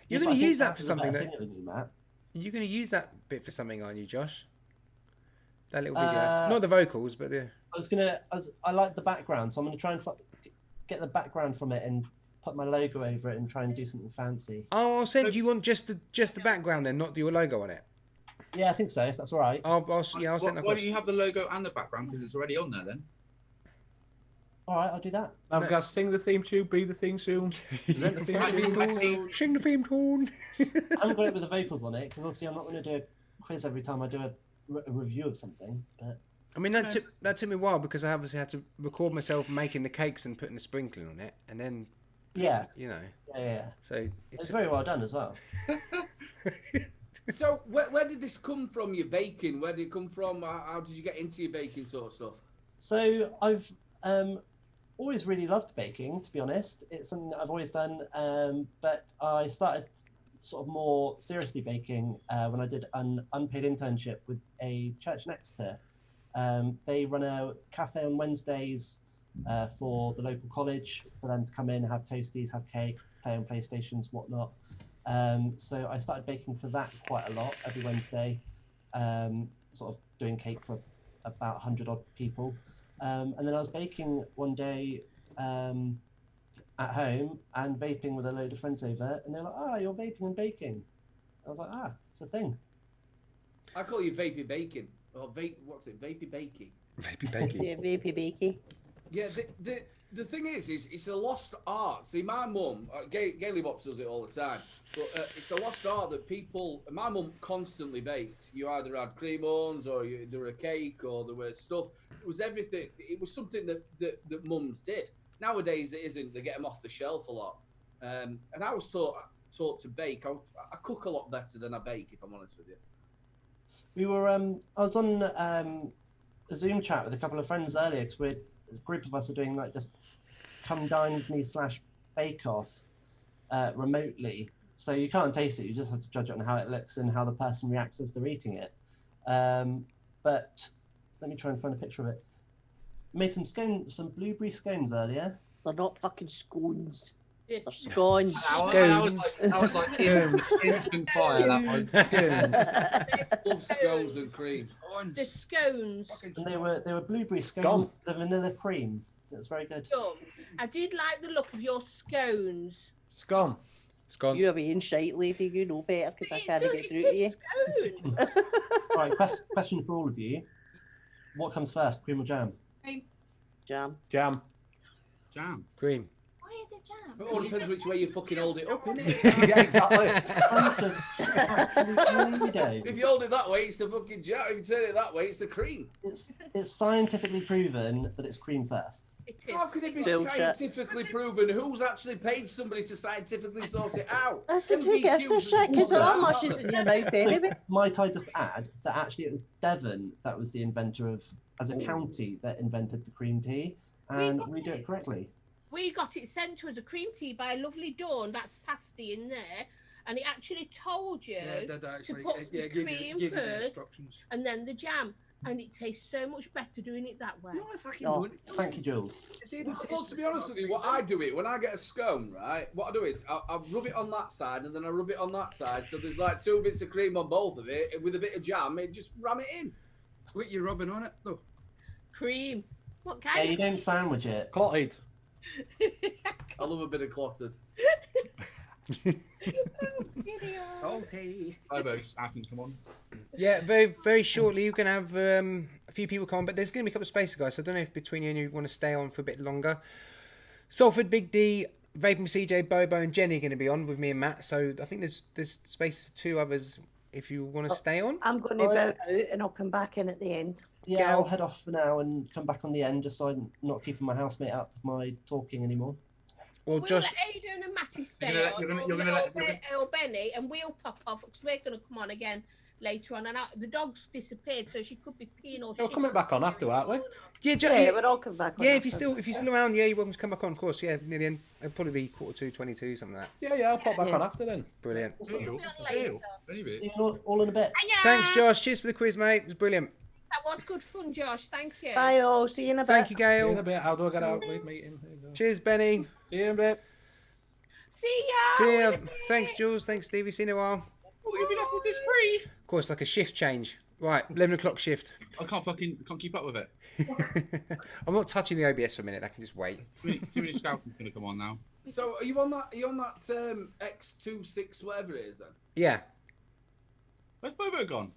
You're Yeah, going but to I use think that for Matt's a something, better though. singer than you, Matt. You're going to use that bit for something, aren't you, Josh? That little video. Not the vocals, but the... I like the background, so I'm gonna try and get the background from it and put my logo over it and try and do something fancy. Oh, I'll send you want just the background then, not your logo on it. Yeah, I think so. If that's all right. I'll send that. Why across. don't you have the logo and the background because it's already on there then? All right, I'll do that. I've got to sing the theme tune, be the theme tune, present the theme tune. Sing the theme tune. I haven't got it with the vocals on it because obviously I'm not going to do a quiz every time I do a review of something. But I mean, that took me a while because I obviously had to record myself making the cakes and putting the sprinkling on it, and then yeah, you know. Yeah. So it's very well done as well. So where did this come from, your baking? Where did it come from? How did you get into your baking sort of stuff? So I've always really loved baking, to be honest. It's something that I've always done, but I started sort of more seriously baking when I did an unpaid internship with a church next to. They run a cafe on Wednesdays for the local college for them to come in, have toasties, have cake, play on PlayStations, whatnot. So I started baking for that quite a lot every Wednesday, sort of doing cake for about 100 odd people. And then I was baking one day at home and vaping with a load of friends over, and they're like, you're vaping and baking. I was like, it's a thing. I call you vapey baking. Or what's it? Vapey baking. Vapey baking. Yeah, vapey bakey. Yeah, the thing is it's a lost art. See, my mum, Gailey Bops does it all the time, but it's a lost art that people. My mum constantly baked. You either had cream buns, or there were a cake, or there were stuff. It was everything. It was something that mums did. Nowadays it isn't. They get them off the shelf a lot. And I was taught to bake. I cook a lot better than I bake, if I'm honest with you. We were. I was on a Zoom chat with a couple of friends earlier because a group of us are doing like this come dine with me / bake off remotely. So you can't taste it. You just have to judge it on how it looks and how the person reacts as they're eating it. But let me try and find a picture of it. Made some scones, some blueberry scones earlier. They're not fucking scones. They're scones. I was like instant fire. That was Love scones and cream. The scones. And they were blueberry scones with vanilla cream. It was very good. I did like the look of your scones. Scone. You're being shite, lady. You know better because I can't get through to you. Right, question for all of you. What comes first, cream or jam? Cream. Jam. Jam. Jam. Cream. Why is it jam? It all depends which way you fucking hold it up, innit? Yeah, exactly. Absolutely, Dave. If you hold it that way, it's the fucking jam. If you turn it that way, it's the cream. It's scientifically proven that it's cream first. How can it be Bullshit. scientifically proven? Who's actually paid somebody to scientifically sort it out? I said, who gives a shit? Because how much is in your mouth anyway? Might I just add that actually it was Devon that was the inventor of, as a county, that invented the cream tea, and we do it correctly. We got it sent to us a cream tea by a lovely Dawn. That's pasty in there, and it actually told you Yeah, it did to actually. put the Give you cream the first instructions. and then the jam, and it tastes so much better doing it that way. No, I fucking Oh, don't. thank you, Jules. Well, to be honest with you, what I do it when I get a scone, right? What I do is I rub it on that side and then I rub it on that side. So there's like 2 bits of cream on both of it with a bit of jam. It just ram it in. What you rubbing on it though? Cream. What Yeah, kind? you don't sandwich it. Clotted. I love a bit of clotted. Okay. Hi, both. Asking, come on. Yeah, very, very shortly you're going to have a few people come on, but there's going to be a couple of spaces, guys, so I don't know if between you and you want to stay on for a bit longer. Salford, Big D, Vaping CJ, Bobo and Jenny are going to be on with me and Matt, so I think there's space for 2 others if you want to stay on. I'm going to bow out and I'll come back in at the end. Yeah, I'll head off for now and come back on the end, just so I'm not keeping my housemate up with my talking anymore. Well, We'll Josh, let Aidan and Matty stay You're on, gonna let- or Benny, and we'll pop off because we're going to come on again later on. And the dog's disappeared, so she could be peeing or You're shit. coming back on after, aren't we? yeah, Yeah, we'll all come back. yeah, if you're still around, yeah, you're welcome to come back on, of course. Yeah, near the end, it'll probably be 22, something like that. Yeah, I'll pop back on after then. Brilliant. See Anyway. you all in a bit. Thanks, Josh. Cheers for the quiz, mate. It was brilliant. That was good fun, Josh. Thank you. Bye all. See you in a bit. Thank you, See you in a Gail. bit. How do I get out? Leave meeting. There you go. Cheers, Benny. See you in a bit. See ya. See in ya. a bit. Thanks, Jules. Thanks, Stevie. See you in a while. Oh, you've been up with this free. Of course, like a shift change. Right, 11 o'clock shift. I can't keep up with it. I'm not touching the OBS for a minute. I can just wait. Too many scouts is going to come on now. So are you on that? X26 whatever it is then? Yeah. Where's Bobo gone?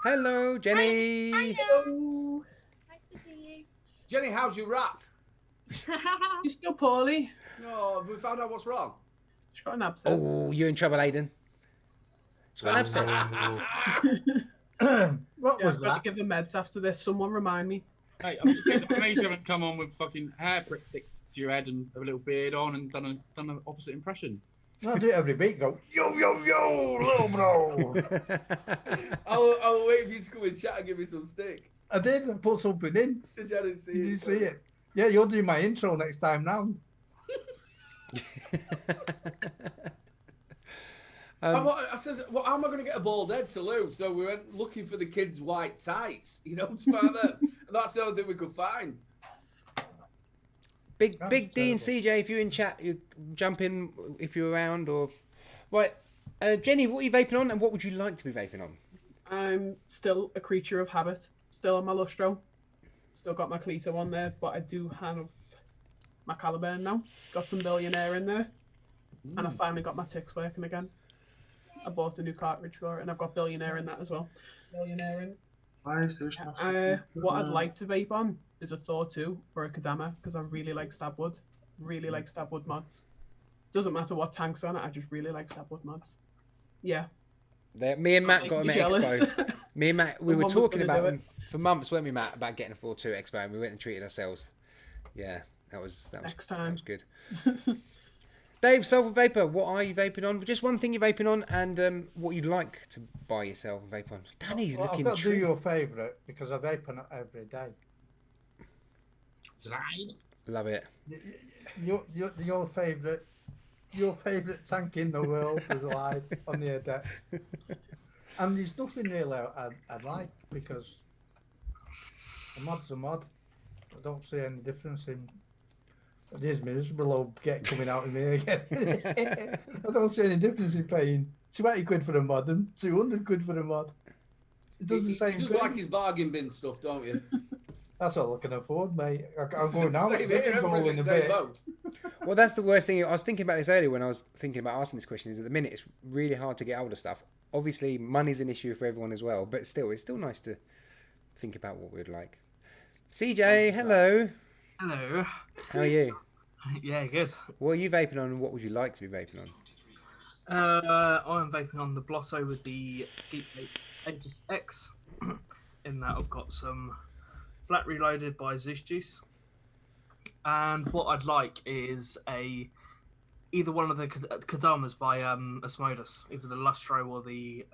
Hello, Jenny. Hello. Nice to see you. Jenny, how's your rat? He's still poorly. No, have we found out what's wrong? She's got an abscess. Oh, you're in trouble, Aiden. She's got an abscess. What was I've got that? to give her meds after this. Someone remind me. Hey, I'm just amazed you haven't come on with fucking hair prick stick to your head and a little beard on and done an opposite impression. I do it every week. Go yo yo yo, little bro. I'll wait for you to come and chat and give me some stick. I did. I put something in. Did you? I didn't see Did it. you see it? Yeah, you'll do my intro next time round. I says, well, how am I going to get a bald head to lose? So we went looking for the kids' white tights, to find them. And that's the only thing we could find. Big D and CJ, if you're in chat, you jump in if you're around. Or right, Jenny, what are you vaping on, and what would you like to be vaping on? I'm still a creature of habit. Still on my Lustro. Still got my Cleto on there, but I do have my Caliburn now. Got some Billionaire in there. And I finally got my ticks working again. I bought a new cartridge for it, and I've got Billionaire in that as well. Billionaire in. Why is there nothing? What I'd like to vape on is a Thor 2 or a Kadama, because I really like Stabwood. Really like Stabwood mods. Doesn't matter what tank's on it, I just really like Stabwood mods. Yeah. Me and Matt got them at jealous. Expo. Me and Matt, we My were mum was talking gonna about do it. them for months, weren't we, Matt? About getting a 4.2 Expo, and we went and treated ourselves. Yeah, that was Next time. That was good. Dave, Salford Vaper, what are you vaping on? Just one thing you're vaping on, and what you'd like to buy yourself and vape on. Danny's Well, looking I've got to do true. your favourite because I vape on it every day. Slide. Love it. Your favourite tank in the world is live on the Adept. And there's nothing really I like because a mod's a mod. I don't see any difference in. It is miserable old get coming out of me again. I don't see any difference in paying 20 quid for a mod and 200 quid for a mod. It does the same You just thing. like his bargain bin stuff, don't you? That's all I can afford, mate. I'm going out. Same here, everybody's in the same boat. Well, that's the worst thing. I was thinking about this earlier when I was thinking about asking this question. Is at the minute it's really hard to get older stuff. Obviously, money's an issue for everyone as well, but still, it's still nice to think about what we'd like. CJ, hello. Hello. How are you? Yeah, good. What are you vaping on, and what would you like to be vaping on? I'm vaping on the Blotto with the Geek Vape Aegis X. In that, I've got some Black Reloaded by Zeus Juice, and what I'd like is either one of the Kadamas by Asmodus, either the Lustro or the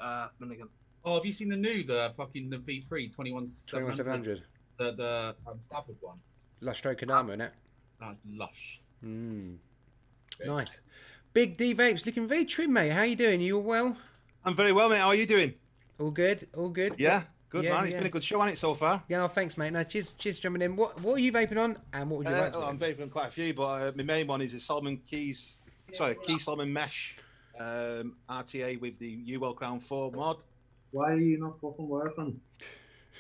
Minigun. Oh, have you seen the new, the V3 21700? The Salford one. Lustro Kadama, innit? That's lush. Nice. Big D Vapes, looking very trim, mate. How you doing? You all well? I'm very well, mate. How are you doing? All good, all good. Yeah, good, man. It's been a good show, hasn't it, so far? Yeah, well, thanks, mate. No, cheers for jumping in. What are you vaping on, and what would you like to I'm vaping on quite a few, but my main one is a Solomon Key Solomon Mesh RTA with the UL Crown 4 mod. Why are you not fucking working?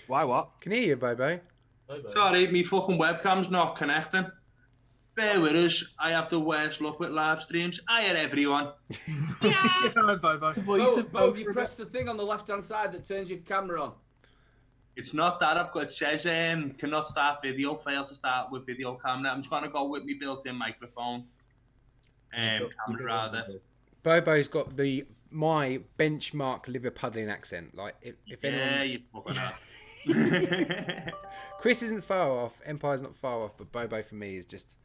Why what? Can hear you, Bobo. Sorry, me fucking webcam's not connecting. Bear with us. I have the worst luck with live streams. I hear everyone. Bo, you press the thing on the left-hand side that turns your camera on. It's not that. It says cannot start video, fail to start with video camera. I'm just gonna go with my built-in microphone. Camera rather. Bobo's got my benchmark Liverpudlian accent. Like if anyone... Yeah, you fucking have. Chris isn't far off. Empire's not far off, but Bobo for me is just.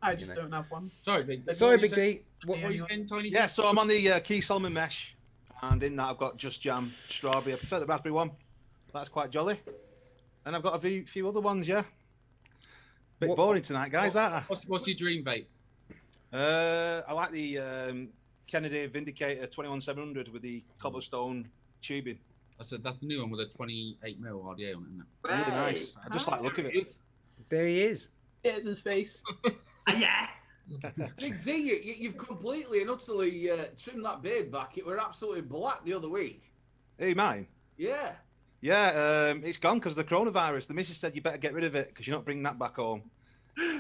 I just don't have one. Sorry, Big D. Sorry, Big D. What are you saying, Tony? Yeah, so I'm on the Key Solomon Mesh, and in that I've got Just Jam Strawberry. I prefer the raspberry one. That's quite jolly. And I've got a few other ones, yeah. Bit boring tonight, guys, aren't I? What's your dream vape? I like the Kennedy Vindicator 21700 with the cobblestone tubing. That's the new one with a 28 mil RDA on it, isn't it? Really nice. I just like the look of it. There he is. There's his face. Yeah. Big D, you've completely and utterly trimmed that beard back. It were absolutely black the other week. Hey, mine? Yeah. Yeah, it's gone because of the coronavirus. The missus said you better get rid of it because you're not bringing that back home.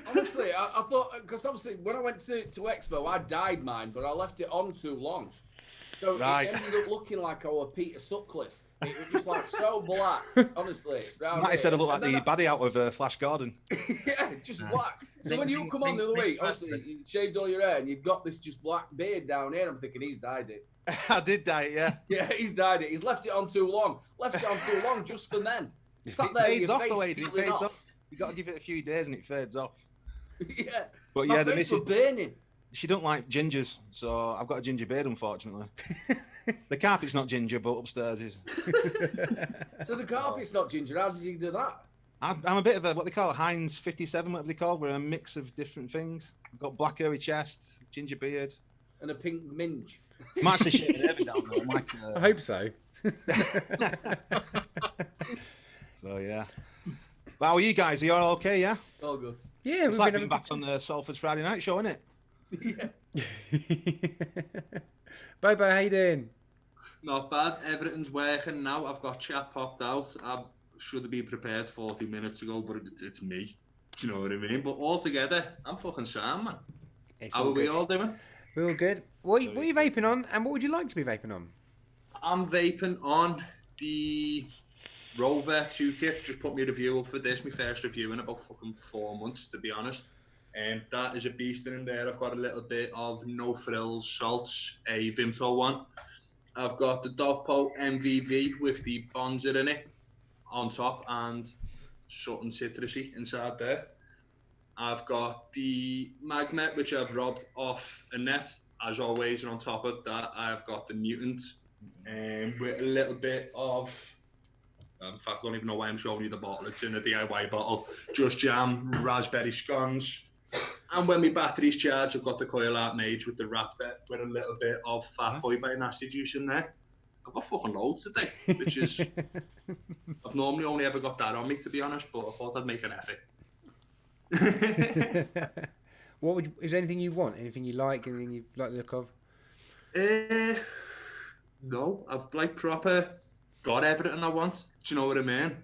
Honestly, I thought, because obviously when I went to Expo, I dyed mine, but I left it on too long. So it ended up looking like I was Peter Sutcliffe. It was just like so black, honestly. Might have said I look like the baddie out of Flash Gordon. Yeah, just black. So when you come on the other week, obviously you shaved all your hair and you've got this just black beard down here. I'm thinking he's dyed it. I did dye it, yeah. Yeah, he's dyed it. He's left it on too long. Left it on too long just for men. Sat there, It fades off your the way face it peeling fades off. You got to give it a few days and it fades off. Yeah. But My yeah, the face missus was burning. She don't like gingers, so I've got a ginger beard, unfortunately. The carpet's not ginger, but upstairs is. So the carpet's not ginger. How did you do that? I'm a bit of a, what they call Heinz 57, whatever they call. We're a mix of different things. I've got black hairy chest, ginger beard. And a pink minge. I'm actually shaving heavy down there. I'm like, I hope so. So, yeah. But how are you guys? Are you all okay, yeah? All good. Yeah, it's like being back on the Salford's Friday night show, isn't it? Yeah. Bobo, how you doing? Not bad. Everything's working now. I've got chat popped out. I should have been prepared 40 minutes ago, but it's me. Do you know what I mean? But all together, I'm fucking sound, man. How are we all doing? We're all good. What are you vaping on, and what would you like to be vaping on? I'm vaping on the Rover 2 kit. Just put me a review up for this. My first review in about fucking 4 months, to be honest. And that is a beast in there. I've got a little bit of No Frills Salts, a Vimto one. I've got the Dovpo MVV with the Bonzer in it on top and something citrusy inside there. I've got the Magnet, which I've robbed off a net, as always, and on top of that, I've got the Mutant with a little bit of, in fact, I don't even know why I'm showing you the bottle. It's in a DIY bottle. Just Jam, raspberry scones. And when my battery's charged, I've got the Coil Art Mage with the Raptor with a little bit of Fat Boy by Nasty Juice in there. I've got fucking loads today, which is... I've normally only ever got that on me, to be honest, but I thought I'd make an effort. Is there anything you want? Anything you like? Anything you like the look of? No, I've like proper got everything I want. Do you know what I mean?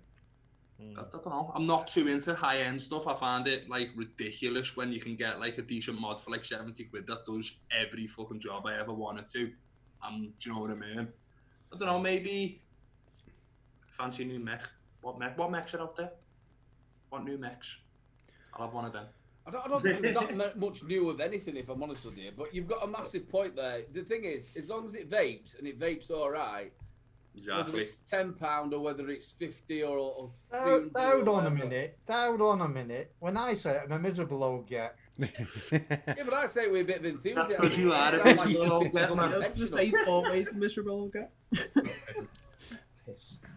I don't know. I'm not too into high end stuff. I find it like ridiculous when you can get like a decent mod for like 70 quid that does every fucking job I ever wanted to. Do you know what I mean? I don't know. Maybe fancy new mech. What mechs are out there? What new mechs? I'll have one of them. I don't think there's not much new of anything, if I'm honest with you. But you've got a massive point there. The thing is, as long as it vapes and it vapes all right, exactly. Whether it's £10 or whether it's 50 or Down on a minute. When I say it, I'm a miserable old get. Yeah, but I say it with a bit of enthusiasm. That's because you are a Sound like miserable old it's get, man. unconventional. He's always miserable old get.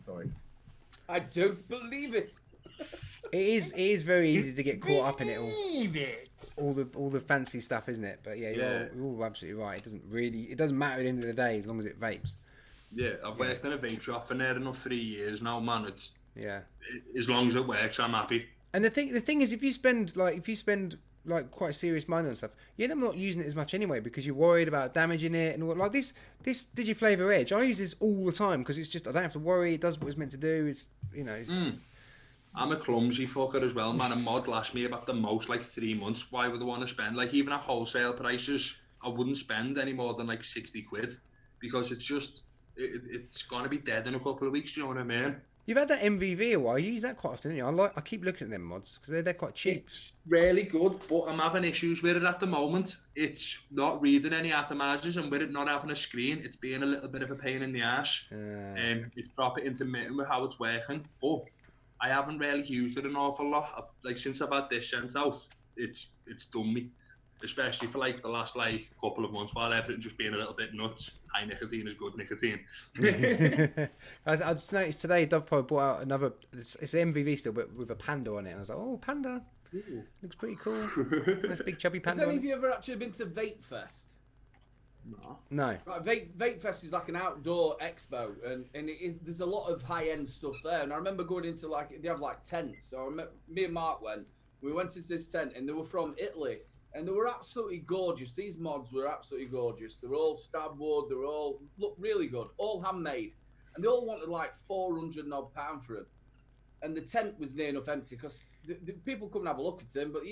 Sorry. I don't believe it. It is very easy to get caught up in it all. Believe All the fancy stuff, isn't it? But yeah, you're all absolutely right. It doesn't matter at the end of the day as long as it vapes. Yeah, I've worked in a vape shop for near enough 3 years now, man. It's as long as it works, I'm happy. And the thing is, if you spend quite serious money on stuff, you end up not using it as much anyway because you're worried about damaging it and all. Like this DigiFlavor Edge, I use this all the time because it's just I don't have to worry. It does what it's meant to do. It's I'm a clumsy fucker as well, man. A mod lasts me about the most like 3 months. Why would I want to spend like even at wholesale prices? I wouldn't spend any more than like 60 quid because it's just it's gonna be dead in a couple of weeks. You know what I mean? You've had that MVV a while. You use that quite often, don't you? I keep looking at them mods because they're quite cheap. It's really good, but I'm having issues with it at the moment. It's not reading any atomizers, and with it not having a screen, it's being a little bit of a pain in the ass. It's proper intermittent with how it's working, but I haven't really used it an awful lot. Since I've had this sent out, it's done me. Especially for like the last like couple of months while everything just being a little bit nuts. High nicotine is good nicotine. Guys, I just noticed today DovePod brought out another. It's MVV still, but with a panda on it. And I was like, oh, panda. Ooh. Looks pretty cool. Nice big chubby panda. Has any of you ever actually been to Vape Fest? No. Right, Vape Fest is like an outdoor expo, and there's a lot of high end stuff there. And I remember going into they have like tents. So me and Mark went. We went into this tent, and they were from Italy. And they were absolutely gorgeous. These mods were absolutely gorgeous. They're all stab wood. They all look really good. All handmade. And they all wanted like £400 odd for them. And the tent was near enough empty because the people come and have a look at them. But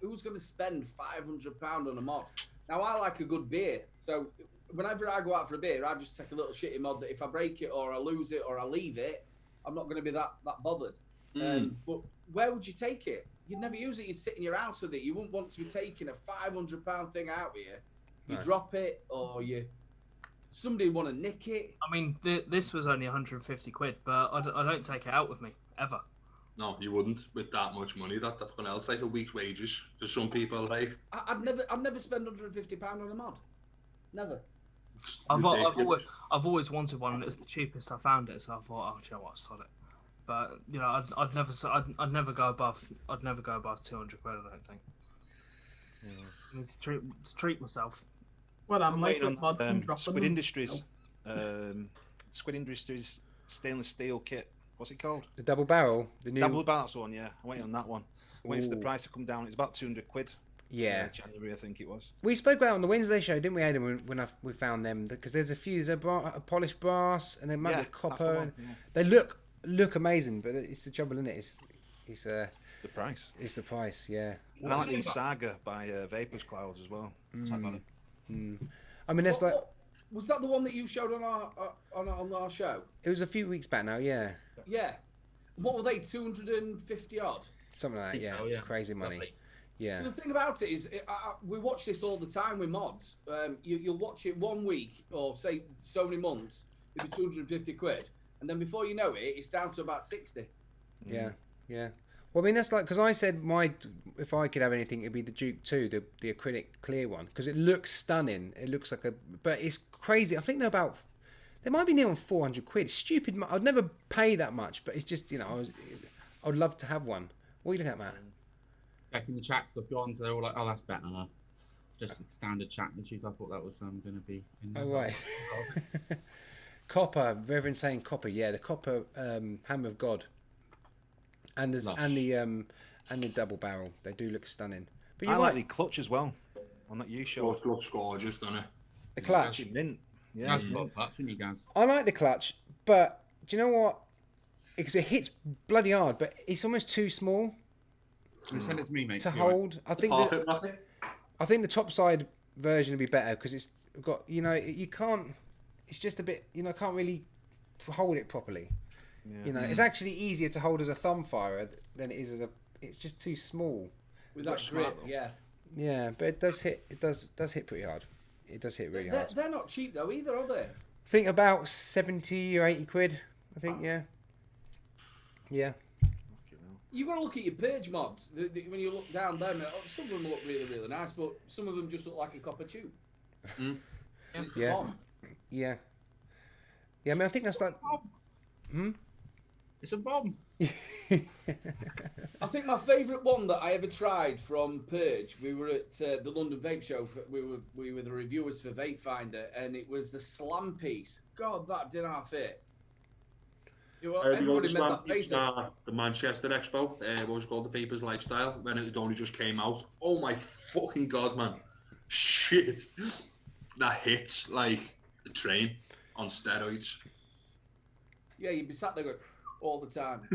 who's going to spend £500 on a mod? Now I like a good beer. So whenever I go out for a beer, I just take a little shitty mod that if I break it or I lose it or I leave it, I'm not going to be that bothered. But where would you take it? You'd never use it. You'd sit in your house with it. You wouldn't want to be taking a £500 thing out with you. You drop it, or somebody want to nick it. I mean, this was only 150 quid, but I don't take it out with me ever. No, you wouldn't with that much money. That's fucking else like a week's wages for some people. Like I'd never spend £150 on a mod. Never. I've always wanted one. It was the cheapest I found it, so I thought, oh, do you know what, sod it. But I'd never go above 200 quid. I don't think. I need to treat myself. Well, I'm waiting with mods and dropping Squid them. Industries. Squid Industries stainless steel kit. What's it called? The double barrel. The new double barrel one. Yeah, I'm waiting on that one. I'm waiting for the price to come down. It's about 200 quid. Yeah. January, I think it was. We spoke about it on the Wednesday show, didn't we, Adam? When we found them, because there's a few. There's a polished brass, and then might be copper. One, yeah. They look amazing, but it's the trouble, isn't it? It's the price. It's the price, yeah. I like the Saga by Vapor's Clouds as well. I mean, that's like. Was that the one that you showed on our show? It was a few weeks back now, yeah. Yeah. What were they? 250 odd. Something like that, yeah. Oh, yeah. Crazy money. Lovely. Yeah. The thing about it is, we watch this all the time with mods. You'll watch it 1 week or say so many months, it'll be 250 quid. And then before you know it, it's down to about 60. Yeah, yeah. Well, I mean, that's like, because I said if I could have anything, it'd be the Duke 2, the acrylic clear one, because it looks stunning. It looks like but it's crazy. I think they might be near on 400 quid. Stupid. I'd never pay that much, but it's just, I would love to have one. What are you looking at, Matt? Checking the chats I've gone, so they're all like, oh, that's better. Just standard chat issues. I thought that was going to be. Oh, right. Copper, Reverend saying copper, yeah, the copper hammer of God, and the double barrel, they do look stunning. But I like the clutch as well. On that you show. It looks gorgeous, doesn't it? The clutch, mint. Yeah, I like the clutch, but do you know what? Because it hits bloody hard, but it's almost too small. Send it to me, mate. To hold, I think the top side version would be better because it's got you can't. It's just a bit, can't really hold it properly. You know, it's actually easier to hold as a thumb firer than it is as a. It's just too small. With that grip, yeah. Yeah, but it does hit. It does hit pretty hard. It does hit really hard. They're not cheap though either, are they? I think about 70 or 80 quid. I think, yeah. Yeah. You've got to look at your page mods. When you look down them, some of them look really, really nice, but some of them just look like a copper tube. It's Yeah. bomb. Yeah. Yeah, I mean, I think that's like. It's a bomb. I think my favourite one that I ever tried from Purge, we were at the London Vape Show. We were the reviewers for Vape Finder, and it was the slam piece. God, that did not fit. The old slam piece, the Manchester Expo, what was it called, the Vapers Lifestyle, when it only just came out. Oh my fucking god, man! Shit, that hits like a train on steroids. Yeah, you'd be sat there going all the time.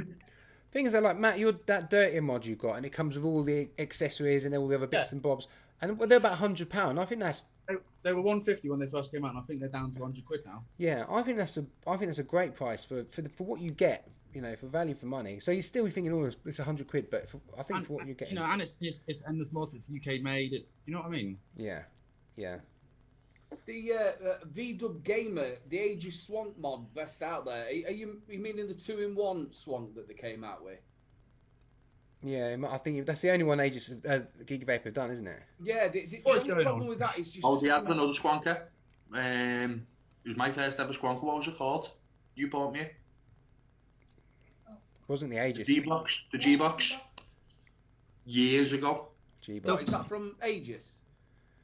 Things are like, Matt, you're that dirty mod you've got, and it comes with all the accessories and all the other bits and bobs, and they're about £100. I think that's. They were 150 when they first came out, and I think they're down to 100 quid now. Yeah, I think that's a great price for what you get. You know, for value for money. So you're still thinking, oh, it's 100 quid, but I think for what you're getting. You know, and it's endless mods. It's UK made. It's, you know what I mean? Yeah, yeah. The VDub Gamer, the Aegis Swank mod, best out there. Are you meaning the 2-in-1 Swank that they came out with? Yeah, I think that's the only one Aegis Geek Vape have done, isn't it? Yeah, the only problem with that is just... Oh, they had another squonker. It was my first ever squonker. What was it called? You bought me it. Wasn't the Aegis? The G-Box. Years ago. G-Box. Is that from Aegis?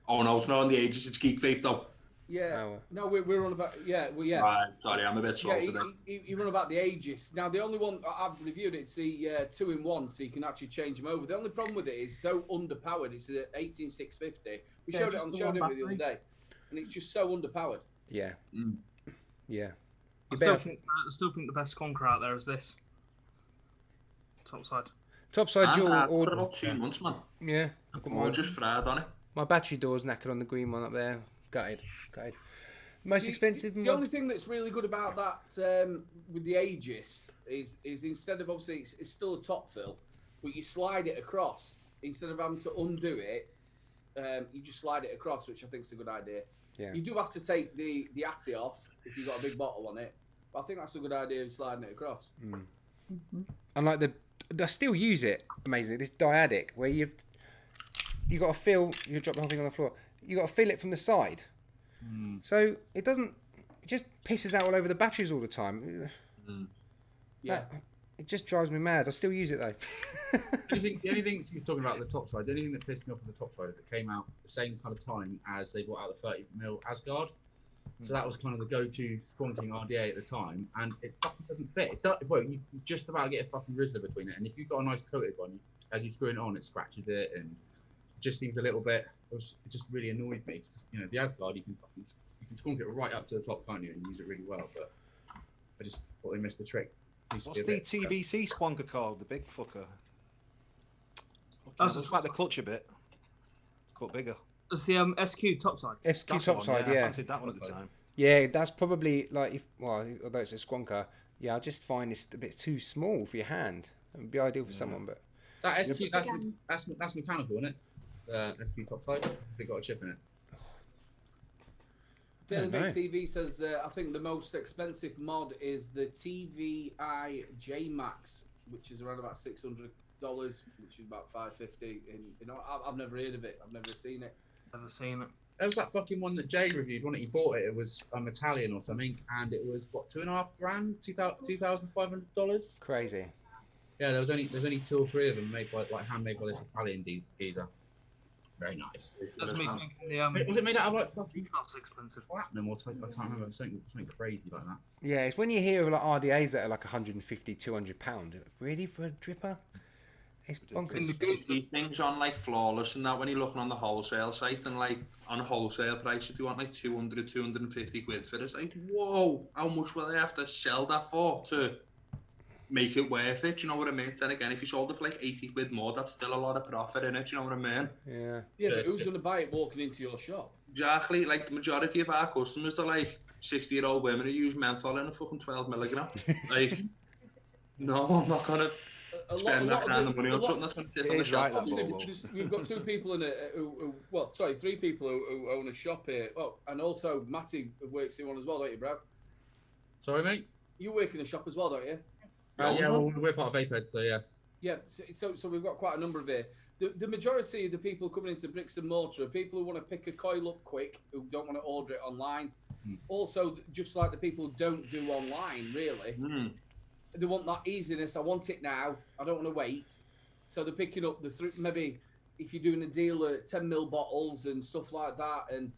Oh no, it's not on the Aegis, it's Geek Vape though. Yeah. No, we're on about... Yeah, well, yeah. Right, sorry, I'm a bit slow today. You run about the Aegis. Now, the only one I've reviewed it's the 2-in-1, so you can actually change them over. The only problem with it is so underpowered. It's an 18650. We showed it on the show with you the other day, and it's just so underpowered. Yeah. Yeah. I still think the best conqueror out there is this. Topside. Topside dual. For about 2 months, man. Yeah. I've got mine. Just fried on it. My battery door's knackered on the green one up there. Gutted. Most expensive. The only thing that's really good about that with the Aegis is instead of, obviously it's still a top fill, but you slide it across instead of having to undo it. You just slide it across, which I think is a good idea. Yeah. You do have to take the Atty off if you've got a big bottle on it, but I think that's a good idea of sliding it across. And like I still use it amazingly. This dyadic where you got to feel. You drop the whole thing on the floor. You got to feel it from the side. So it doesn't. It just pisses out all over the batteries all the time. Yeah. It just drives me mad. I still use it though. The only thing he's talking about the top side, the only thing that pissed me off on the top side is it came out the same kind of time as they brought out the 30mm Asgard. So that was kind of the go-to squonking RDA at the time, and it fucking doesn't fit. You just about get a fucking Rizzler between it, and if you've got a nice coated one, as you screw it on, it scratches it, and it just seems a little bit. It just really annoyed me. You know, the Asgard, you can squonk it right up to the top, can't you, and use it really well. But I just thought they missed the trick. What's the TVC squonker called? The big fucker. Looks like the clutch a bit, but bigger. It's the SQ topside. SQ topside, yeah. I fancied that one at the time. Yeah, that's probably like although it's a squonker, yeah, I just find it's a bit too small for your hand. It would be ideal for someone, but that SQ that's mechanical, isn't it? SQ topside. They got a chip in it. Daily Big TV says, I think the most expensive mod is the TVI J Max, which is around about $600, which is about $550. I've never heard of it. I've never seen it. Never seen it. There was that fucking one that Jay reviewed. When he bought it, it was Italian or something, and it was what, $2.5 grand, $2,500. Crazy. Yeah, there's only 2 or 3 of them made by handmade by this Italian geezer. Very nice. That's me thinking was it made out of like fucking expensive platinum or something? I can't remember. Something crazy like that. Yeah, it's when you hear of like RDAs that are like £150, £200. Really, for a dripper? It's bonkers. You see things on like Flawless and that when you're looking on the wholesale site, and like on a wholesale price you want like 200, 250 quid for it. It's like, whoa, how much will they have to sell that for to make it worth it? You know what I mean? Then again, if you sold it for like 80 quid more, that's still a lot of profit in it. You know what I mean? Yeah. Yeah, but who's going to buy it walking into your shop? Exactly. Like the majority of our customers are like 60-year-old women who use menthol in a fucking 12 milligram. Like, No, I'm not gonna spend that kind of money on a lot- something that's gonna sit It on the is right, shelf. that Obviously, we've got two people in it three people who own a shop here. Oh, and also Matty works in one as well, don't you, bro? Sorry, mate. You work in a shop as well, don't you? Yeah, well, we're part of Vapehead, so yeah. Yeah, so we've got quite a number of here. The majority of the people coming into bricks and mortar are people who want to pick a coil up quick, who don't want to order it online. Also, just like the people who don't do online, really, they want that easiness. I want it now. I don't want to wait. So they're picking up maybe if you're doing a deal at 10ml bottles and stuff like that, and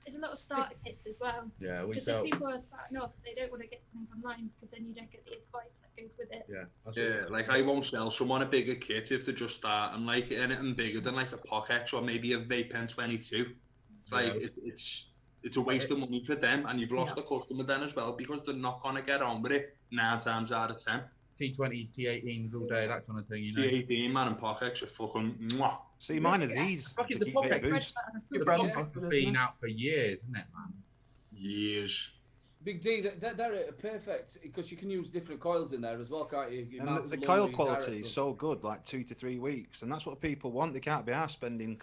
There's a lot of starter kits as well. Yeah, we Because sell. if people are starting off, they don't want to get something online because then you don't get the advice that goes with it. Yeah, like I won't sell someone a bigger kit if they're just starting, like anything bigger than like a Pocket or maybe a Vape-N22. It's like it's a waste of money for them, and you've lost the customer then as well because they're not gonna get on with it 9 times out of 10. T20s, T18s all day, that kind of thing, you know. T18 man and Pockets are fucking mwah. See, mine are these. Fucking They the keep getting Pocket boost. The Pocket's been out for years, isn't it, man? Years. Big D, they're perfect because you can use different coils in there as well, can't you? You And mount the them coil longer, quality direct is them. so good, like 2 to 3 weeks, and that's what people want. They can't be asked spending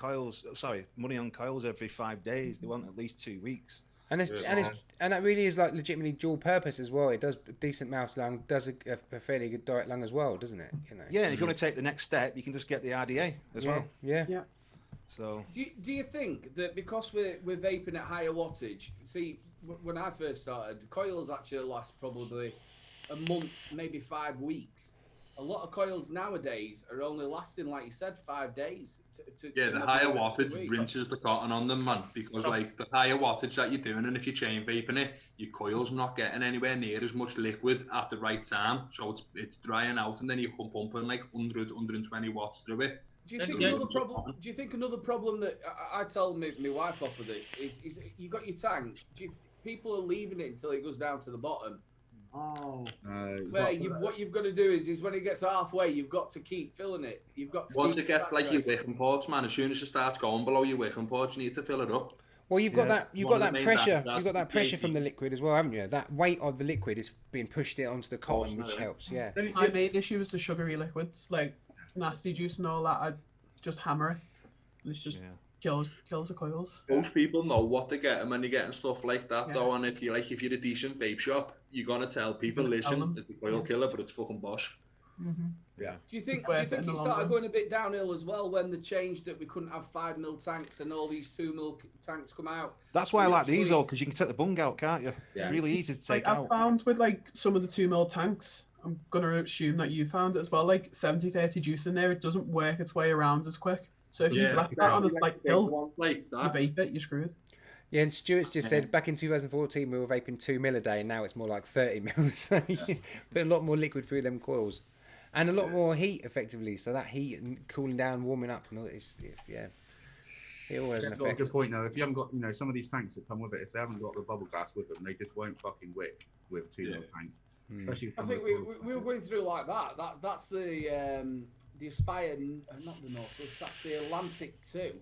money on coils every 5 days. They want at least 2 weeks. And that really is like legitimately dual purpose as well. It does decent mouth lung, does a fairly good direct lung as well, doesn't it? You know. Yeah, and if you want to take the next step, you can just get the RDA as well. Yeah. So Do you think that because we're vaping at higher wattage? See, when I first started, coils actually last probably a month, maybe 5 weeks. A lot of coils nowadays are only lasting, like you said, 5 days. The higher wattage rinses the cotton on them, man, because like the higher wattage that you're doing, and if you're chain vaping it, your coil's not getting anywhere near as much liquid at the right time, so it's drying out, and then you're pumping like 100, 120 watts through it. Do you think another problem? Do you think another problem that I tell my wife off of this is you got your tank? People are leaving it until it goes down to the bottom. Oh. What you've got to do is when it gets halfway, you've got to keep filling it. You've got to. Once it gets like your wicking ports, man, as soon as it starts going below your wicking ports, you need to fill it up. Well, you've got that pressure. You've got that pressure from the liquid as well, haven't you? That weight of the liquid is being pushed it onto the cotton, which helps. Yeah. My main issue is the sugary liquids, like nasty juice and all that. I just hammer it. And it's just kills the coils. Most people know what they're getting when you're getting stuff like that, though. And if you're a decent vape shop, you're gonna tell people, listen, it's the coil killer, but it's fucking Bosch. Yeah. Do you think it started going a bit downhill as well when they changed that we couldn't have 5ml tanks and all these 2ml tanks come out? that's why I like these though, because you can take the bung out, can't you? Yeah. Really easy to take I've out. found with like some of the 2ml tanks, I'm gonna assume that you found it as well, like 70-30 juice in there, it doesn't work its way around as quick. So if you drop that on a slight hill, you vape it, you're screwed. Yeah, and Stuart's just said back in 2014 we were vaping 2ml a day, and now it's more like 30ml. So you put a lot more liquid through them coils, and a lot more heat effectively. So that heat and cooling down, warming up, and all it all has an Got a effect. good point though. If you haven't got, some of these tanks that come with it, if they haven't got the bubble gas with them, they just won't fucking wick with 2ml tank. Especially I think we were going through like that. That's the Aspire, not the Nautilus. That's the Atlantic 2.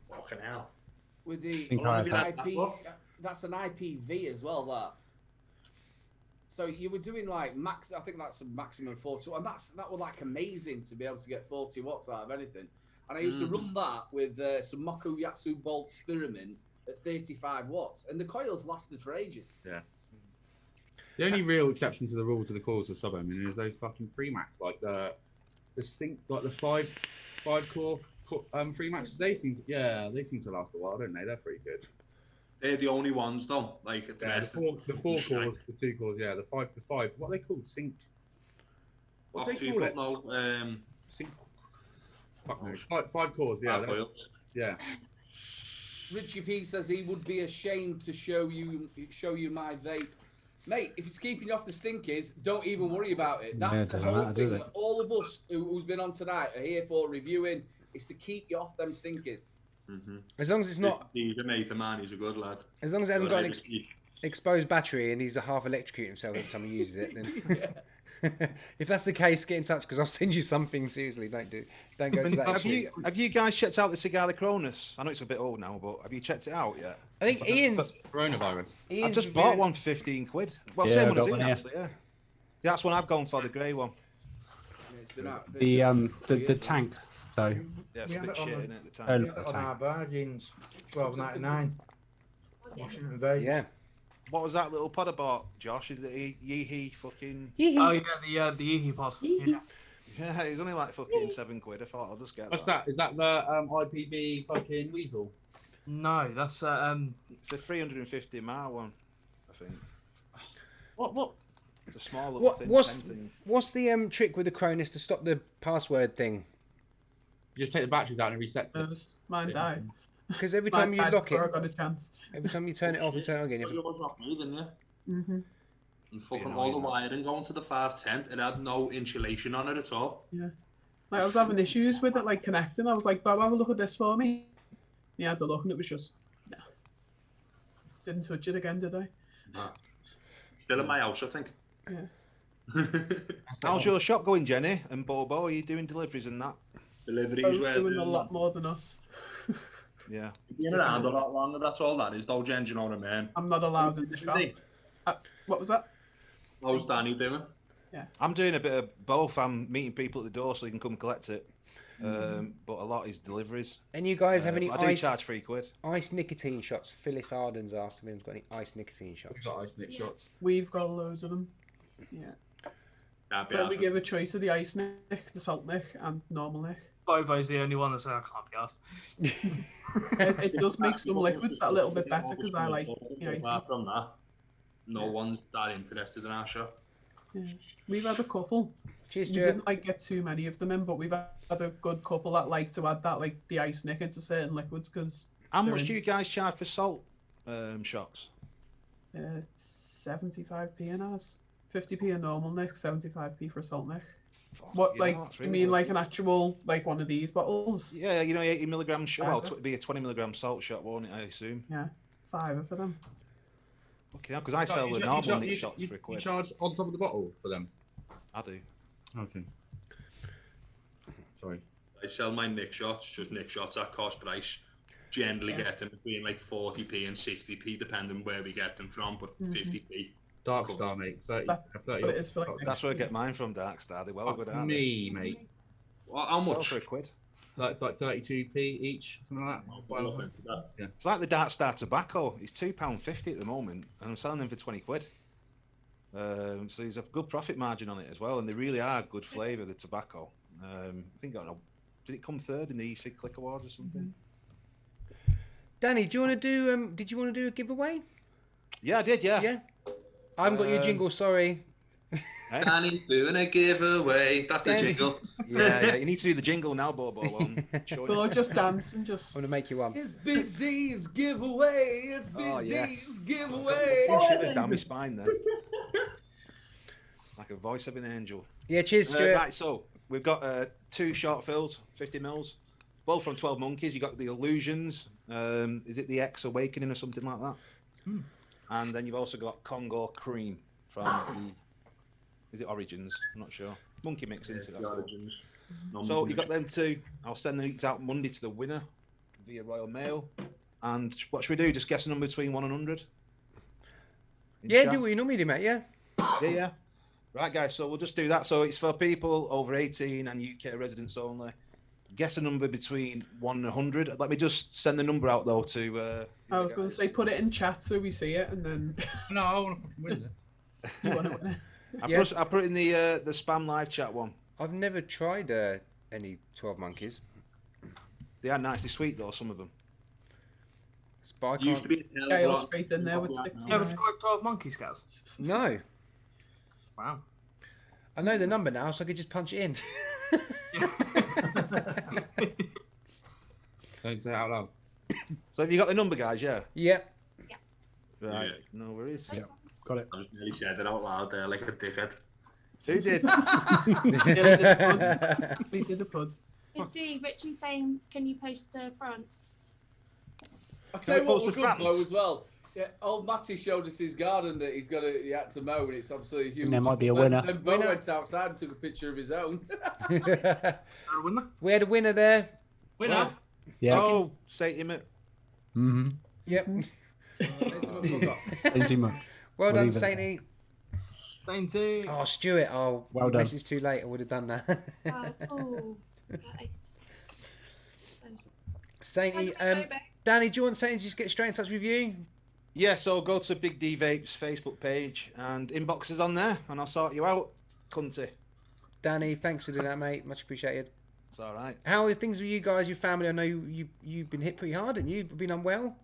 Fucking hell. With the IP. That's an IPV as well. That. So you were doing like max. I think that's a maximum 40, and that was like amazing to be able to get 40 watts out of anything. And I used to run that with some Moku Yatsu Bolt Spearmint at 35 watts, and the coils lasted for ages. Yeah. The only real exception to the rule to the cause of sub-ohm is those fucking Freemax, like the sync, like the five core Freemaxes. They seem to last a while, don't they? They're pretty good. They're the only ones though. Like the rest the four cores, the 2 cores, the five. What are they called? Sync. What do they call it? No, sync. Fuck no. 5 cores. Yeah. Yeah. Richie P says he would be ashamed to show you my vape. Mate, if it's keeping you off the stinkers, don't even worry about it. That's the whole thing that all of us who's been on tonight are here for reviewing, is to keep you off them stinkers. As long as it's not. He's a mate of mine. He's a good lad. As long as it hasn't got an exposed battery and he's a half electrocuting himself every time he uses it, then. If that's the case, get in touch because I'll send you something. Seriously, don't go to that. Have you guys checked out the Cigar the Cronus? I know it's a bit old now, but have you checked it out yet? I think Ian's coronavirus. I've just bought one for 15 quid. Well, same one as Ian, actually. Yeah, That's one I've gone for, the grey one. It's been out. The tank though. Yeah, it's a bit shit, isn't it? The Oh, tank. no, On our bargains, $12.99. Washington Vape. Yeah. What was that little pod about, Josh? Is it Yeehee fucking? Oh yeah, the Yeehee pod. Yeah. Yeah, it's only like fucking £7. I thought I'll just get What's that. that? Is that the IPV fucking weasel? No, that's It's the 350 mile one, I think. What? It's a small little thin thing. What's the trick with the Cronus to stop the password thing? You just take the batteries out and reset it. Mine died. Because every Mine time you died lock before it, I got a chance. every time you turn it off and turn it on again, It wasn't off me, didn't you? Mm-hmm. And fucking all the wiring going to the 510, it had no insulation on it at all. Yeah. Like, I was having issues with it, like connecting. I was like, Bob, have a look at this for me. He had a look and it was just, no. Didn't touch it again, did I? Still in my house, I think. Yeah. How's your shop going, Jenny and Bobo? Are you doing deliveries and that? Deliveries, Bo's doing a lot more than us. Yeah. Been around a lot longer, that's all that is, though, Jen, do you know what I mean? I'm not allowed in the shop. What was that? How's Danny doing? Yeah. I'm doing a bit of both. I'm meeting people at the door so they can come collect it. But a lot is deliveries. And you guys have any I do ice? charge £3. Ice nicotine shots. Phyllis Arden's asked if anyone's got any ice nicotine shots. We've got ice nick shots. We've got loads of them. Yeah. So we give a choice of the ice nick, the salt nick, and normal nick. Bobo's the only one that said I can't be asked. It does make some liquids that a little bit better because I like the ice. Apart from that, no one's that interested in our shop. Yeah. We've had a couple. Cheers, We Stuart. didn't like get too many of them in, but we've had a good couple that like to add that, like the ice nick into certain liquids because. How much do you guys charge for salt shots? 75p in ours. 50p a normal nick, 75p for a salt nick. What, yeah, like, that's you really mean good. like an actual, like one of these bottles? Yeah, you know, 80 milligram shot. Well, Uh-huh. it'd be a 20 milligram salt shot, won't it? I assume. Yeah, 5 for them. Okay, because I sell the normal nick shots for You £1. charge on top of the bottle for them? I do. Okay. Sorry. I sell my nick shots, just nick shots at cost price. Generally get them between like 40p and 60p, depending where we get them from, but 50p. Dark Star, mate. 30, That's where I get mine from, Dark Star. They well good, aren't me, they? mate. Well, how Sell much? for £1. Like 32p each, something like that. Yeah. It's like the Dark Star tobacco. It's £2.50 at the moment, and I'm selling them for £20. So there's a good profit margin on it as well, and they really are good flavour. The tobacco. I think I don't know. Did it come third in the E-Cig Click Awards or something? Danny, do you want to do? Did you want to do a giveaway? Yeah, I did. Yeah. Yeah. I haven't got your jingle. Sorry. Danny's doing a giveaway. That's the Danny. jingle. Yeah. You need to do the jingle now, Bobo. Or just dance and just. I'm gonna make you one. It's Big D's giveaway. It's Big Oh, yes. D's giveaway. Shivers down my spine there. Like a voice of an angel. Yeah, cheers, Stuart. Right, so we've got 2 short fills, 50 mils, both from 12 Monkeys. You got the Illusions. Is it the X Awakening or something like that? And then you've also got Congo Cream from the, is it Origins? I'm not sure. Monkey Mix into that. Origins. So you got them 2. I'll send these out Monday to the winner via Royal Mail. And what should we do? Just guess a number between 1 and 100. Yeah, do what you normally do, mate. Yeah. Yeah. Right, guys. So we'll just do that. So it's for people over 18 and UK residents only. Guess a number between 1 and 100. Let me just send the number out though to. I was going to say put it in chat so we see it, and then. No, I want to win it. You want to win it? I put it in the spam live chat one. I've never tried any 12 Monkeys. They are nice. They're sweet though. Some of them. Spike Used to be a hell of a Scale lot. straight in there with 69. You ever tried 12 monkey scales? No. Wow. I know the number now, so I could just punch it in. Don't say it out loud. So have you got the number, guys? Yeah. Yep. Right. Yeah. No worries. Yeah. Got it. I just nearly said it out loud there like a dickhead. Who did? We did the pud. Did Richie saying, can you post France? I'll tell you what post was to good France? though as well. Yeah, old Matty showed us his garden that he had to mow, and it's absolutely huge. And there might be a Then- winner. Then Bo went outside and took a picture of his own. We had a winner there. Winner. Yeah. Oh, say him it. Mm-hmm. Yep. Thank you much. Well done, Believe it. Sainty. Same team. Oh, Stuart. Oh, Well done. Message too late. I would have done that. Oh, okay. Sainty, Danny, do you want Sainty to just get straight in touch with you? Yeah, so go to Big D Vape's Facebook page and inbox us on there, and I'll sort you out, cunty. Danny, thanks for doing that, mate. Much appreciated. It's all right. How are things with you guys, your family? I know you've been hit pretty hard, and you've been unwell.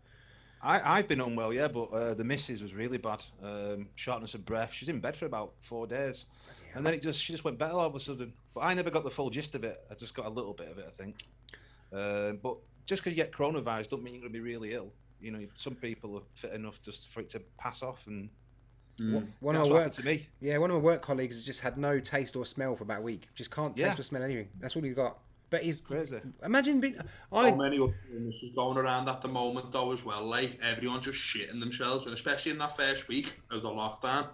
I've been unwell, yeah, but the missus was really bad. Shortness of breath. She's in bed for about 4 days, and then she just went better all of a sudden. But I never got the full gist of it. I just got a little bit of it, I think. But just because you get coronavirus, don't mean you're going to be really ill. You know, some people are fit enough just for it to pass off, and One of my work colleagues has just had no taste or smell for about a week. Just can't taste or smell anything. That's all he's got. But he's crazy. Imagine being. So many other things is going around at the moment though as well. Like everyone's just shitting themselves, and especially in that first week of the lockdown,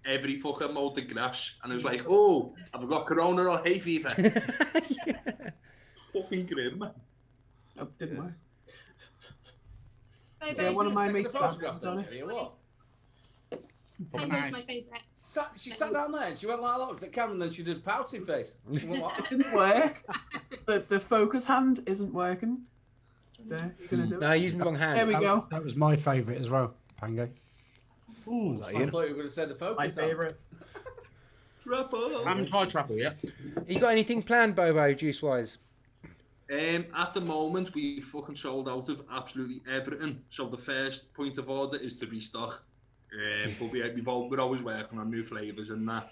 every fucking mowed the grass, and it was like, oh, have I got corona or hay fever? Fucking grim, man. Oh, didn't I? Yeah, one of my mates photographed there, Jenny, or what? Tango's my favourite. She sat down there and she went like that, looked at camera, and then she did a pouting face. She went like, It didn't work. The focus hand isn't working. There, you're gonna do it. No, using the wrong hand. There we go. That was my favourite as well, Pango. Ooh, I thought you were going to say the focus. My favourite. Trapper. I haven't tried Trapper yet. You got anything planned, Bobo, juice wise? At the moment, we fucking sold out of absolutely everything. So the first point of order is to restock. But we're always working on new flavours and that.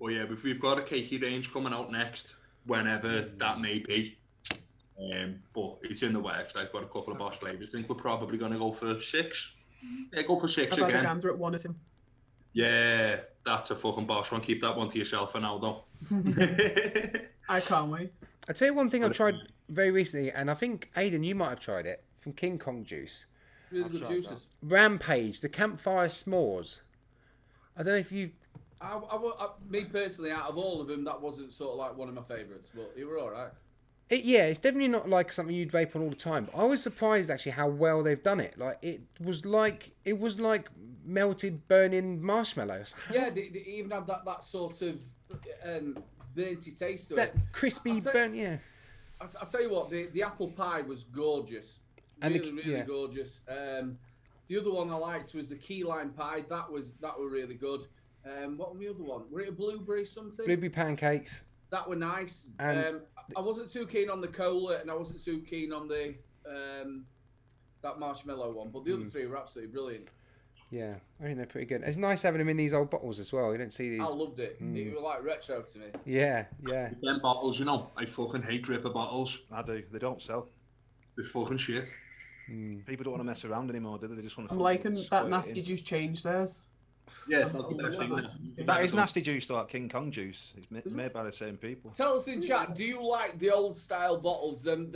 But yeah, we've got a cakey range coming out next, whenever that may be. But it's in the works. Like, got a couple of boss flavours. I think we're probably going to go for 6. Yeah, go for 6 I've had a again. gander at one of him. Yeah, that's a fucking boss one. Keep that one to yourself for now, though. I can't wait. I'll tell you one thing I've tried very recently, and I think, Aidan, you might have tried it, from King Kong Juice. Really good juices. Rampage, the Campfire S'mores. I don't know if you... Me personally, out of all of them, that wasn't sort of like one of my favourites, but you were all right. Yeah, it's definitely not like something you'd vape on all the time. But I was surprised actually how well they've done it. Like it was like melted, burning marshmallows. Yeah, they even had that sort of burnty taste to That it. crispy burnt, yeah. I'll tell you what, the apple pie was gorgeous. And Really gorgeous. The other one I liked was the key lime pie. That were really good. What was the other one? Were it a blueberry something? Blueberry pancakes. That were nice. And I wasn't too keen on the cola, and I wasn't too keen on the that marshmallow one. But the other three were absolutely brilliant. Yeah, I think they're pretty good. It's nice having them in these old bottles as well. You don't see these. I loved it. It was like retro to me. Yeah, yeah. Them bottles, you know, I fucking hate dripper bottles. I do. They don't sell. They're fucking shit. People don't want to mess around anymore, do they? They just want to. I'm liking that nasty juice changed theirs. Yeah, that is nasty juice, though. That King Kong juice. It's made by the same people. Tell us in chat, do you like the old style bottles, them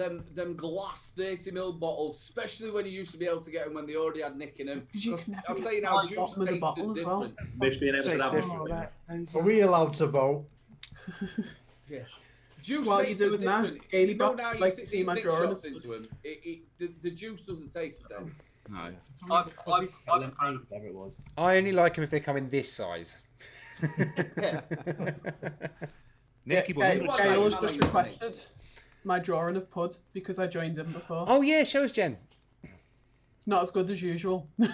glass 30ml bottles, especially when you used to be able to get them when they already had nick in them? I'm saying now, juice tasted different. Miss being able to have Are we allowed to vote? Yeah. Juice Well, you tastes do it now. different. Gaily You know box, now you like stick to see these my nick drawing. shots into them, the juice doesn't taste the same. No. I only like them if they come in this size. Gail's just requested my drawing of Pud because I joined him before. Oh yeah, show us, Jen. It's not as good as usual. I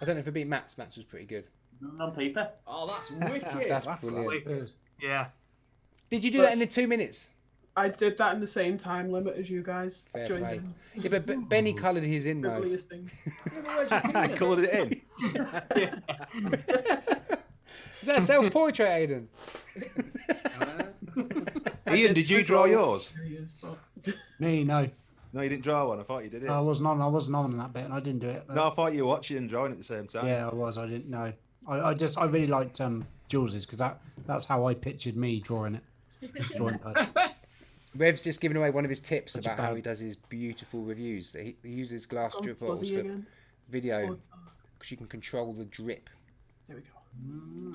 don't know if it beat Matt's. Matt's was pretty good. On paper. Oh, that's wicked. That's brilliant. Yeah. Did you do that in the 2 minutes? I did that in the same time limit as you guys. Fair Joined play. in. Yeah, but Benny coloured his in though. Frivolous thing. I coloured it in. Is that a self-portrait, Aidan? Ian, did you draw yours? Me, no. No, you didn't draw one. I thought you did it. I wasn't on that bit, and I didn't do it. But... No, I thought you were watching and drawing at the same time. Yeah, I was. I didn't know. I really liked Jules's because that's how I pictured me drawing it. Drawing Pud. Rev's just given away one of his tips about how he does his beautiful reviews. He uses glass drip bottles for video because you can control the drip. There we go.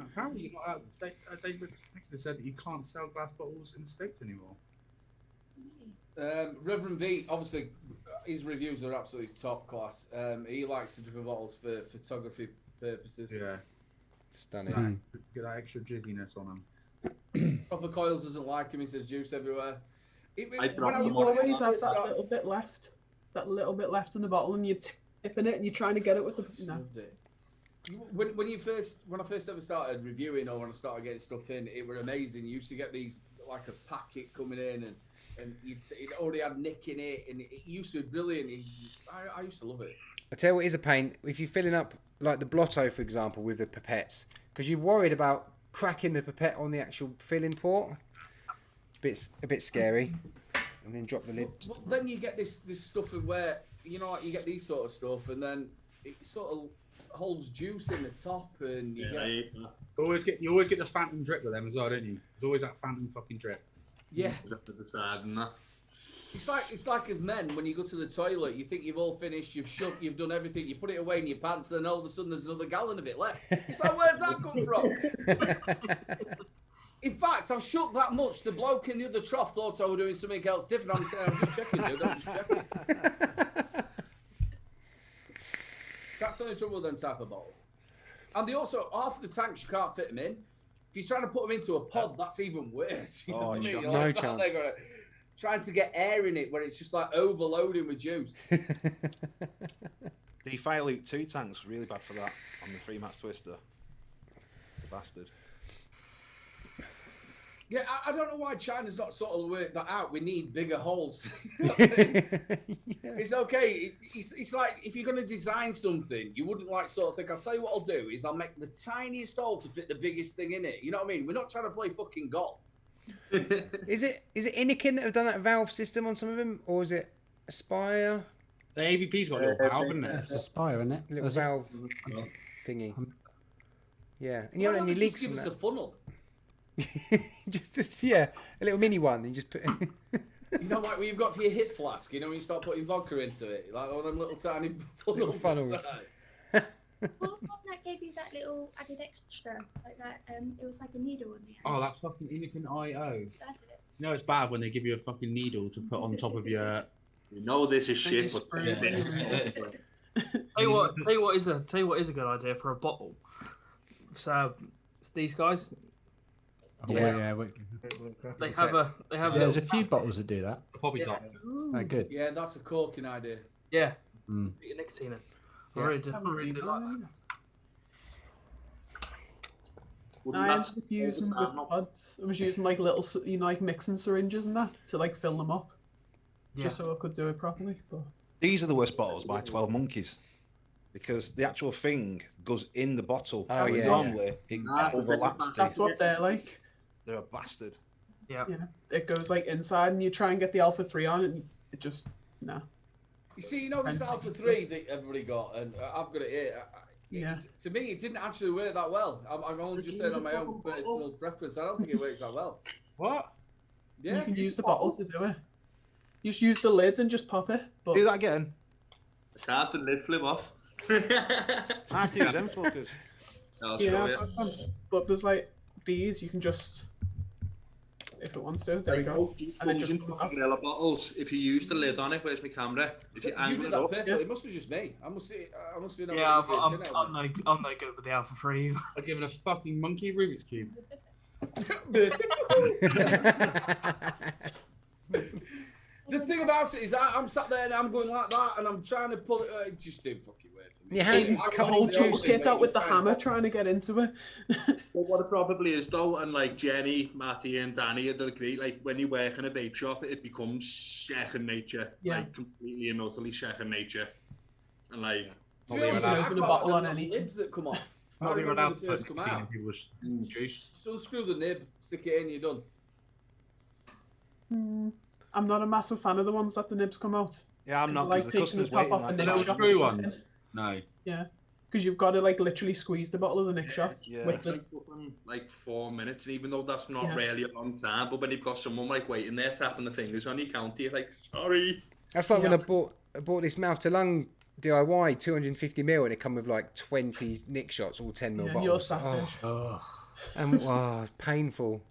Apparently, David Nixon said that you can't sell glass bottles in the States anymore. Reverend V, obviously, his reviews are absolutely top class. He likes to drip bottles for photography purposes. Yeah. Stunning. Get that extra jizziness on them. Proper Coils doesn't like him. He says juice everywhere. When you always have that little bit left, in the bottle, and you're tipping it, and you're trying to get it with the. No. When I first ever started reviewing, or when I started getting stuff in, it were amazing. You used to get these like a packet coming in, and it already had nick in it, and it used to be brilliant. I used to love it. I tell you what is a pain, if you're filling up like the Blotto, for example, with the pipettes, because you're worried about cracking the pipette on the actual filling port. A bit scary. And then drop the lid. Well, then you get this stuff of where, like you get these sort of stuff, and then it sort of holds juice in the top, and you You always get the phantom drip with them as well, don't you? There's always that phantom fucking drip. Yeah. Up to the side and that. It's like as men, when you go to the toilet, you think you've all finished, you've done everything, you put it away in your pants, and then all of a sudden there's another gallon of it left. It's like, where's that come from? In fact, I've shook that much, the bloke in the other trough thought I was doing something else different. I'm saying, I'm just checking, dude, I'm just checking. That's the only trouble with them type of bottles. And they also, half of the tanks, you can't fit them in. If you're trying to put them into a pod, that's even worse. You know what I mean? No It's chance. like they're trying to get air in it where it's just like overloading with juice. The Fire Loot 2 tank's really bad for that on the Freemax Twister. The bastard. Yeah, I don't know why China's not sort of worked that out. We need bigger holes. You know what I mean? It's okay. It's like if you're going to design something, you wouldn't like sort of think, I'll tell you what I'll do is I'll make the tiniest hole to fit the biggest thing in it. You know what I mean? We're not trying to play fucking golf. Is it Inikin that have done that valve system on some of them, or is it Aspire? The AVP's got a little valve, isn't it? That's Aspire, isn't it? Little Was it? valve thingy. Yeah, and Why you don't don't have any they leaks just from give us that. a funnel? just a little mini one. You just put. You know, like what you've got for your hip flask, you know, when you start putting vodka into it, like all them little tiny Little funnels. funnels. inside. What that gave you that little added extra, like that? It was like a needle on the end. Oh, that fucking Inikin IO. That's it. You know it's bad when they give you a fucking needle to put on top of your. You know this is shit, but Tell you what is a good idea for a bottle. So it's these guys. Yeah. They have There's a few bottles that do that. Poppy top. Oh, good. Yeah, that's a corking idea. Yeah. Mm. Put your nicotine in. Yeah. I really do like that. Wouldn't I that ended up using with pods. I was using like little, like mixing syringes and that to like fill them up, just so I could do it properly. But These are the worst bottles by 12 Monkeys. Because the actual thing goes in the bottle. Oh, whereas yeah. normally it overlaps. that's what they're like. They're a bastard. Yeah. It goes like inside, and you try and get the Alpha 3 on, and it just You see, you know this Alpha 3 that everybody got, and I've got it here. To me, it didn't actually work that well. I'm only just saying on my own personal preference. I don't think it works that well. What? Yeah. You can use the bottle to do it. You just use the lids and just pop it. But Do that again. Can't the lid flip off? I have to use them fuckers. I'll show you. but there's like these. You can just, if it wants to, there we go. And it just comes off. Vanilla bottles. If you use the lid on it, where's my camera? If you You angle did it that up, perfectly. It must be just me. I must be not Yeah, really but I'm no good with the Alpha 3 either. I'm giving a fucking monkey Rubik's Cube. The thing about it is I'm sat there and I'm going like that and I'm trying to pull it. It just didn't fucking work. Your hands I The whole juice kit out with the hammer trying to get into it. But what it probably is though, and like Jenny, Matty, and Danny, they'll agree. Like when you work in a vape shop, it becomes second nature, like completely and utterly second nature, and like. To be honest, I can't bottle on any nibs that come off. I remember when they first come out. Juice. So unscrew the nib, stick it in, you're done. I'm not a massive fan of the ones that the nibs come out. Yeah, I'm not. Like Because the taking the customer's top waiting. off the like nib that. shot. Screw ones. No. Yeah, because you've got to like literally squeeze the bottle of the Nick shot. Yeah, With the, like 4 minutes, and even though that's not Yeah. really a long time, but when you've got someone like waiting there tapping the fingers on your counter, you're like, sorry. That's like when I bought this mouth to lung DIY 250ml and it come with like 20 Nick shots, all 10ml Yeah, bottles. you're savage. Painful.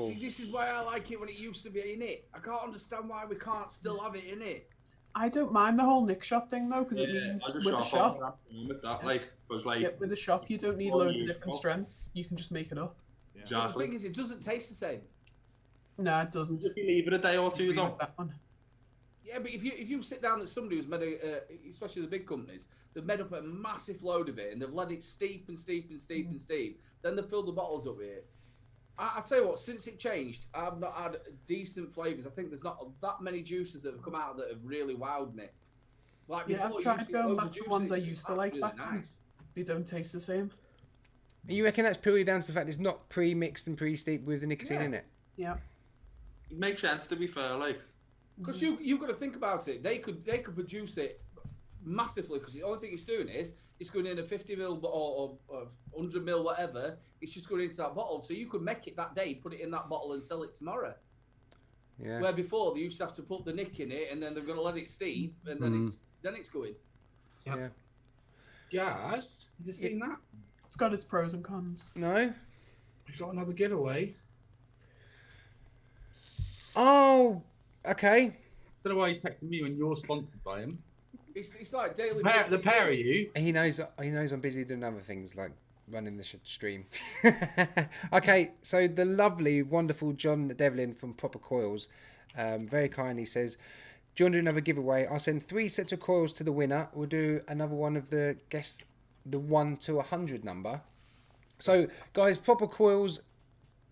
See, this is why I like it when it used to be in it. I can't understand why we can't still have it in it. I don't mind the whole nick shot thing though, because it Yeah, means as a with a shop, shop, I'm with that, like, because like, with a shop, you don't need all loads of you different shop. strengths. You can just make it up. But the Exactly. thing is, it doesn't taste the same. No, it doesn't. If you leave it a day or two, though. That one. Yeah, but if you sit down with somebody who's made especially the big companies, they've made up a massive load of it and they've let it steep and steep and steep and steep. Then they fill the bottles up with it. I tell you what, since it changed, I've not had decent flavours. I think there's not that many juices that have come out that have really wowed me. Like Yeah, before, I've you used tried to get going loads back of to juices, ones I it was used to like really back then. nice. They don't taste the same. You reckon that's purely down to the fact it's not pre-mixed and pre-steeped with the nicotine in it? Yeah. It makes sense, to be fair, like. Because you've got to think about it. They could produce it massively because the only thing it's doing is it's going in a 50 ml or 100 ml whatever. It's just going into that bottle. So you could make it that day, put it in that bottle, and sell it tomorrow. Yeah. Where before they used to have to put the nick in it, and then they're going to let it steep, and then it's going. Yeah. Guys, have you seen that? It's got its pros and cons. No. We've got another giveaway. Oh, okay. Don't know why he's texting me when you're sponsored by him. It's like daily. The pair of you. He knows I'm busy doing other things like running the stream. Okay, so the lovely, wonderful John Devlin from Proper Coils very kindly says, do you want to do another giveaway? I'll send 3 sets of coils to the winner. We'll do another one of the guess the 1 to 100 number. So guys, Proper Coils,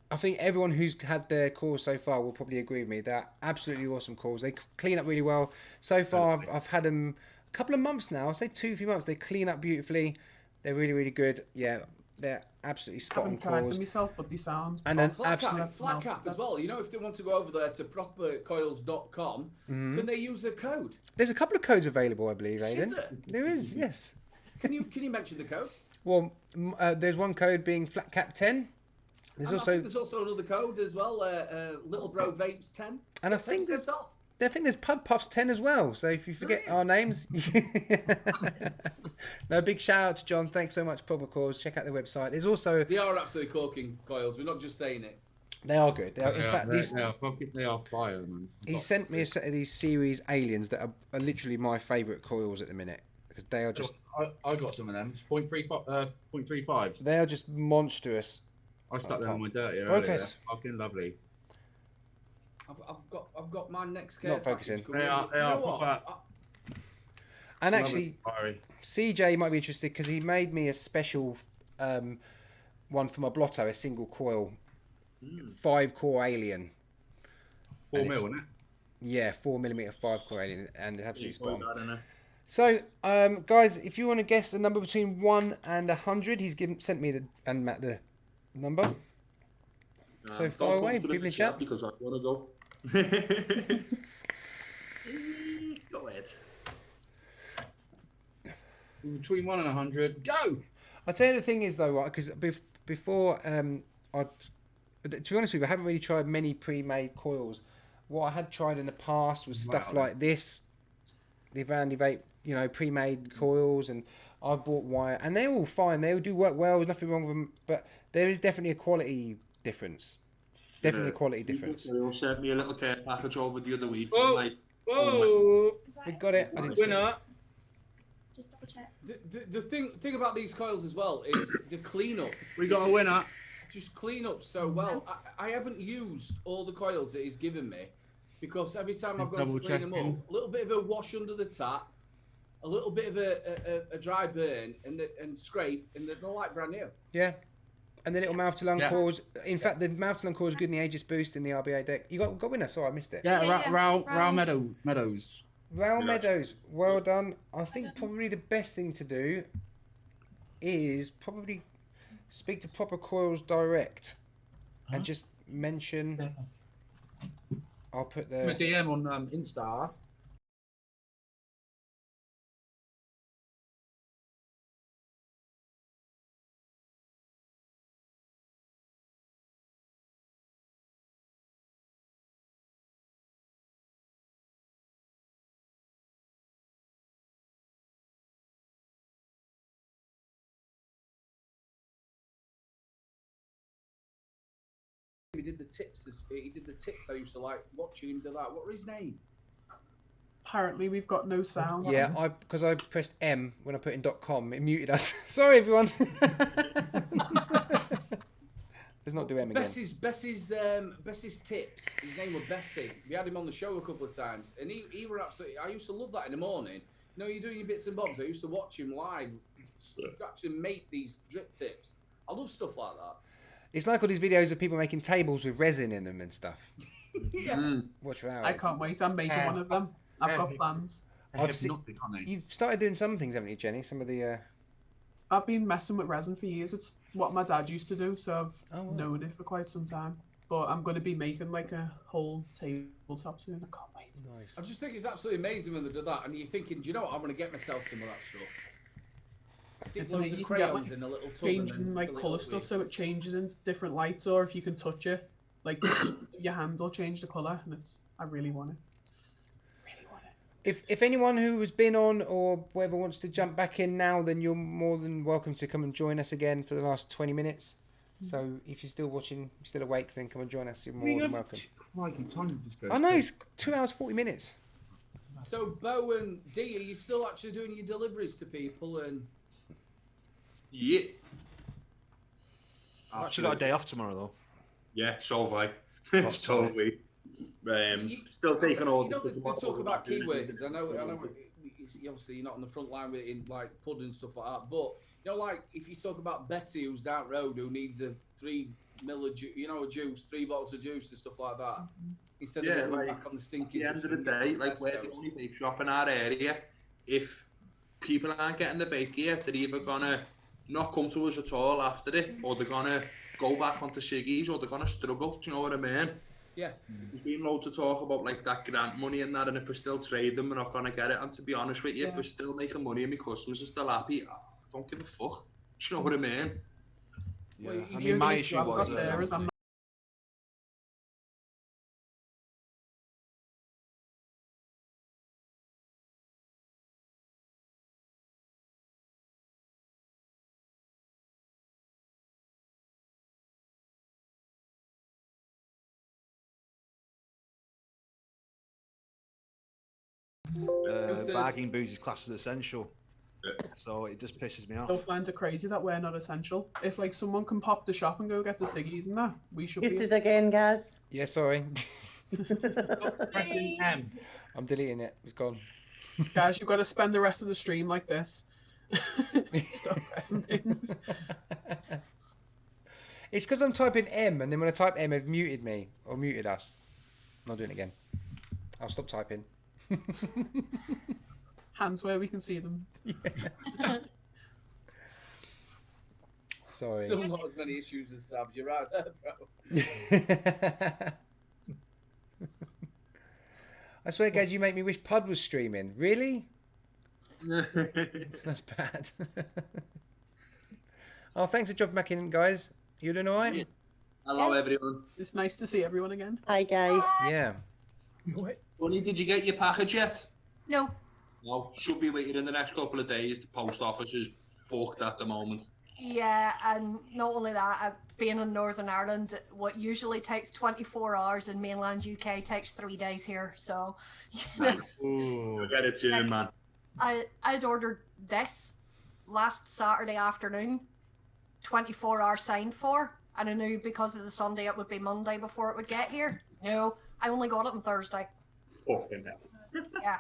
I think everyone who's had their coils so far will probably agree with me. They're absolutely awesome coils. They clean up really well. So far, I've had them a couple of months now. I'll say 2-3 months. They clean up beautifully. They're really, really good. Yeah, they're absolutely spot on I haven't tried coils. them myself, but they sound. And then Flatcap as well. You know, if they want to go over there to propercoils.com, can they use a code? There's a couple of codes available, I believe, Is Aiden. there? There is, yes. Can you mention the codes? Well, there's one code being Flatcap10. There's And I also, think there's also another code as well. Little Bro Vapes 10. and I think 10% off. there's Pud Puffs 10 as well. So if you forget our names, no, big shout out to John. Thanks so much, Proper Coils. Check out their website. There's also They are absolutely corking coils. We're not just saying it. they are good. They are, in fact, these they are fire, man. he sent me a set of these series aliens that are literally my favourite coils at the minute because they are just I got some of them. 0.35s. they are just monstrous. I stuck them on my dirty earlier. Focus. They're fucking lovely. I've got my next care Not focusing. package coming They in. are Do you know what? proper. And Love actually, Safari. CJ might be interested because he made me a special one for my Blotto, a single coil, 5-core alien. 4 And mil, it's- isn't it? Yeah, 4mm 5-core alien, and it's absolutely spot on. That, innit? So, guys, if you want to guess the number between 1 and 100, he's sent me and Matt the number. So Don't far away, post it in people the in chat. because I want to go. Go ahead. Between 1 and 100. Go! I'll tell you the thing is though, right? Because before, to be honest with you, I haven't really tried many pre-made coils. What I had tried in the past was stuff Wow. like this, the Vandy Vape, pre-made coils, and I've bought wire, and they're all fine. They all do work well. There's nothing wrong with them, but there is definitely a quality difference. Definitely a quality difference. They all sent me a little care package over the other week. Oh, Like, oh, We got it. I didn't see winner. it. Just double check. The thing about these coils as well is the cleanup. We got a winner. Just clean up so well. I haven't used all the coils that he's given me because every time I've gone to clean them up, a little bit of a wash under the tap, a little bit of a dry burn, and scrape, and they're like brand new. Yeah. And the little mouth to lung Yeah. coils. In fact, the mouth to lung coils good in the Aegis boost in the RBA deck. You got winner. Sorry, I missed it. Yeah, Raoul Meadows. Raoul Meadows, well done. I think probably the best thing to do is probably speak to Proper Coils direct and just mention. I'll put My the. DM on Insta. He did the tips. He did the tips. I used to like watching him do that. What was his name? Apparently, we've got no sound. Yeah, because I pressed M when I put in .com, it muted us. Sorry, everyone. Let's not do M again. Bessie's tips. His name was Bessie. We had him on the show a couple of times, and he were absolutely. I used to love that in the morning. You know, you're doing your bits and bobs. I used to watch him live, actually make these drip tips. I love stuff like that. It's like all these videos of people making tables with resin in them and stuff. Yeah. Watch for hours. I can't wait. I'm making one of them. I've got plans. You've started doing some things, haven't you, Jenny? Some of the. I've been messing with resin for years. It's what my dad used to do, so I've known it for quite some time. But I'm going to be making like a whole tabletop soon. I can't wait. Nice. I just think it's absolutely amazing when they do that, and you're thinking, do you know what? I'm going to get myself some of that stuff. Stick It's loads amazing. of You can get, crayons like, in a little tub and changing then like fill it colour up stuff with- so it changes into different lights, or if you can touch it, like your hands will change the colour, and I really want it. If anyone who has been on or whoever wants to jump back in now, then you're more than welcome to come and join us again for the last 20 minutes. So if you're still watching, still awake, then come and join us. You're more than welcome. I know, it's 2 hours, 40 minutes. So, Bo and Dee, are you still actually doing your deliveries to people? And Yeah. I've actually got a day off tomorrow, though. Yeah, so have I. So have we. Still taking all you know, they talk about keyword, because I know obviously you're not on the front line with in like Pud and stuff like that, but you know, like if you talk about Betty who's down road who needs a 3 ml of juice, 3 bottles of juice and stuff like that, instead of going like, back on the stinkies. At the end of the day, like we're the only vape shop in our area. If people aren't getting the vape gear, they're either gonna not come to us at all after it, or they're gonna go back onto ciggies, or they're gonna struggle. Do you know what I mean? Yeah. There's been loads of talk about like that grant money and that, and if we're still trading, we're not gonna get it. And to be honest with you, if we're still making money and my customers are still happy, I don't give a fuck. Do you know what I mean? Yeah. I mean, my issue was. Bagging booze is classed as essential, so it just pisses me off. Still find it crazy that we're not essential. If like someone can pop the shop and go get the ciggies and that, we should It's be. it again, guys. Yeah, sorry. Pressing M. I'm deleting it. It's gone. Guys, you've got to spend the rest of the stream like this. Stop pressing things. It's because I'm typing M, and then when I type M, it muted me or muted us. I'm not doing it again. I'll stop typing. Hands where we can see them. Yeah. Sorry. Still not as many issues as Sab. You're right there, bro. I swear, guys, you make me wish Pud was streaming. Really? That's bad. Oh, thanks for dropping back in, guys. You doing all right? Hello, everyone. It's nice to see everyone again. Hi, guys. Yeah. Bunny, did you get your package yet? No. No, should be waiting in the next couple of days. The post office is fucked at the moment. Yeah, and not only that, being in Northern Ireland, what usually takes 24 hours in mainland UK takes 3 days here. So, You'll get it soon, man. I'd ordered this last Saturday afternoon, 24-hour signed for, and I knew because of the Sunday it would be Monday before it would get here. No, I only got it on Thursday. Fucking hell. Yeah.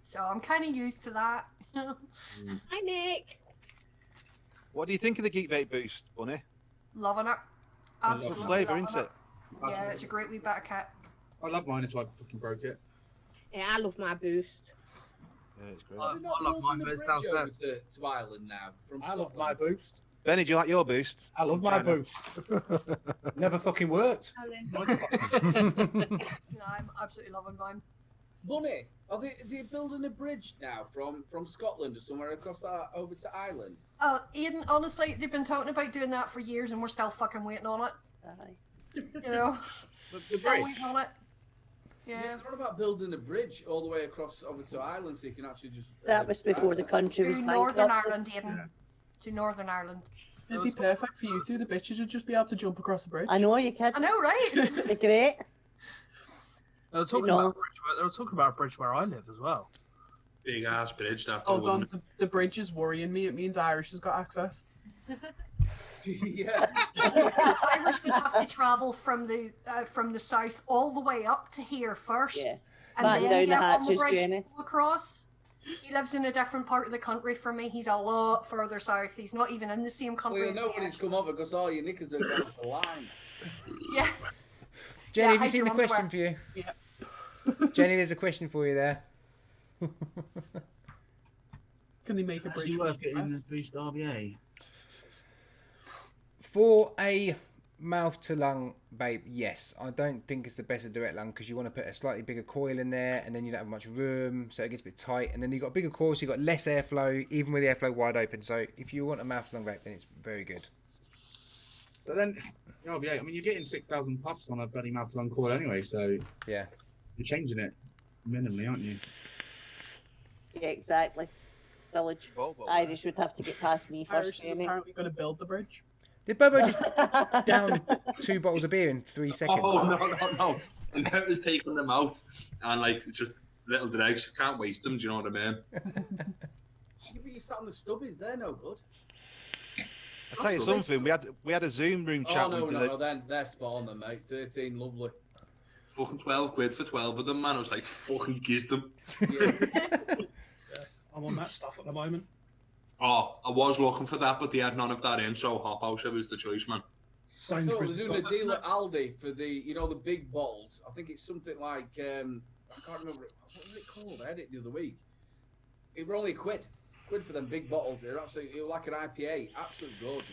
So I'm kind of used to that. Hi, Nick. What do you think of the Geek Vape Boost, Bunny? Loving it. Absolutely. It's a flavour, loving isn't it? Yeah, it's a great wee bit of kit. I love mine until I fucking broke it. Yeah, I love my Boost. Yeah, it's great. Are they not building a bridge over to Ireland now from I love Scotland? my Boost. Benny, do you like your Boost? I love my China. Boost. Never fucking worked. No, I'm absolutely loving mine. Bunny, are they building a bridge now from Scotland or somewhere across that over to Ireland? Ian, honestly, they've been talking about doing that for years and we're still fucking waiting on it. Aye. You know? The Still bridge? waiting on it. Yeah. They're on about building a bridge all the way across over to Ireland so you can actually just... That was before the country was To Northern bankrupt. Ireland, Ian. To Northern Ireland. It'd be perfect for you two. The bitches would just be able to jump across the bridge. I know, you kid. I know, right? It'd be great. They were talking about a bridge they were talking about a bridge where I live as well. Big ass bridge that. Hold on, the bridge is worrying me. It means Irish has got access. Yeah. Irish would have to travel from the south all the way up to here first, Yeah. and Batten then down the get on the hatches, bridge Jenny. to go across. He lives in a different part of the country from me. He's a lot further south. He's not even in the same country. Well, as me, nobody's come over because all your knickers are going to the line. Yeah. Jenny, Yeah, have you hide seen your the question underwear. for you? Yeah. Jenny, there's a question for you there. Can they make a bridge? Actually worth getting the boost RBA. For a mouth to lung vape, yes. I don't think it's the best of direct lung because you want to put a slightly bigger coil in there and then you don't have much room, so it gets a bit tight. And then you've got a bigger coil, so you've got less airflow, even with the airflow wide open. So if you want a mouth to lung vape, then it's very good. But then, RBA, I mean, you're getting 6,000 puffs on a bloody mouth to lung coil anyway, so yeah, you're changing it minimally, aren't you? Yeah, exactly. Village. Irish would have to get past me Irish first, is Jenny. apparently going to build the bridge. Did Bobo just down 2 bottles of beer in 3 seconds? Oh, no. And that was taking them out and, like, just little dregs. Can't waste them, do you know what I mean? You sat on the stubbies, they're no good. I'll tell you something. We had a Zoom room chat. Oh, no, they're spawning, mate. 13, lovely. Fucking 12 quid for 12 of them, man. I was like, fucking giz them. I'm on that stuff at the moment. Oh, I was looking for that, but they had none of that in, so Hop House was the choice, man. So they're doing a deal at Aldi for the big bottles. I think it's something like, I can't remember, what was it called? I had it the other week. It were only a quid for them big bottles. They're absolutely, it was like an IPA, absolutely gorgeous.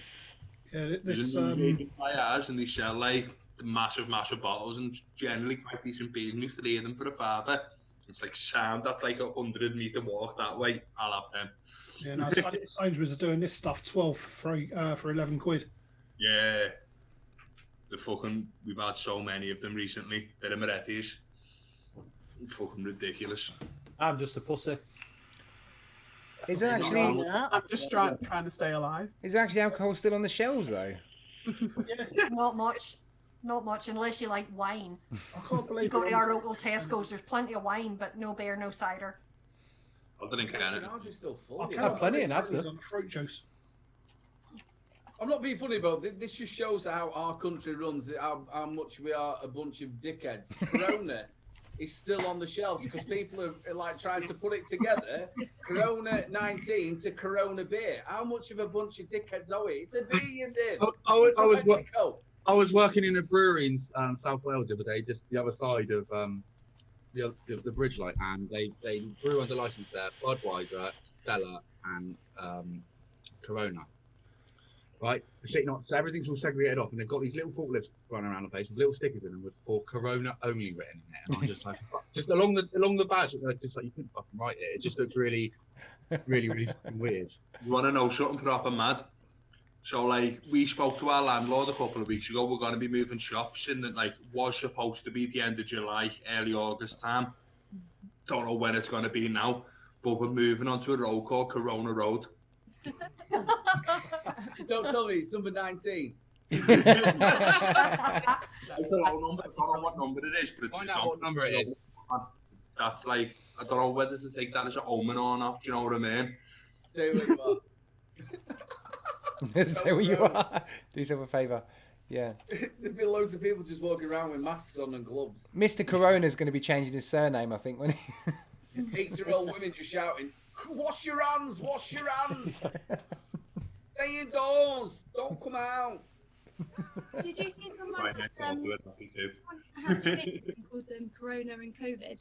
Yeah, this buy ours and they sell like massive bottles and generally quite decent beers. And if they hear them for a $5, it's like sound. That's like 100-meter walk that way. I'll have them. Yeah, no, Sainsbury's are doing this stuff 12 for free for 11 quid. Yeah, we've had so many of them recently. They're Moretti's. Fucking ridiculous. I'm just a pussy. Is there actually? I'm just trying to stay alive. Is there actually alcohol still on the shelves though? Not much. Not much, unless you like wine. I can't believe you go to our local Tesco's, there's plenty of wine, but no beer, no cider. I didn't get it. Ours is still full. I you can't know. have plenty in Asda. On fruit juice. I'm not being funny, but this just shows how our country runs, how much we are a bunch of dickheads. Corona is still on the shelves because people are like trying to put it together. Corona 19 to Corona beer. How much of a bunch of dickheads are we? It's a beer you did. I was working in a brewery in South Wales the other day, just the other side of the bridge, like, and they brew under license there, Budweiser, Stella, and Corona. Right, so everything's all segregated off, and they've got these little forklifts running around the place with little stickers in them with for Corona only written in it. And I'm just like, just along the badge, it's just like you couldn't fucking write it. It just looks really fucking weird. You want to know something proper mad? So, like, we spoke to our landlord a couple of weeks ago. We're going to be moving shops in that, like, was supposed to be the end of July, early August time. Don't know when it's going to be now, but we're moving onto a road called Corona Road. Don't tell me it's number 19. I don't know what number it is, but it's Find out on what number it is. That's like, I don't know whether to take that as an omen or not. Do you know what I mean? Stay where you are. Stay where you are. Do yourself a favour. Yeah. There'd be loads of people just walking around with masks on and gloves. Mr. Corona's going to be changing his surname, I think, when he... 8-year-old women just shouting, "Wash your hands! Wash your hands! Stay indoors! Don't come out!" Did you see someone had twins called them Corona and COVID?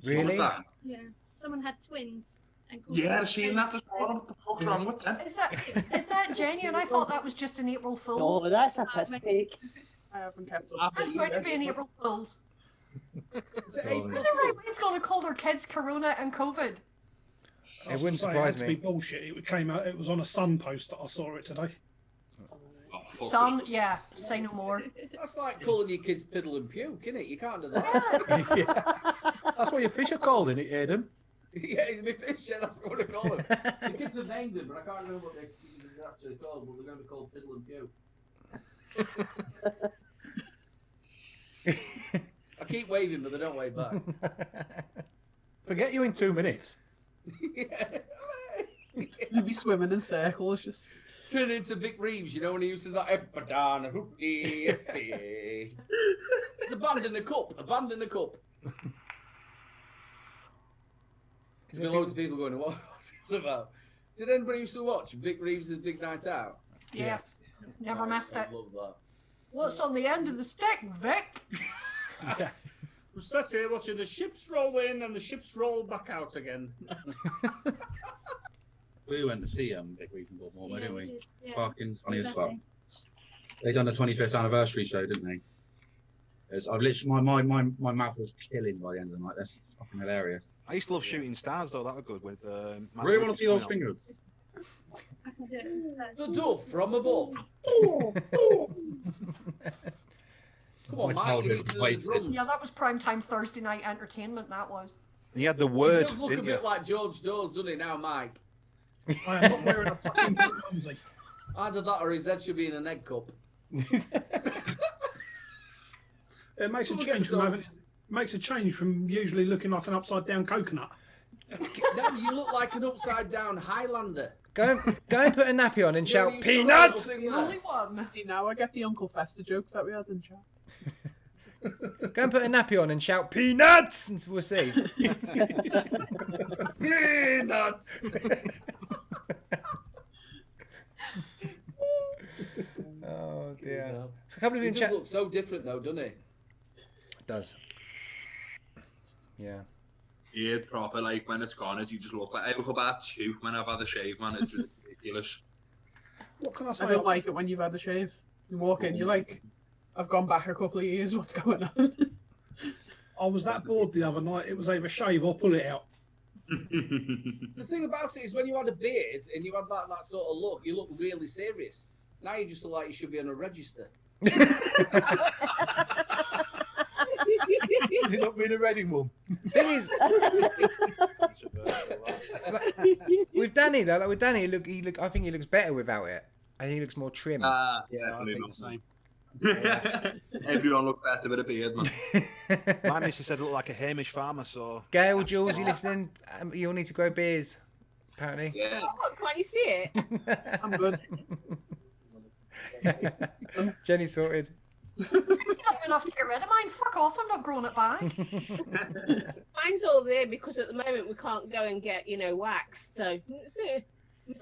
Really? Yeah, someone had twins. And called Yeah, them I've seen that as well. What the fuck's wrong with them? Is that genuine? I thought that was just an April Fool. Oh, that's a mistake. I haven't kept up. That's going to be an April Fool's. Is it April? It's going to call their kids Corona and COVID. It wouldn't It had surprise to me. be bullshit. It came out. It was on a Sun post that I saw it today. Son, yeah, say no more. That's like calling your kids piddle and puke, isn't it? You can't do that. That's what your fish are called, isn't it, Aidan? Yeah, he's my fish, yeah, that's what I call him. The kids have named him, but I can't remember what they're actually called, but they're going to be called piddle and puke. I keep waving, but they don't wave back. Forget you in 2 minutes. You'd be swimming in circles, just. Turn into Vic Reeves, you know, when he used to that Epadana, abandon the cup, abandon the cup. There's been loads of people going, what's it about? Did anybody used to watch Vic Reeves' Big Night Out? Yes. Never missed it. I love that. What's on the end of the stick, Vic? Who sits here watching the ships roll in and the ships roll back out again? We went to see Vic Reeves and Baltimore, Yeah, didn't we we? did, yeah. Fucking funny as fuck. Lovely. They done the 25th anniversary show, didn't they? I've literally my mouth was killing by the end of the night. That's fucking hilarious. I used to love Shooting Stars though. That was good with. Really want to see those fingers. I can do it. The dove from above. Come on, Mike, you need to do the drums. Yeah, that was primetime Thursday night entertainment, that was. And you had the word, He does look a didn't bit you? like George Dawes, doesn't he, now, Mike? I am not wearing a fucking onesie. Either that or his head should be in an egg cup. It makes a We'll change get from soldiers. usually looking like an upside down coconut. No, you look like an upside down Highlander. Go and put a nappy on and You shout know, you peanuts. still have The the only one. See, now I get the Uncle Fester jokes that we had in chat. Go and put a nappy on and shout peanuts, and we'll see. Peanuts. Oh dear. Yeah. I can't believe He in does chat. look so different though, doesn't he? It does. Yeah. Yeah, proper, like, when it's gone, you just look like, I look about 2 when I've had a shave, man. It's ridiculous. What can I I say? don't like it when you've had a shave. You walk in, you're like, I've gone back a couple of years, what's going on? I was that bored the other night. It was either shave or pull it out. The thing about it is when you had a beard and you had that sort of look, you look really serious. Now you just look like you should be on a register. You're not being a ready one. Thing is, with Danny though, like with Danny, I think he looks better without it. I think he looks more trim. I Definitely think not. the same. Everyone looks better with a beard, man. My missus said I look like a Hamish farmer, so. Gail, Jules, you listening? You all need to grow beards, apparently. Yeah. Oh, can't you see it? I'm good. Jenny sorted. You're not enough to get rid of mine. Fuck off, I'm not growing it back. Mine's all there because at the moment we can't go and get, waxed. So, that's it.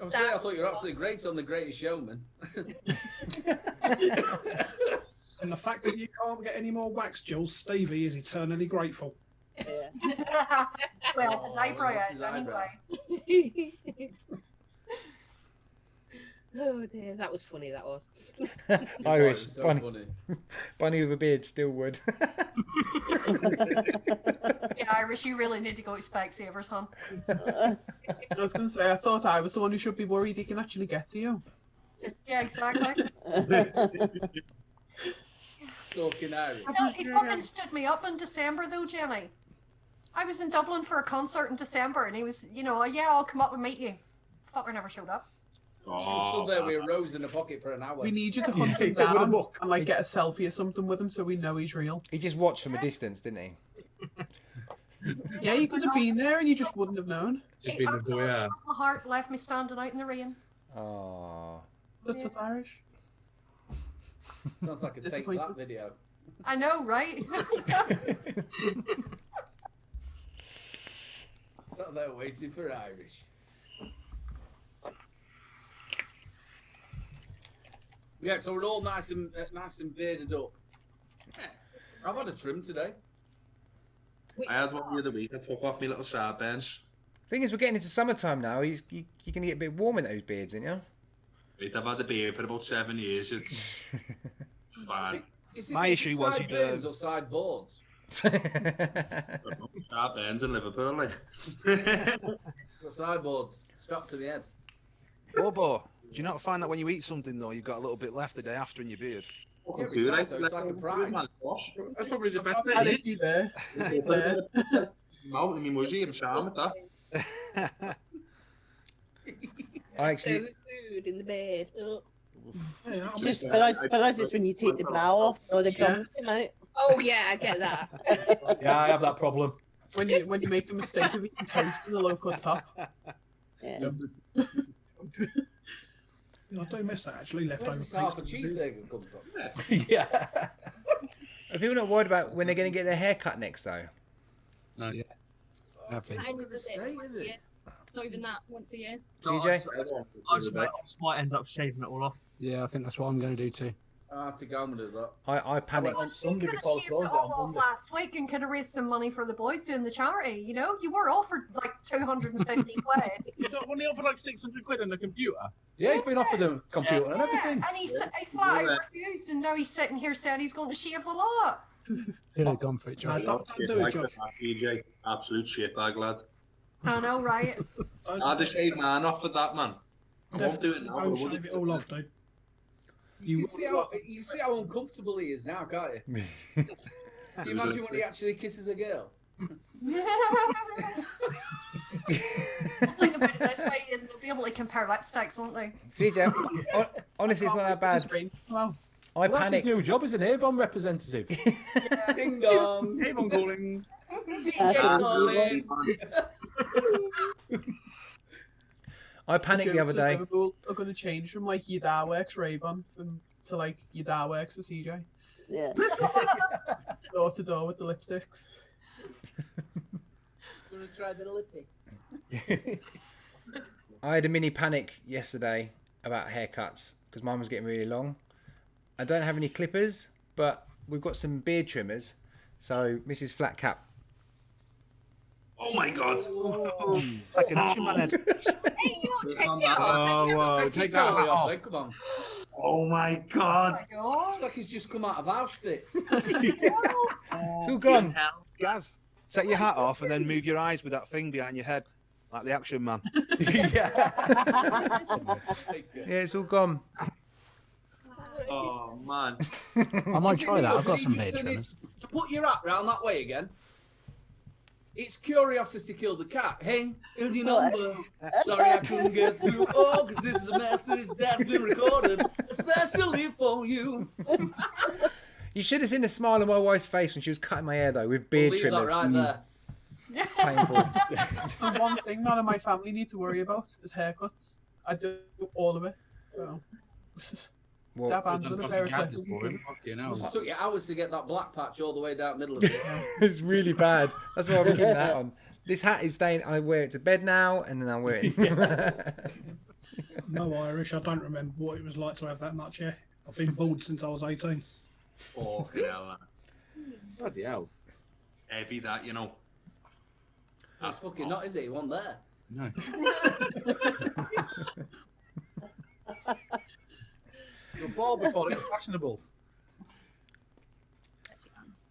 I thought you were absolutely great on The Greatest Showman. And the fact that you can't get any more wax, Jules, Stevie is eternally grateful. Well, his eyebrow what's is his eyebrow? anyway. Oh dear, that was funny. That was. Irish. So Bunny. funny. Bunny with a beard still would. Yeah, Irish, you really need to go to Specsavers, hon. I was going to say, I thought I was the one who should be worried he can actually get to you. Yeah, exactly. Stalking Irish. He fucking stood me up in December, though, Jenny. I was in Dublin for a concert in December, and he was, yeah, I'll come up and meet you. Fucker never showed up. She was stood there with a rose in her pocket for an hour. We need you to hunt him With a down book. and get a selfie or something with him so we know he's real. He just watched from a distance, didn't he? Yeah, you could have been there and you just wouldn't have known. Just He been the absolutely boy, broke my heart, left me standing out in the rain. Oh. That's what's Irish. Sounds like a Take Disappointed. That video. I know, right? Not there waiting for Irish. Yeah, so we're all nice and bearded up. I've had a trim today. I had one the other week. I took off my little sideburns. Thing is, we're getting into summertime now. You're going to get a bit warm in those beards, aren't you? Wait, I've had a beard for about 7 years. It's fine. Is it My issue was he'd, sideburns or sideboards? Sideburns in Liverpool, like. Got sideboards strapped to my head. Bobo, do you not find that when you eat something though, you've got a little bit left the day after in your beard? Yeah, it's nice, though. It's like a prize. That's probably the best Had bit. issue there. Mouth in my muzzy, I'm sound with that. I actually, Food in the bed. Oh. Yeah, It's just for us, it's when you take the bra off, all the crumbs come out. Oh yeah, I get that. Yeah, I have that problem. When you make the mistake of eating toast in the local top. Yeah. I do miss that actually. Where's Leftover this half a pizza. cheeseburger come from? Yeah. Are people not worried about when they're going to get their hair cut next, though? No. Yeah. I do the same once a year. Not even that, once a year. CJ? I just might end up shaving it all off. Yeah, I think that's what I'm going to do too. I think I'm gonna do that. I panicked. You could have shaved it all off last week and could have raised some money for the boys doing the charity. You know, you were offered like 250 quid. When he offered like 600 quid on the computer. Yeah, he's been offered a computer and everything. And he flat out refused, and now he's sitting here saying he's going to shave the lot. He'd have gone for it, Josh. DJ, absolute shitbag lad. I know, right? I'd have shaved mine off for that, man. I won't do it now. Don't shave it all off, dude. You see how uncomfortable he is now, can't you? Can you imagine when he actually kisses a girl? Think about it this way, and they'll be able to compare lipsticks, won't they? CJ, honestly, it's not that bad. I That's his panicked. new job as an Avon representative. Ding dong. Avon calling. CJ calling. I panicked the other day. Liverpool are going to change from like your dad works Ray-Ban to like your dad works for CJ. Yeah. Door to door with the lipsticks. Gonna try the lippy. I had a mini panic yesterday about haircuts because mine was getting really long. I don't have any clippers, but we've got some beard trimmers. So Mrs. Flatcap. Oh my god. Like an action man head. Hey, you won't take it off. Oh, take that that off. off. Then, come on. Oh my god. Looks like he's just come out of Auschwitz. It's all gone. Gaz, take your hat off and then move your eyes with that thing behind your head. Like the action man. Yeah, it's all gone. Oh man. I might try that. I've got some beard trimmers. Put your hat round that way again. It's curiosity killed the cat. Hey, who's your number? Sorry I couldn't get through. Oh, because this is a message that's been recorded especially for you. You should have seen the smile on my wife's face when she was cutting my hair, though, with beard Leave trimmers. that right there. Painful. The one thing none of my family need to worry about is haircuts. I do all of it. So. Well, Dab hands with a pair of clippers. It took you hours to get that black patch all the way down the middle of it. It's really bad. That's why I'm keeping that on. This hat is staying. I wear it to bed now, and then I wear it. No Irish. I don't remember what it was like to have that much hair. I've been bald since I was 18. Fucking hell. Bloody hell. Heavy that, you know. That's fucking not, is it? He wasn't there. No. You're bald before it was fashionable.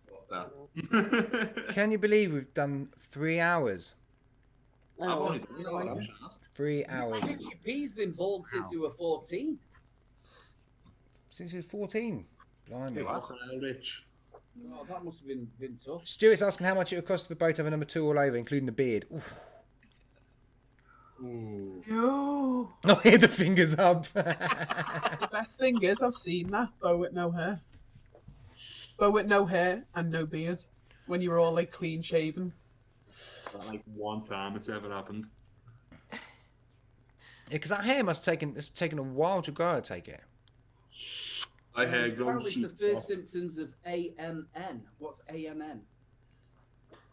What's that? Can you believe we've done 3 hours? I've only done it, I'm sure. 3 hours. Richie P's been bald since he was 14. Since he was 14. Blimey. Rich. Oh, that must have been tough. Stuart's asking how much it would cost for the boat to have a number 2 all over, including the beard. Oof. No. Oh, I had the fingers up. The best thing is I've seen that bow with no hair. Bow with no hair and no beard. When you were all like clean shaven. Like one time it's ever happened. Yeah, because that hair must have taken a while to grow, I take it. My hair grows Apparently it's the first symptoms of AMN. What's AMN?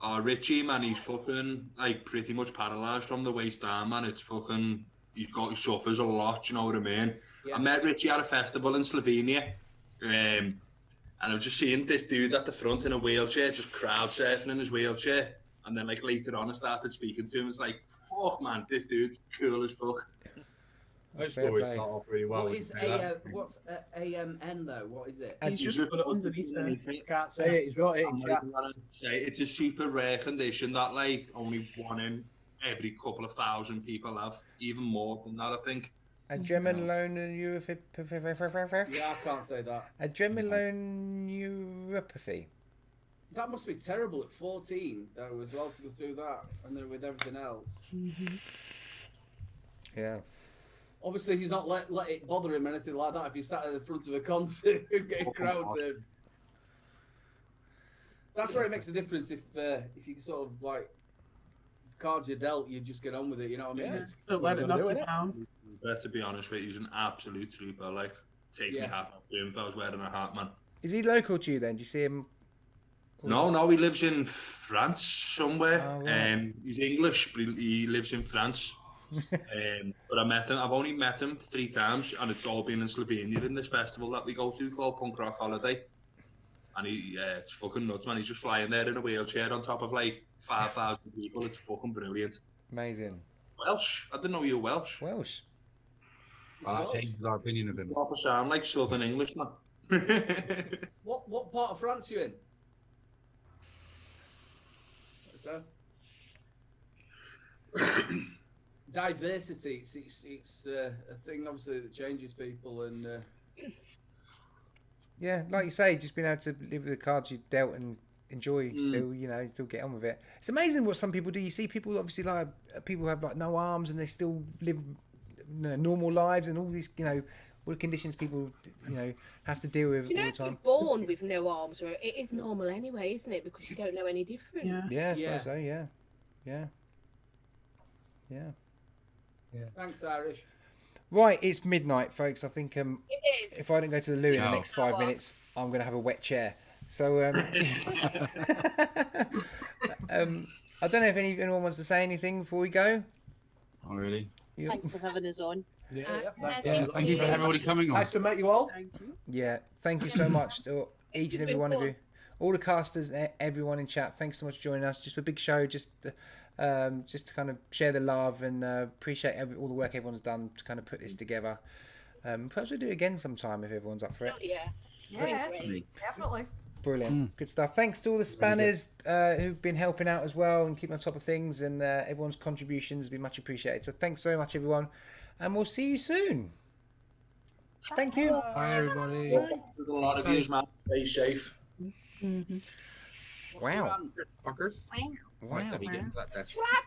Oh, Richie, man, he's fucking, like, pretty much paralysed from the waist down, man. It's fucking, he suffers a lot, you know what I mean? Yeah. I met Richie at a festival in Slovenia, and I was just seeing this dude at the front in a wheelchair, just crowd surfing in his wheelchair. And then, like, later on, I started speaking to him. It's like, fuck, man, this dude's cool as fuck. I just always start off really well. What is what's AMN though? What is it? He's just put it underneath there. Can't say it. He's right here. It's a super rare condition that, like, only 1 in every couple of thousand people have. Even more than that, I think. Adrenaline Yeah, I can't say that. Adrenaline. That must be terrible at 14, though, as well, to go through that, and then with everything else. Yeah. Obviously, he's not let it bother him or anything like that if he sat at the front of a concert getting crowd served. That's where it makes a difference if you sort of like cards you're dealt, you just get on with it. You know what I mean? Yeah. Don't let it knock you down. To be honest with you, he's an absolute trooper. Like, take me hat off to him if I was wearing a hat, man. Is he local to you then? Do you see him? No, he lives in France somewhere. Oh, right. He's English, but he lives in France. But I've only met him 3 times, and it's all been in Slovenia in this festival that we go to called Punk Rock Holiday. And it's fucking nuts, man. He's just flying there in a wheelchair on top of like 5,000 people. It's fucking brilliant. Amazing. Welsh? I didn't know you were Welsh. Welsh. That changes our opinion of him. Proper sound like Southern English, man. What part of France are you in? So, diversity. It's a thing, obviously, that changes people, and Yeah, like you say, just being able to live with the cards you dealt and enjoy still, you know, still get on with it. It's amazing what some people do. You see people, obviously, like people have like no arms and they still live normal lives and all these, you know, all the conditions people, you know, have to deal with You know, all if the you're time. born with no arms, or it is normal anyway, isn't it? Because you don't know any different. Yeah, I suppose so. Yeah, yeah, yeah. Thanks, Irish. Right, it's midnight, folks. I think It is. if I don't go to the loo in the No. next 5 minutes, I'm going to have a wet chair. So I don't know if anyone wants to say anything before we go. Oh, really? Thanks for having us on. Thank you for everybody coming on. Nice to meet you all. Yeah, thank you so much to each and every one of you, all the casters, everyone in chat. Thanks so much for joining us. Just a big show, just to kind of share the love and appreciate all the work everyone's done to kind of put this together. Perhaps we'll do it again sometime if everyone's up for it. Yeah. Yeah, definitely. Brilliant, good stuff. Thanks to all the spanners who've been helping out as well and keeping on top of things, and everyone's contributions have been much appreciated. So thanks very much, everyone, and we'll see you soon. Thank you. Bye, everybody. There's a lot of you, man. Stay safe. Wow. Fuckers. Wow. Right, let me get into that desk. Flat.